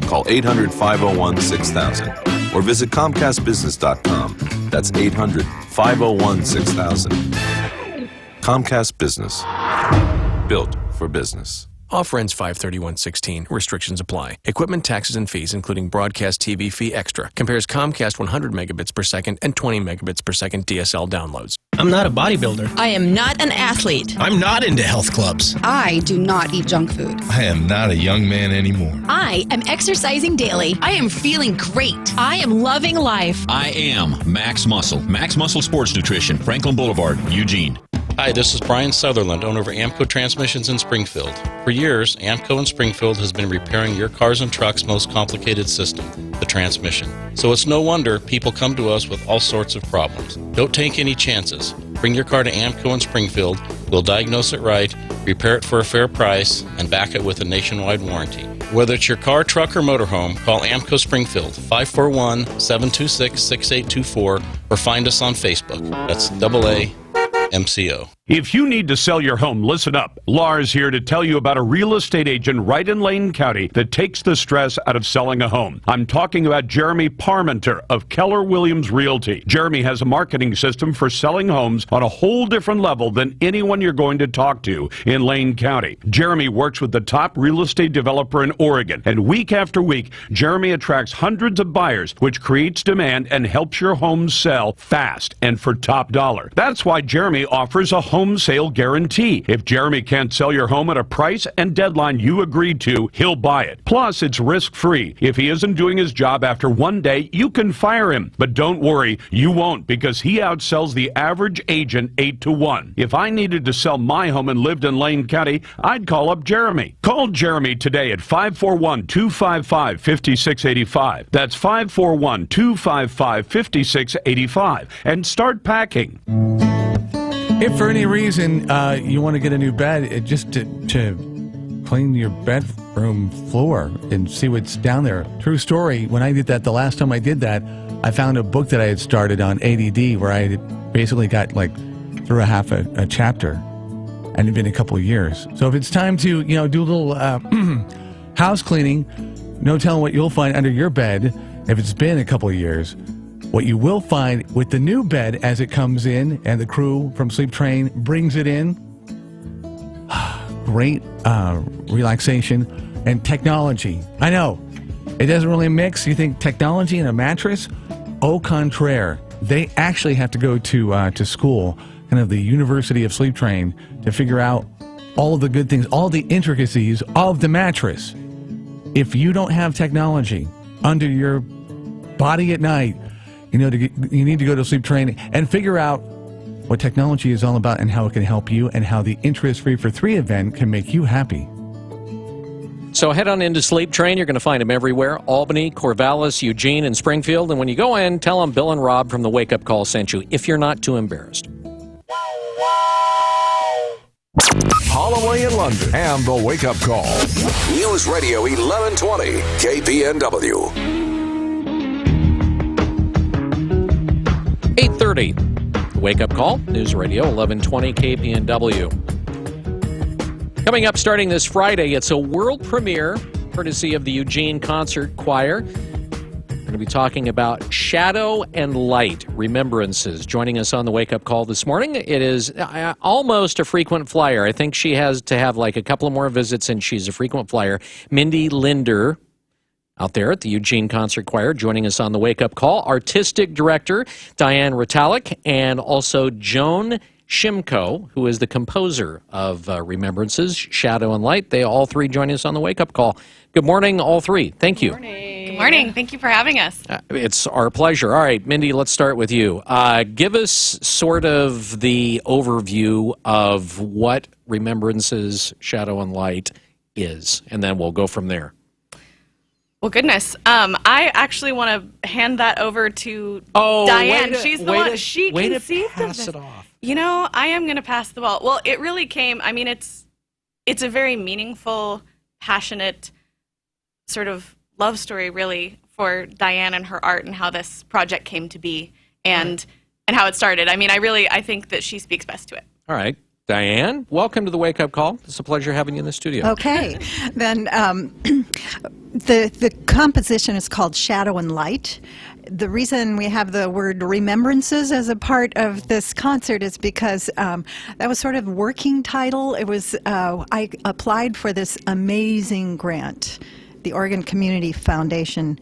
Call 800-501-6000 or visit ComcastBusiness.com. That's 800-501-6000. Comcast Business. Built for business. Offer ends 5/31/16. Restrictions apply. Equipment, taxes, and fees, including broadcast TV fee extra. Compares Comcast 100 megabits per second and 20 megabits per second DSL downloads. I'm not a bodybuilder. I am not an athlete. I'm not into health clubs. I do not eat junk food. I am not a young man anymore. I am exercising daily. I am feeling great. I am loving life. I am Max Muscle. Max Muscle Sports Nutrition, Franklin Boulevard, Eugene. Hi, this is Brian Sutherland, owner of Amco Transmissions in Springfield. For years, Amco in Springfield has been repairing your cars and trucks' most complicated system, the transmission. So it's no wonder people come to us with all sorts of problems. Don't take any chances. Bring your car to Amco in Springfield. We'll diagnose it right, repair it for a fair price, and back it with a nationwide warranty. Whether it's your car, truck, or motorhome, call Amco Springfield, 541-726-6824, or find us on Facebook. That's AA MCO. If you need to sell your home, listen up. Lars here to tell you about a real estate agent right in Lane County that takes the stress out of selling a home. I'm talking about Jeremy Parmenter of Keller Williams Realty. Jeremy has a marketing system for selling homes on a whole different level than anyone you're going to talk to in Lane County. Jeremy works with the top real estate developer in Oregon, and week after week, Jeremy attracts hundreds of buyers, which creates demand and helps your home sell fast and for top dollar. That's why Jeremy offers a home sale guarantee. If Jeremy can't sell your home at a price and deadline you agreed to, he'll buy it. Plus, it's risk-free. If he isn't doing his job after one day, you can fire him. But don't worry, you won't, because he outsells the average agent 8-1. If I needed to sell my home and lived in Lane County, I'd call up Jeremy. Call Jeremy today at 541-255-5685. That's 541-255-5685. And start packing. If for any reason you want to get a new bed, just to clean your bedroom floor and see what's down there. True story, when I did that, the last time I did that, I found a book that I had started on ADD where I basically got through a chapter, and it'd been a couple of years. So if it's time to do a little house cleaning, no telling what you'll find under your bed if it's been a couple of years. What you will find with the new bed as it comes in and the crew from Sleep Train brings it in, great relaxation and technology. I know, it doesn't really mix. You think technology and a mattress? Au contraire. They actually have to go to school, kind of the University of Sleep Train, to figure out all the good things, all the intricacies of the mattress. If you don't have technology under your body at night, you need to go to Sleep Train and figure out what technology is all about and how it can help you, and how the interest-free for 3 event can make you happy. So head on into Sleep Train. You're going to find them everywhere. Albany, Corvallis, Eugene, and Springfield. And when you go in, tell them Bill and Rob from the Wake Up Call sent you, if you're not too embarrassed. Holloway in London and the Wake Up Call. News Radio 1120 KPNW. 8:30. Wake Up Call, News Radio 1120 KPNW. Coming up starting this Friday, it's a world premiere courtesy of the Eugene Concert Choir. We're going to be talking about Shadow and Light Remembrances. Joining us on the Wake Up Call this morning, it is almost a frequent flyer. I think she has to have a couple of more visits, and she's a frequent flyer. Mindy Linder, out there at the Eugene Concert Choir, joining us on the Wake Up Call. Artistic Director Diane Ritalik, and also Joan Shimko, who is the composer of Remembrances, Shadow and Light. They all three join us on the Wake Up Call. Good morning, all three. Thank you. Good morning. Thank you for having us. It's our pleasure. All right, Mindy, let's start with you. Give us sort of the overview of what Remembrances, Shadow and Light is, and then we'll go from there. Well, goodness. I actually want to hand that over to Diane. She's the one. She conceived of this. You know, I am going to pass the ball. Well, it really came. I mean, it's a very meaningful, passionate sort of love story, really, for Diane and her art and how this project came to be and how it started. I mean, I think that she speaks best to it. All right. Diane, welcome to the Wake Up Call. It's a pleasure having you in the studio. Okay. Then the composition is called Shadow and Light. The reason we have the word remembrances as a part of this concert is because that was sort of working title. It was I applied for this amazing grant, the Oregon Community Foundation,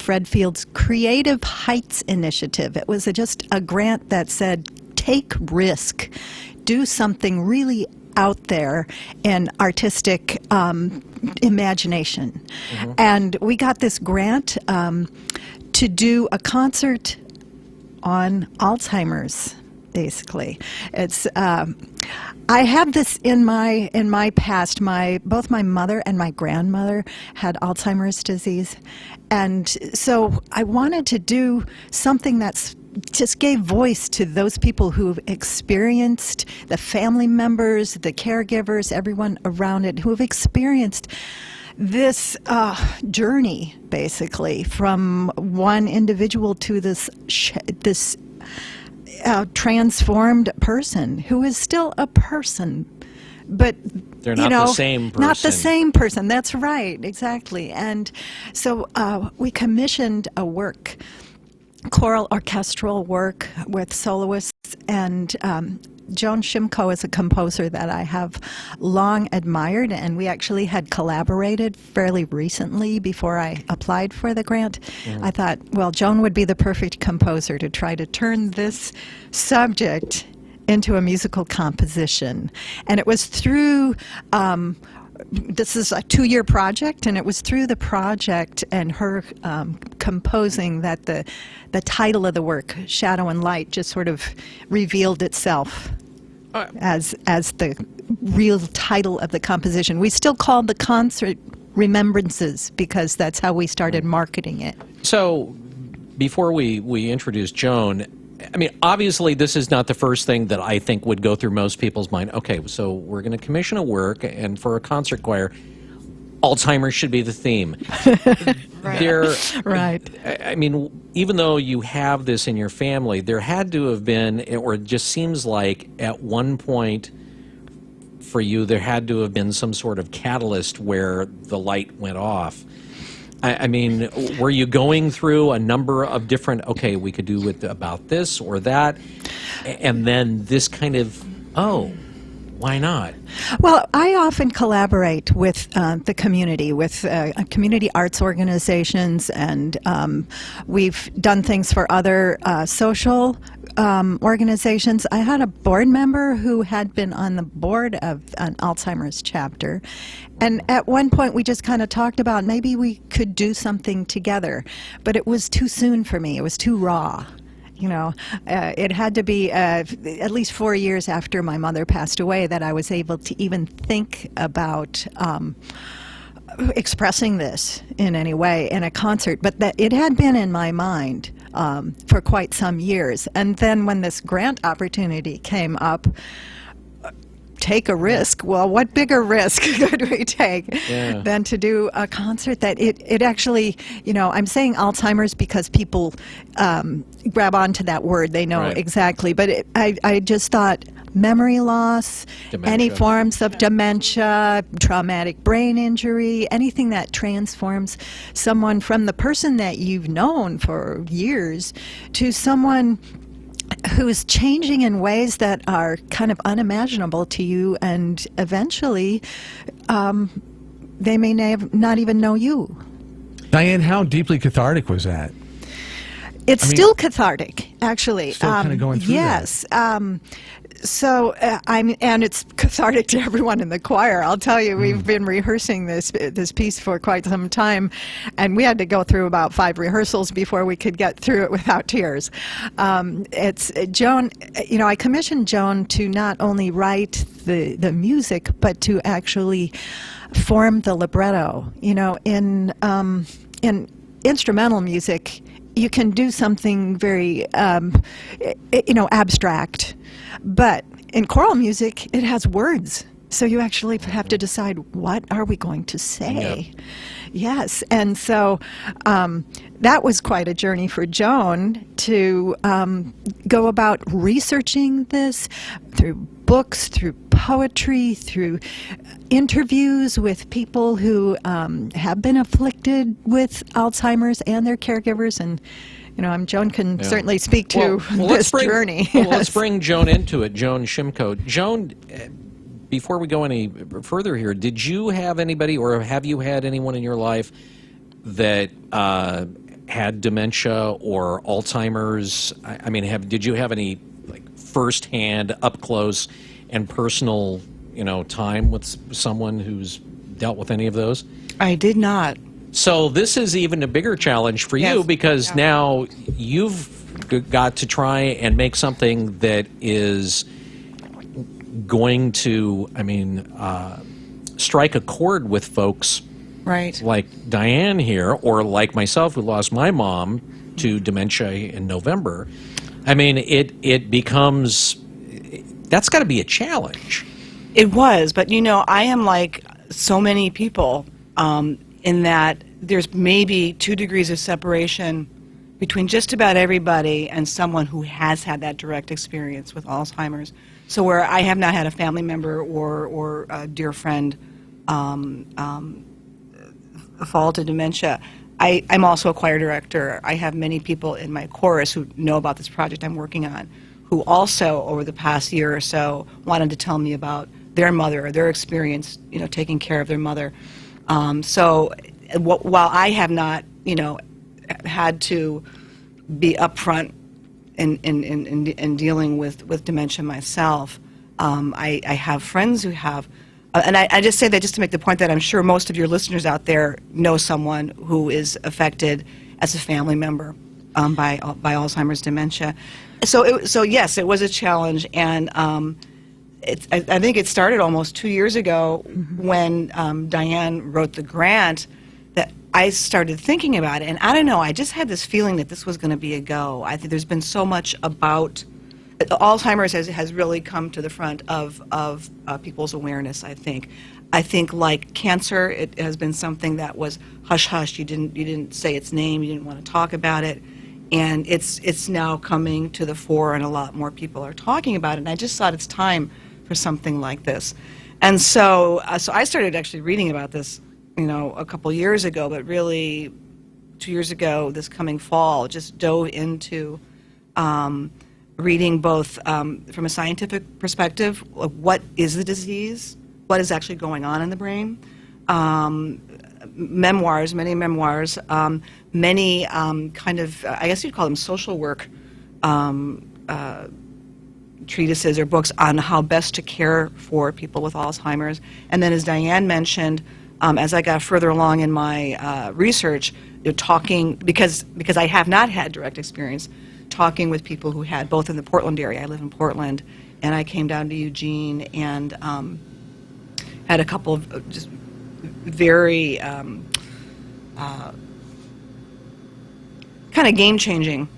Fred Field's Creative Heights Initiative. It was just a grant that said, take risk. Do something really out there in artistic imagination. Mm-hmm. And we got this grant to do a concert on Alzheimer's, basically. It's I have this in my past. Both my mother and my grandmother had Alzheimer's disease, and so I wanted to do something that's just gave voice to those people who've experienced, the family members, the caregivers, everyone around it who have experienced this journey, basically, from one individual to this transformed person who is still a person, but they're not the same person. Not the same person. That's right, exactly. And so we commissioned a work, choral orchestral work with soloists, and Joan Shimko is a composer that I have long admired, and we actually had collaborated fairly recently before I applied for the grant. I thought, well, Joan would be the perfect composer to try to turn this subject into a musical composition. And it was through this is a 2-year project, and it was through the project and her composing that the title of the work, Shadow and Light, just sort of revealed itself as the real title of the composition. We still call the concert Remembrances because that's how we started marketing it. So before we introduce Joan, I mean, obviously, this is not the first thing that I think would go through most people's mind. Okay, so we're going to commission a work, and for a concert choir, Alzheimer's should be the theme. Right. I mean, even though you have this in your family, there had to have been, or it just seems like at one point for you, there had to have been some sort of catalyst where the light went off. I mean, were you going through a number of different, okay, we could do it about this or that, and then this kind of, why not? Well, I often collaborate with the community, with community arts organizations, and we've done things for other social organizations. I had a board member who had been on the board of an Alzheimer's chapter, and at one point we just kind of talked about maybe we could do something together, but it was too soon for me. It was too raw. You know, it had to be at least 4 years after my mother passed away that I was able to even think about expressing this in any way in a concert. But that it had been in my mind for quite some years. And then when this grant opportunity came up, take a risk. Well, what bigger risk could we take than to do a concert that it actually, you know, I'm saying Alzheimer's because people grab onto that word. They know exactly. But I just thought memory loss, any forms of dementia, traumatic brain injury, anything that transforms someone from the person that you've known for years to someone who is changing in ways that are kind of unimaginable to you, and eventually they may not even know you. Diane, how deeply cathartic was that? It's still cathartic, actually. Still kind of going through yes. So and it's cathartic to everyone in the choir. I'll tell you, we've been rehearsing this piece for quite some time, and we had to go through about 5 rehearsals before we could get through it without tears. It's Joan. I commissioned Joan to not only write the music, but to actually form the libretto. In instrumental music, you can do something very, abstract. But in choral music, it has words. So you actually have to decide, what are we going to say? Yeah. Yes. And so that was quite a journey for Joan to go about researching this through books, through poetry, through interviews with people who have been afflicted with Alzheimer's and their caregivers. And Joan can certainly speak to this journey. Well, let's bring Joan into it, Joan Shimko. Joan, before we go any further here, did you have anybody, or have you had anyone in your life that had dementia or Alzheimer's? I mean, did you have any firsthand, up close and personal, time with someone who's dealt with any of those? I did not. So this is even a bigger challenge for you, because now you've got to try and make something that is going to, strike a chord with folks like Diane here, or like myself, who lost my mom to dementia in November. It becomes, that's got to be a challenge. It was, but I am like so many people, in that there's maybe 2 degrees of separation between just about everybody and someone who has had that direct experience with Alzheimer's. So where I have not had a family member or a dear friend fall to dementia, I'm also a choir director. I have many people in my chorus who know about this project I'm working on, who also, over the past year or so, wanted to tell me about their mother or their experience, taking care of their mother. So while I have not, had to be upfront in dealing with dementia myself, I have friends who have, and I just say that just to make the point that I'm sure most of your listeners out there know someone who is affected as a family member by Alzheimer's dementia. So yes, it was a challenge, and I think it started almost 2 years ago when Diane wrote the grant that I started thinking about it. And I don't know, I just had this feeling that this was going to be a go. I think there's been so much about Alzheimer's has really come to the front of people's awareness, I think. I think like cancer, it has been something that was hush-hush. You didn't say its name, you didn't want to talk about it. And it's now coming to the fore, and a lot more people are talking about it. And I just thought it's time for something like this. And so I started actually reading about this, a couple years ago, but really 2 years ago, this coming fall, just dove into reading both from a scientific perspective, what is the disease, what is actually going on in the brain, memoirs, many memoirs, many kind of, I guess you'd call them social work treatises or books on how best to care for people with Alzheimer's. And then, as Diane mentioned, as I got further along in my research, talking, because I have not had direct experience, talking with people who had, both in the Portland area, I live in Portland, and I came down to Eugene and had a couple of just very kind of game-changing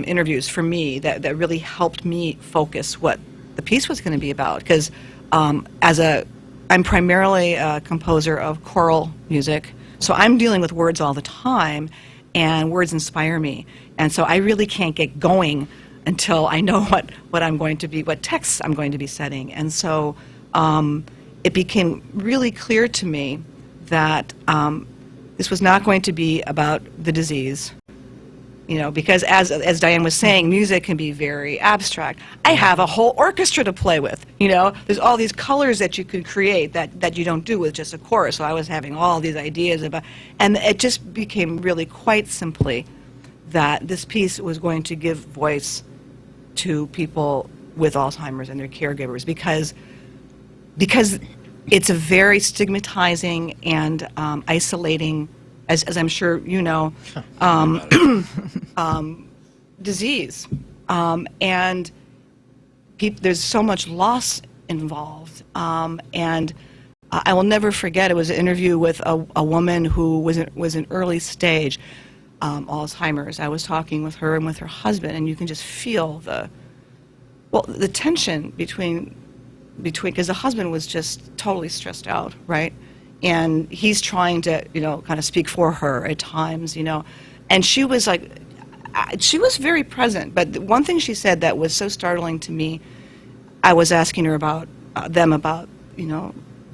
interviews for me that really helped me focus what the piece was going to be about. Because I'm primarily a composer of choral music, so I'm dealing with words all the time, and words inspire me. And so I really can't get going until I know what I'm going to be, what texts I'm going to be setting. And so it became really clear to me that this was not going to be about the disease, because as Diane was saying, music can be very abstract. I have a whole orchestra to play with, There's all these colors that you could create that you don't do with just a chorus. So I was having all these ideas about, and it just became really quite simply that this piece was going to give voice to people with Alzheimer's and their caregivers, because it's a very stigmatizing and isolating, as I'm sure you know, disease, and there's so much loss involved, and I will never forget. It was an interview with a woman who was in early stage Alzheimer's. I was talking with her and with her husband, and you can just feel the tension between because the husband was just totally stressed out, right? And he's trying to, kind of speak for her at times, and she was like, she was very present. But one thing she said that was so startling to me, I was asking her about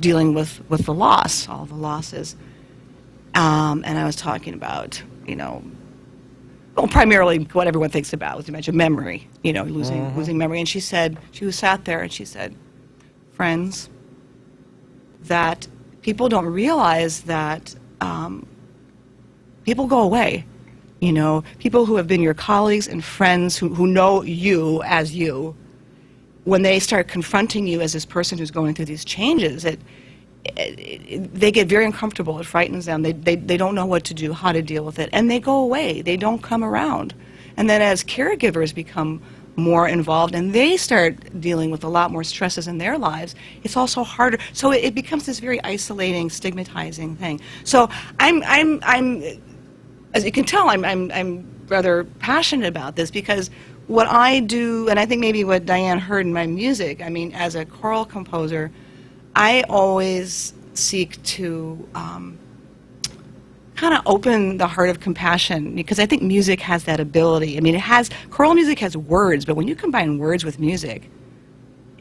dealing with the loss, all the losses, and I was talking about, primarily what everyone thinks about with dementia, memory, losing memory. And she said, she sat there and she said, friends, that people don't realize that people go away. People who have been your colleagues and friends who know you as you, when they start confronting you as this person who's going through these changes, they get very uncomfortable. It frightens them. They don't know what to do, how to deal with it, and they go away. They don't come around. And then as caregivers become more involved and they start dealing with a lot more stresses in their lives, it's also harder. So it becomes this very isolating, stigmatizing thing. So I'm as you can tell, I'm rather passionate about this, because what I do, and I think maybe what Diane heard in my music, I mean, as a choral composer, I always seek to kind of open the heart of compassion, because I think music has that ability. I mean, choral music has words, but when you combine words with music,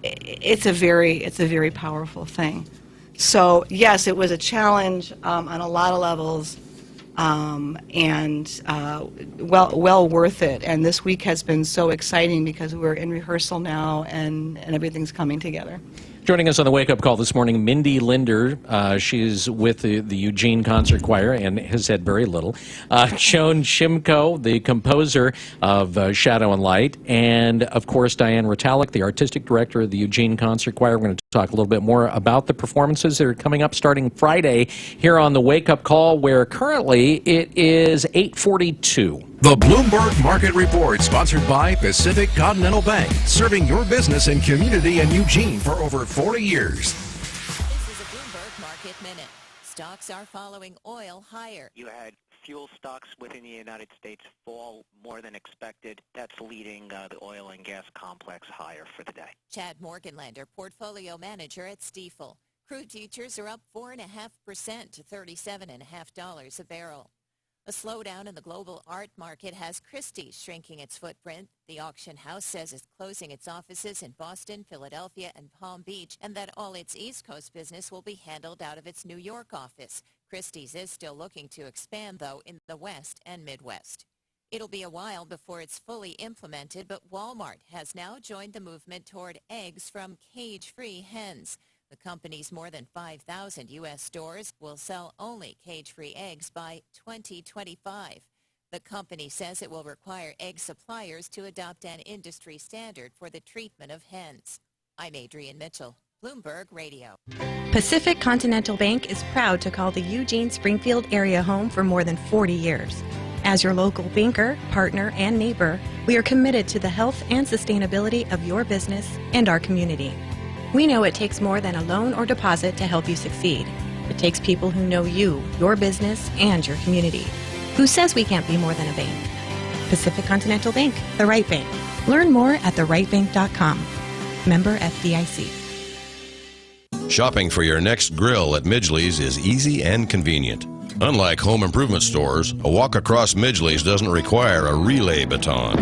it's a very powerful thing. So yes, it was a challenge on a lot of levels, and well worth it. And this week has been so exciting because we're in rehearsal now, and everything's coming together. Joining us on the Wake Up Call this morning, Mindy Linder. She's with the Eugene Concert Choir and has said very little. Joan Shimko, the composer of Shadow and Light, and of course Diane Ritalik, the artistic director of the Eugene Concert Choir. We're going to talk a little bit more about the performances that are coming up starting Friday here on the Wake Up Call, where currently it is 8:42. The Bloomberg Market Report, sponsored by Pacific Continental Bank, serving your business and community in Eugene for over 40 years. This is a Bloomberg Market Minute. Stocks are following oil higher. You had fuel stocks within the United States fall more than expected. That's leading the oil and gas complex higher for the day. Chad Morganlander, portfolio manager at Stifel. Crude futures are up 4.5% to $37.50 a barrel. A slowdown in the global art market has Christie's shrinking its footprint. The auction house says it's closing its offices in Boston, Philadelphia, and Palm Beach, and that all its East Coast business will be handled out of its New York office. Christie's is still looking to expand, though, in the West and Midwest. It'll be a while before it's fully implemented, but Walmart has now joined the movement toward eggs from cage-free hens. The company's more than 5,000 U.S. stores will sell only cage-free eggs by 2025. The company says it will require egg suppliers to adopt an industry standard for the treatment of hens. I'm Adrienne Mitchell, Bloomberg Radio. Pacific Continental Bank is proud to call the Eugene Springfield area home for more than 40 years. As your local banker, partner, and neighbor, we are committed to the health and sustainability of your business and our community. We know it takes more than a loan or deposit to help you succeed. It takes people who know you, your business, and your community. Who says we can't be more than a bank? Pacific Continental Bank, the right bank. Learn more at therightbank.com. Member FDIC. Shopping for your next grill at Midgley's is easy and convenient. Unlike home improvement stores, a walk across Midgley's doesn't require a relay baton.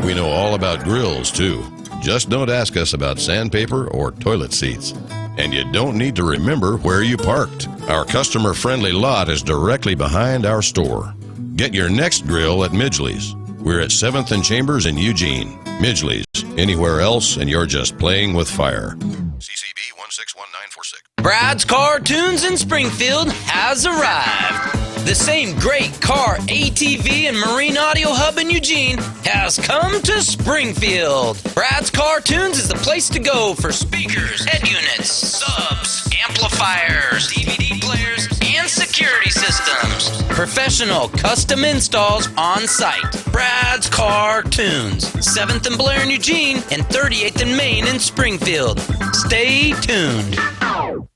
We know all about grills, too. Just don't ask us about sandpaper or toilet seats. And you don't need to remember where you parked. Our customer-friendly lot is directly behind our store. Get your next grill at Midgley's. We're at 7th and Chambers in Eugene. Midgley's. Anywhere else and you're just playing with fire. CCB 1 406-1946. Brad's Car Tunes in Springfield has arrived. The same great car, ATV, and marine audio hub in Eugene has come to Springfield. Brad's Car Tunes is the place to go for speakers, head units, subs, amplifiers, DVD players, and security systems. Professional custom installs on site. Brad's Car Tunes, 7th and Blair in Eugene and 38th and Main in Springfield. Stay tuned.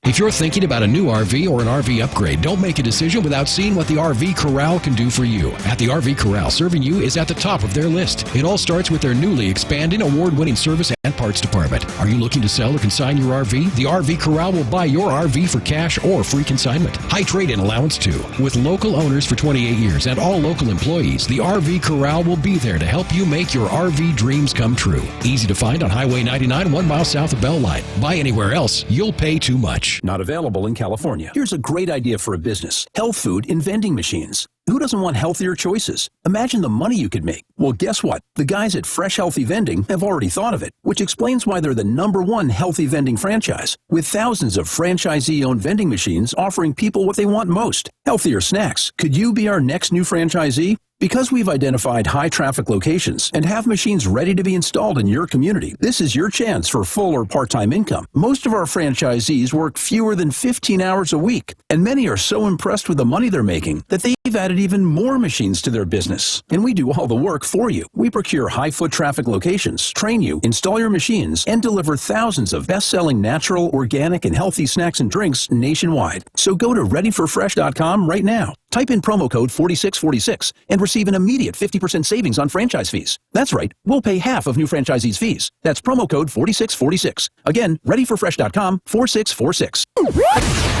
If you're thinking about a new RV or an RV upgrade, don't make a decision without seeing what the RV Corral can do for you. At the RV Corral, serving you is at the top of their list. It all starts with their newly expanding award-winning service and parts department. Are you looking to sell or consign your RV? The RV Corral will buy your RV for cash or free consignment. High trade-in allowance too. With local owners for 28 years and all local employees, the RV Corral will be there to help you make your RV dreams come true. Easy to find on Highway 99, 1 mile south of Bell Line. Buy anywhere else, you'll pay too much. Not available in California. Here's a great idea for a business. Health food in vending machines. Who doesn't want healthier choices? Imagine the money you could make. Well, guess what? The guys at Fresh Healthy Vending have already thought of it, which explains why they're the #1 healthy vending franchise, with thousands of franchisee-owned vending machines offering people what they want most, healthier snacks. Could you be our next new franchisee? Because we've identified high-traffic locations and have machines ready to be installed in your community, this is your chance for full or part-time income. Most of our franchisees work fewer than 15 hours a week, and many are so impressed with the money they're making that they've added even more machines to their business. And we do all the work for you. We procure high-foot traffic locations, train you, install your machines, and deliver thousands of best-selling natural, organic, and healthy snacks and drinks nationwide. So go to readyforfresh.com right now. Type in promo code 4646 and receive an immediate 50% savings on franchise fees. That's right, we'll pay half of new franchisees' fees. That's promo code 4646. Again, readyforfresh.com 4646.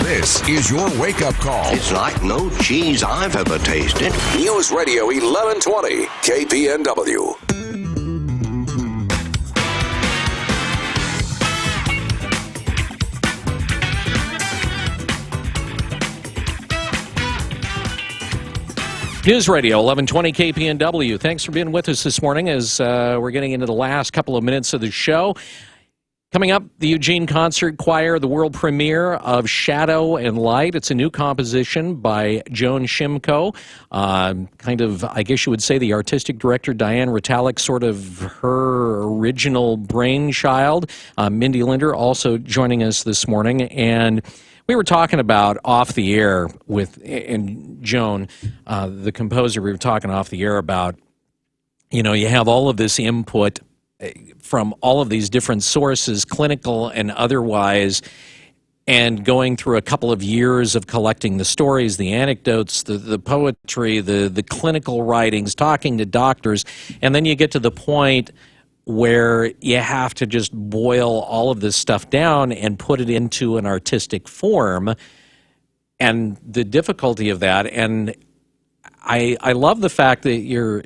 This is your wake-up call. It's like no cheese I've ever tasted. News Radio 1120, KPNW. News Radio 1120 KPNW. Thanks for being with us this morning as we're getting into the last couple of minutes of the show. Coming up, the Eugene Concert Choir, the world premiere of Shadow and Light. It's a new composition by Joan Shimko. Kind of, I guess you would say, the artistic director, Diane Ritalik, sort of her original brainchild. Mindy Linder also joining us this morning. And we were talking about off the air and Joan, the composer, we were talking off the air about, you know, you have all of this input from all of these different sources, clinical and otherwise, and going through a couple of years of collecting the stories, the anecdotes, the poetry, the clinical writings, talking to doctors, and then you get to the point where you have to just boil all of this stuff down and put it into an artistic form, and the difficulty of that. And I love the fact that you're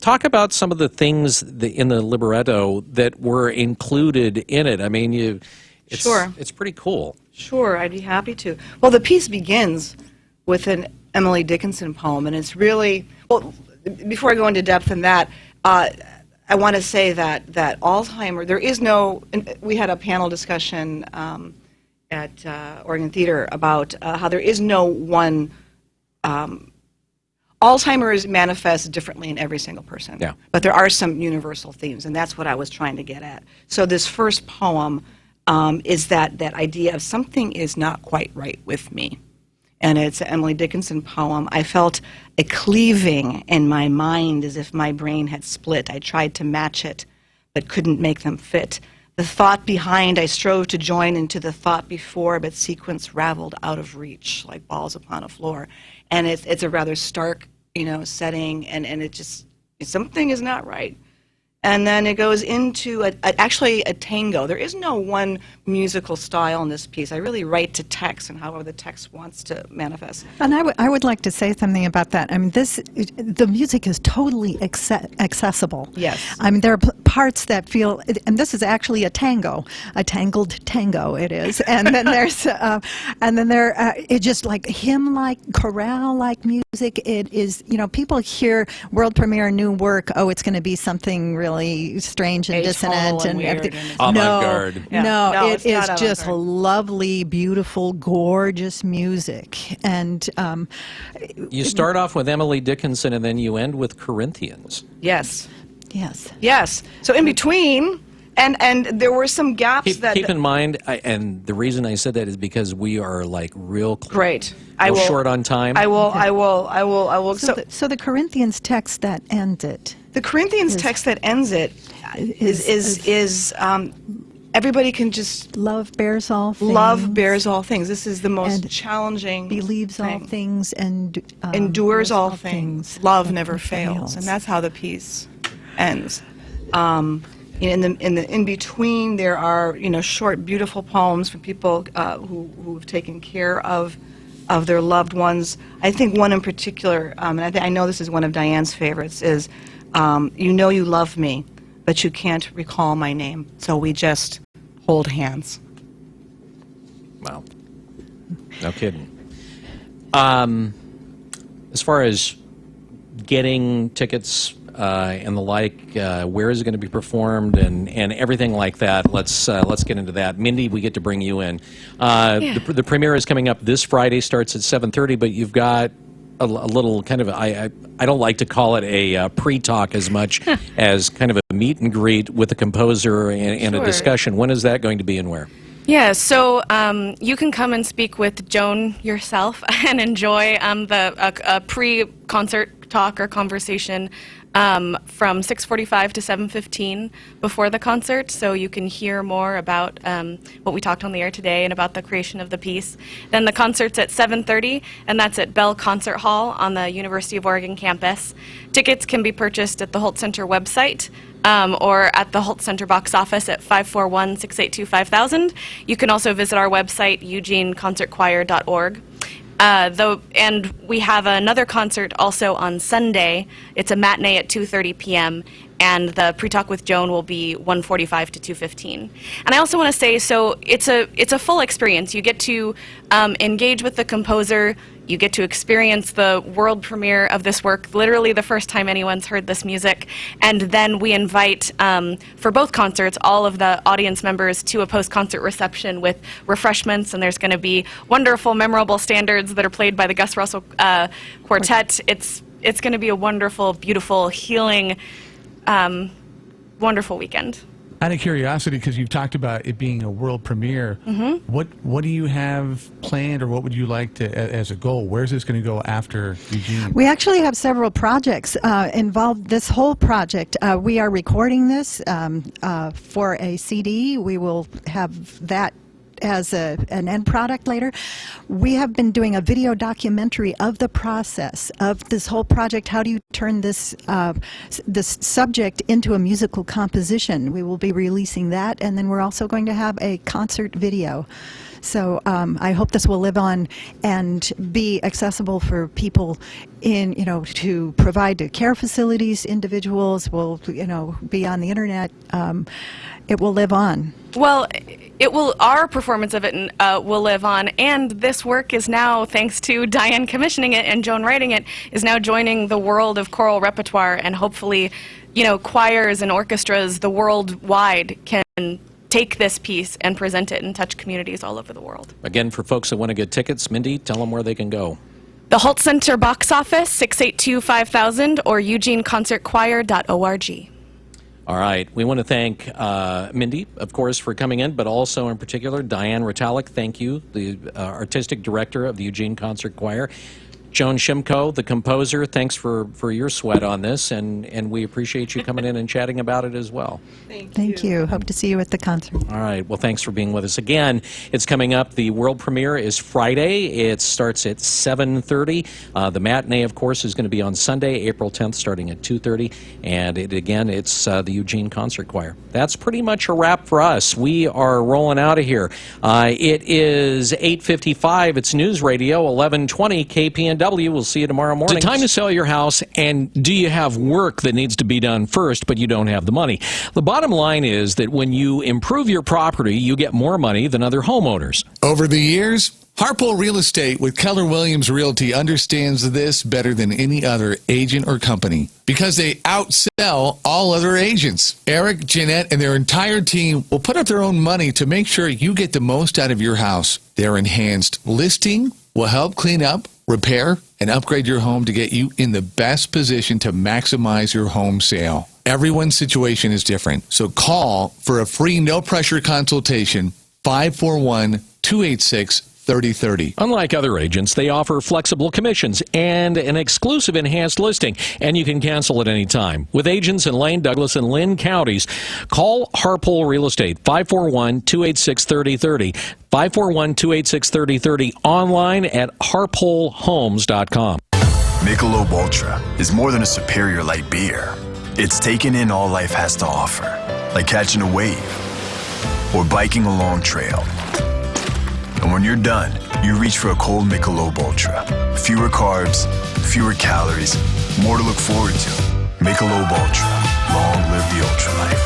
talk about some of the things in the libretto that were included in it. I mean, Sure. It's pretty cool. Sure, I'd be happy to. Well, the piece begins with an Emily Dickinson poem, and it's really, well, before I go into depth in that, I want to say that Alzheimer, there is no, we had a panel discussion at Oregon Theater about how there is no one, Alzheimer's manifests differently in every single person. Yeah. But there are some universal themes, and that's what I was trying to get at. So this first poem is that idea of something is not quite right with me. And it's an Emily Dickinson poem. I felt a cleaving in my mind as if my brain had split. I tried to match it, but couldn't make them fit. The thought behind I strove to join into the thought before, but sequence raveled out of reach like balls upon a floor. And it's a rather stark, setting, and it just, something is not right. And then it goes into actually a tango. There is no one musical style in this piece. I really write to text and however the text wants to manifest. And I would like to say something about that. I mean, the music is totally accessible. Yes. I mean, there are parts that feel, and this is actually a tango, a tangled tango it is. And then there's, it's just like hymn-like, chorale-like music. It is, people hear world premiere new work, oh, it's going to be something really really strange and Atonal dissonant and weird everything. and- Avant-garde. No, No, it it's is not just avant-garde. lovely, beautiful, gorgeous music. And You start off with Emily Dickinson, and then you end with Corinthians. Yes. yes. Yes. So in between, and there were some gaps Keep in mind, and the reason I said that is because we are like real great. short on time. I will. So the Corinthians text that ends it. The Corinthians text that ends it is everybody can just love bears all things. Love bears all things. This is the most and challenging. Believes all things and endures all things. Love never fails, and that's how the piece ends. In between, there are short, beautiful poems from people who've taken care of their loved ones. I think one in particular, and I know this is one of Diane's favorites, is "You know you love me, but you can't recall my name, so we just hold hands." Wow, no kidding. As far as getting tickets and the like, where is it going to be performed, and everything like that? Let's get into that. Mindy, we get to bring you in. The premiere is coming up this Friday. Starts at 7:30, but you've got a little kind of I don't like to call it a pre-talk as much as kind of a meet and greet with the composer and a discussion. When is that going to be and where? Yeah, so you can come and speak with Joan yourself and enjoy a pre-concert talk or conversation from 6:45 to 7:15 before the concert, so you can hear more about what we talked on the air today and about the creation of the piece. Then the concert's at 7:30, and that's at Bell Concert Hall on the University of Oregon campus. Tickets can be purchased at the Holt Center website or at the Holt Center box office at 541-682-5000. You can also visit our website, eugeneconcertchoir.org. And we have another concert also on Sunday. It's a matinee at 2:30 p.m. and the pre-talk with Joan will be 1:45 to 2:15. And I also want to say, so it's a full experience. You get to engage with the composer. You get to experience the world premiere of this work, literally the first time anyone's heard this music. And then we invite, for both concerts, all of the audience members to a post-concert reception with refreshments, and there's going to be wonderful, memorable standards that are played by the Gus Russell Quartet. It's going to be a wonderful, beautiful, healing, wonderful weekend. Out of curiosity, because you've talked about it being a world premiere, what do you have planned, or what would you like to as a goal? Where's this going to go after Eugene? We actually have several projects involved. This whole project, we are recording this for a CD. We will have that as an end product later. We have been doing a video documentary of the process of this whole project. How do you turn this this subject into a musical composition? We will be releasing that, and then we're also going to have a concert video. So I hope this will live on and be accessible for people in, to provide to care facilities. Individuals will, be on the internet. It will live on. Well, our performance of it will live on, and this work is now, thanks to Diane commissioning it and Joan writing it, is now joining the world of choral repertoire, and hopefully, choirs and orchestras the worldwide can take this piece and present it and touch communities all over the world. Again, for folks that want to get tickets, Mindy, tell them where they can go. The Holt Center box office, 682-5000, or eugeneconcertchoir.org. All right. We want to thank Mindy, of course, for coming in, but also in particular Diane Ritalik. Thank you, the artistic director of the Eugene Concert Choir. Joan Shimko, the composer, thanks for your sweat on this, and we appreciate you coming in and chatting about it as well. Thank you. Hope to see you at the concert. All right. Well, thanks for being with us again. It's coming up. The world premiere is Friday. It starts at 7:30. The matinee, of course, is going to be on Sunday, April 10th, starting at 2:30. And it's the Eugene Concert Choir. That's pretty much a wrap for us. We are rolling out of here. It is 8:55. It's News Radio 1120 KPNW. KPNW. We'll see you tomorrow morning. Is it time to sell your house, and do you have work that needs to be done first, but you don't have the money? The bottom line is that when you improve your property, you get more money than other homeowners. Over the years, Harpole Real Estate with Keller Williams Realty understands this better than any other agent or company because they outsell all other agents. Eric, Jeanette, and their entire team will put up their own money to make sure you get the most out of your house. Their enhanced listing will help clean up, repair, and upgrade your home to get you in the best position to maximize your home sale. Everyone's situation is different, so call for a free no-pressure consultation, 541-286-3030. Unlike other agents, they offer flexible commissions and an exclusive enhanced listing, and you can cancel at any time. With agents in Lane, Douglas, and Lynn counties, call Harpole Real Estate, 541-286-3030, 541-286-3030, online at harpolehomes.com. Michelob Ultra is more than a superior light beer. It's taken in all life has to offer, like catching a wave or biking a long trail. And when you're done, you reach for a cold Michelob Ultra. Fewer carbs, fewer calories, more to look forward to. Michelob Ultra. Long live the ultra life.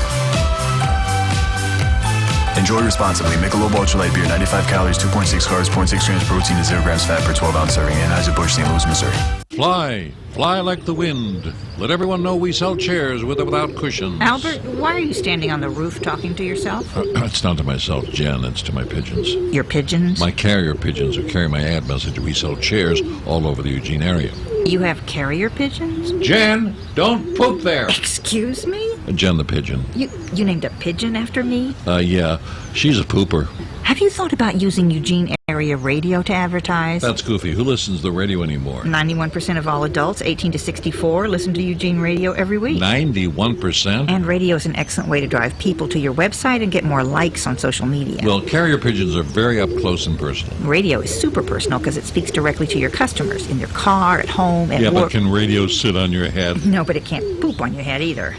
Enjoy responsibly. Michelob Ultra Light Beer, 95 calories, 2.6 carbs, 0.6 grams protein, and 0 grams fat per 12-ounce serving. Anheuser-Busch, St. Louis, Missouri. Fly. Fly like the wind. Let everyone know we sell chairs with or without cushions. Albert, why are you standing on the roof talking to yourself? It's not to myself, Jen. It's to my pigeons. Your pigeons? My carrier pigeons who carry my ad message. We sell chairs all over the Eugene area. You have carrier pigeons? Jen, don't poop there. Excuse me? Jen the pigeon. You named a pigeon after me? Yeah. She's a pooper. Have you thought about using Eugene area radio to advertise? That's goofy. Who listens to the radio anymore? 91% of all adults 18 to 64 listen to Eugene Radio every week. 91%? And radio is an excellent way to drive people to your website and get more likes on social media. Well, carrier pigeons are very up close and personal. Radio is super personal because it speaks directly to your customers in their car, at home, at work. Yeah, but can radio sit on your head? No, but it can't poop on your head either.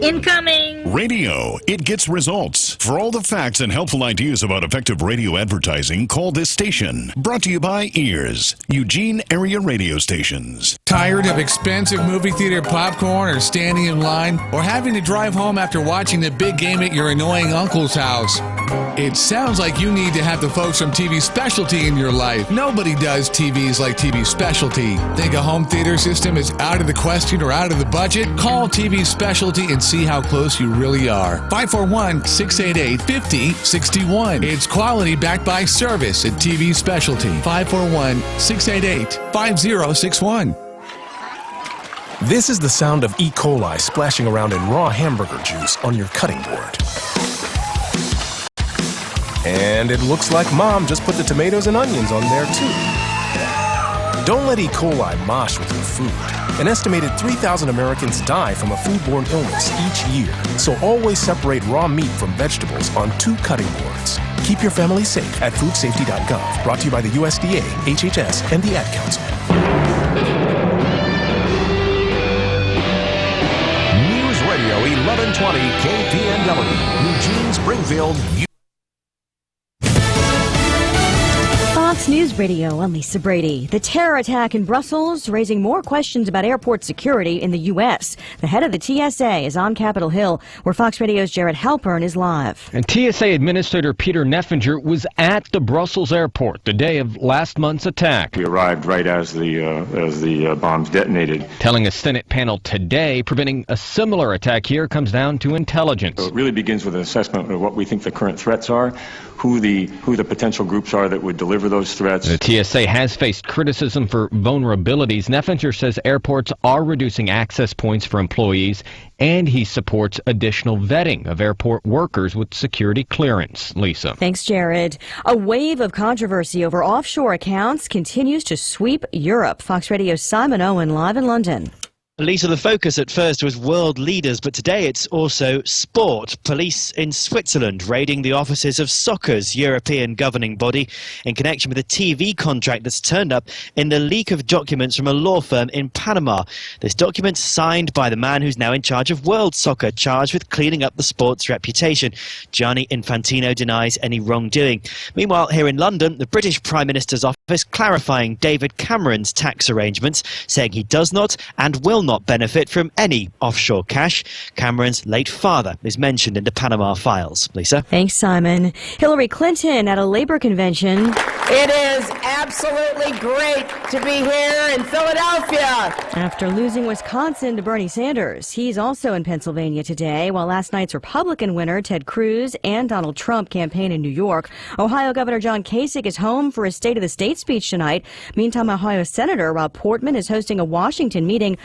Incoming! Radio. It gets results. For all the facts and helpful ideas about effective radio advertising, call this station. Brought to you by Ears, Eugene area radio stations. Tired of expensive movie theater popcorn or standing in line or having to drive home after watching the big game at your annoying uncle's house? It sounds like you need to have the folks from TV Specialty in your life. Nobody does TVs like TV Specialty. Think a home theater system is out of the question or out of the budget? Call TV Specialty and see how close you really are. 541-688-5061. It's quality backed by service at TV Specialty. 541-688-5061. This is the sound of E. coli splashing around in raw hamburger juice on your cutting board. And it looks like Mom just put the tomatoes and onions on there too. Don't let E. coli mosh with your food. An estimated 3,000 Americans die from a foodborne illness each year. So always separate raw meat from vegetables on 2 cutting boards. Keep your family safe at foodsafety.gov. Brought to you by the USDA, HHS, and the Ad Council. News Radio 1120 KPNW, Eugene, Springfield. Fox News Radio, I'm Lisa Brady. The terror attack in Brussels raising more questions about airport security in the U.S. The head of the TSA is on Capitol Hill, where Fox Radio's Jared Halpern is live. And TSA Administrator Peter Neffinger was at the Brussels airport the day of last month's attack. We arrived right as the bombs detonated. Telling a Senate panel today, preventing a similar attack here comes down to intelligence. So it really begins with an assessment of what we think the current threats are, who the potential groups are that would deliver those threats. The TSA has faced criticism for vulnerabilities. Neffinger says airports are reducing access points for employees, and he supports additional vetting of airport workers with security clearance. Lisa. Thanks, Jared. A wave of controversy over offshore accounts continues to sweep Europe. Fox Radio's Simon Owen live in London. Lisa, the focus at first was world leaders, but today it's also sport. Police in Switzerland raiding the offices of soccer's European governing body in connection with a TV contract that's turned up in the leak of documents from a law firm in Panama. This document signed by the man who's now in charge of world soccer, charged with cleaning up the sport's reputation. Gianni Infantino denies any wrongdoing. Meanwhile, here in London, the British Prime Minister's office clarifying David Cameron's tax arrangements, saying he does not and will not benefit from any offshore cash. Cameron's late father is mentioned in the Panama files. Lisa? Thanks, Simon. Hillary Clinton at a labor convention. It is absolutely great to be here in Philadelphia. After losing Wisconsin to Bernie Sanders, he's also in Pennsylvania today, while last night's Republican winner, Ted Cruz, and Donald Trump campaign in New York. Ohio Governor John Kasich is home for his State of the State speech tonight. Meantime, Ohio Senator Rob Portman is hosting a Washington meeting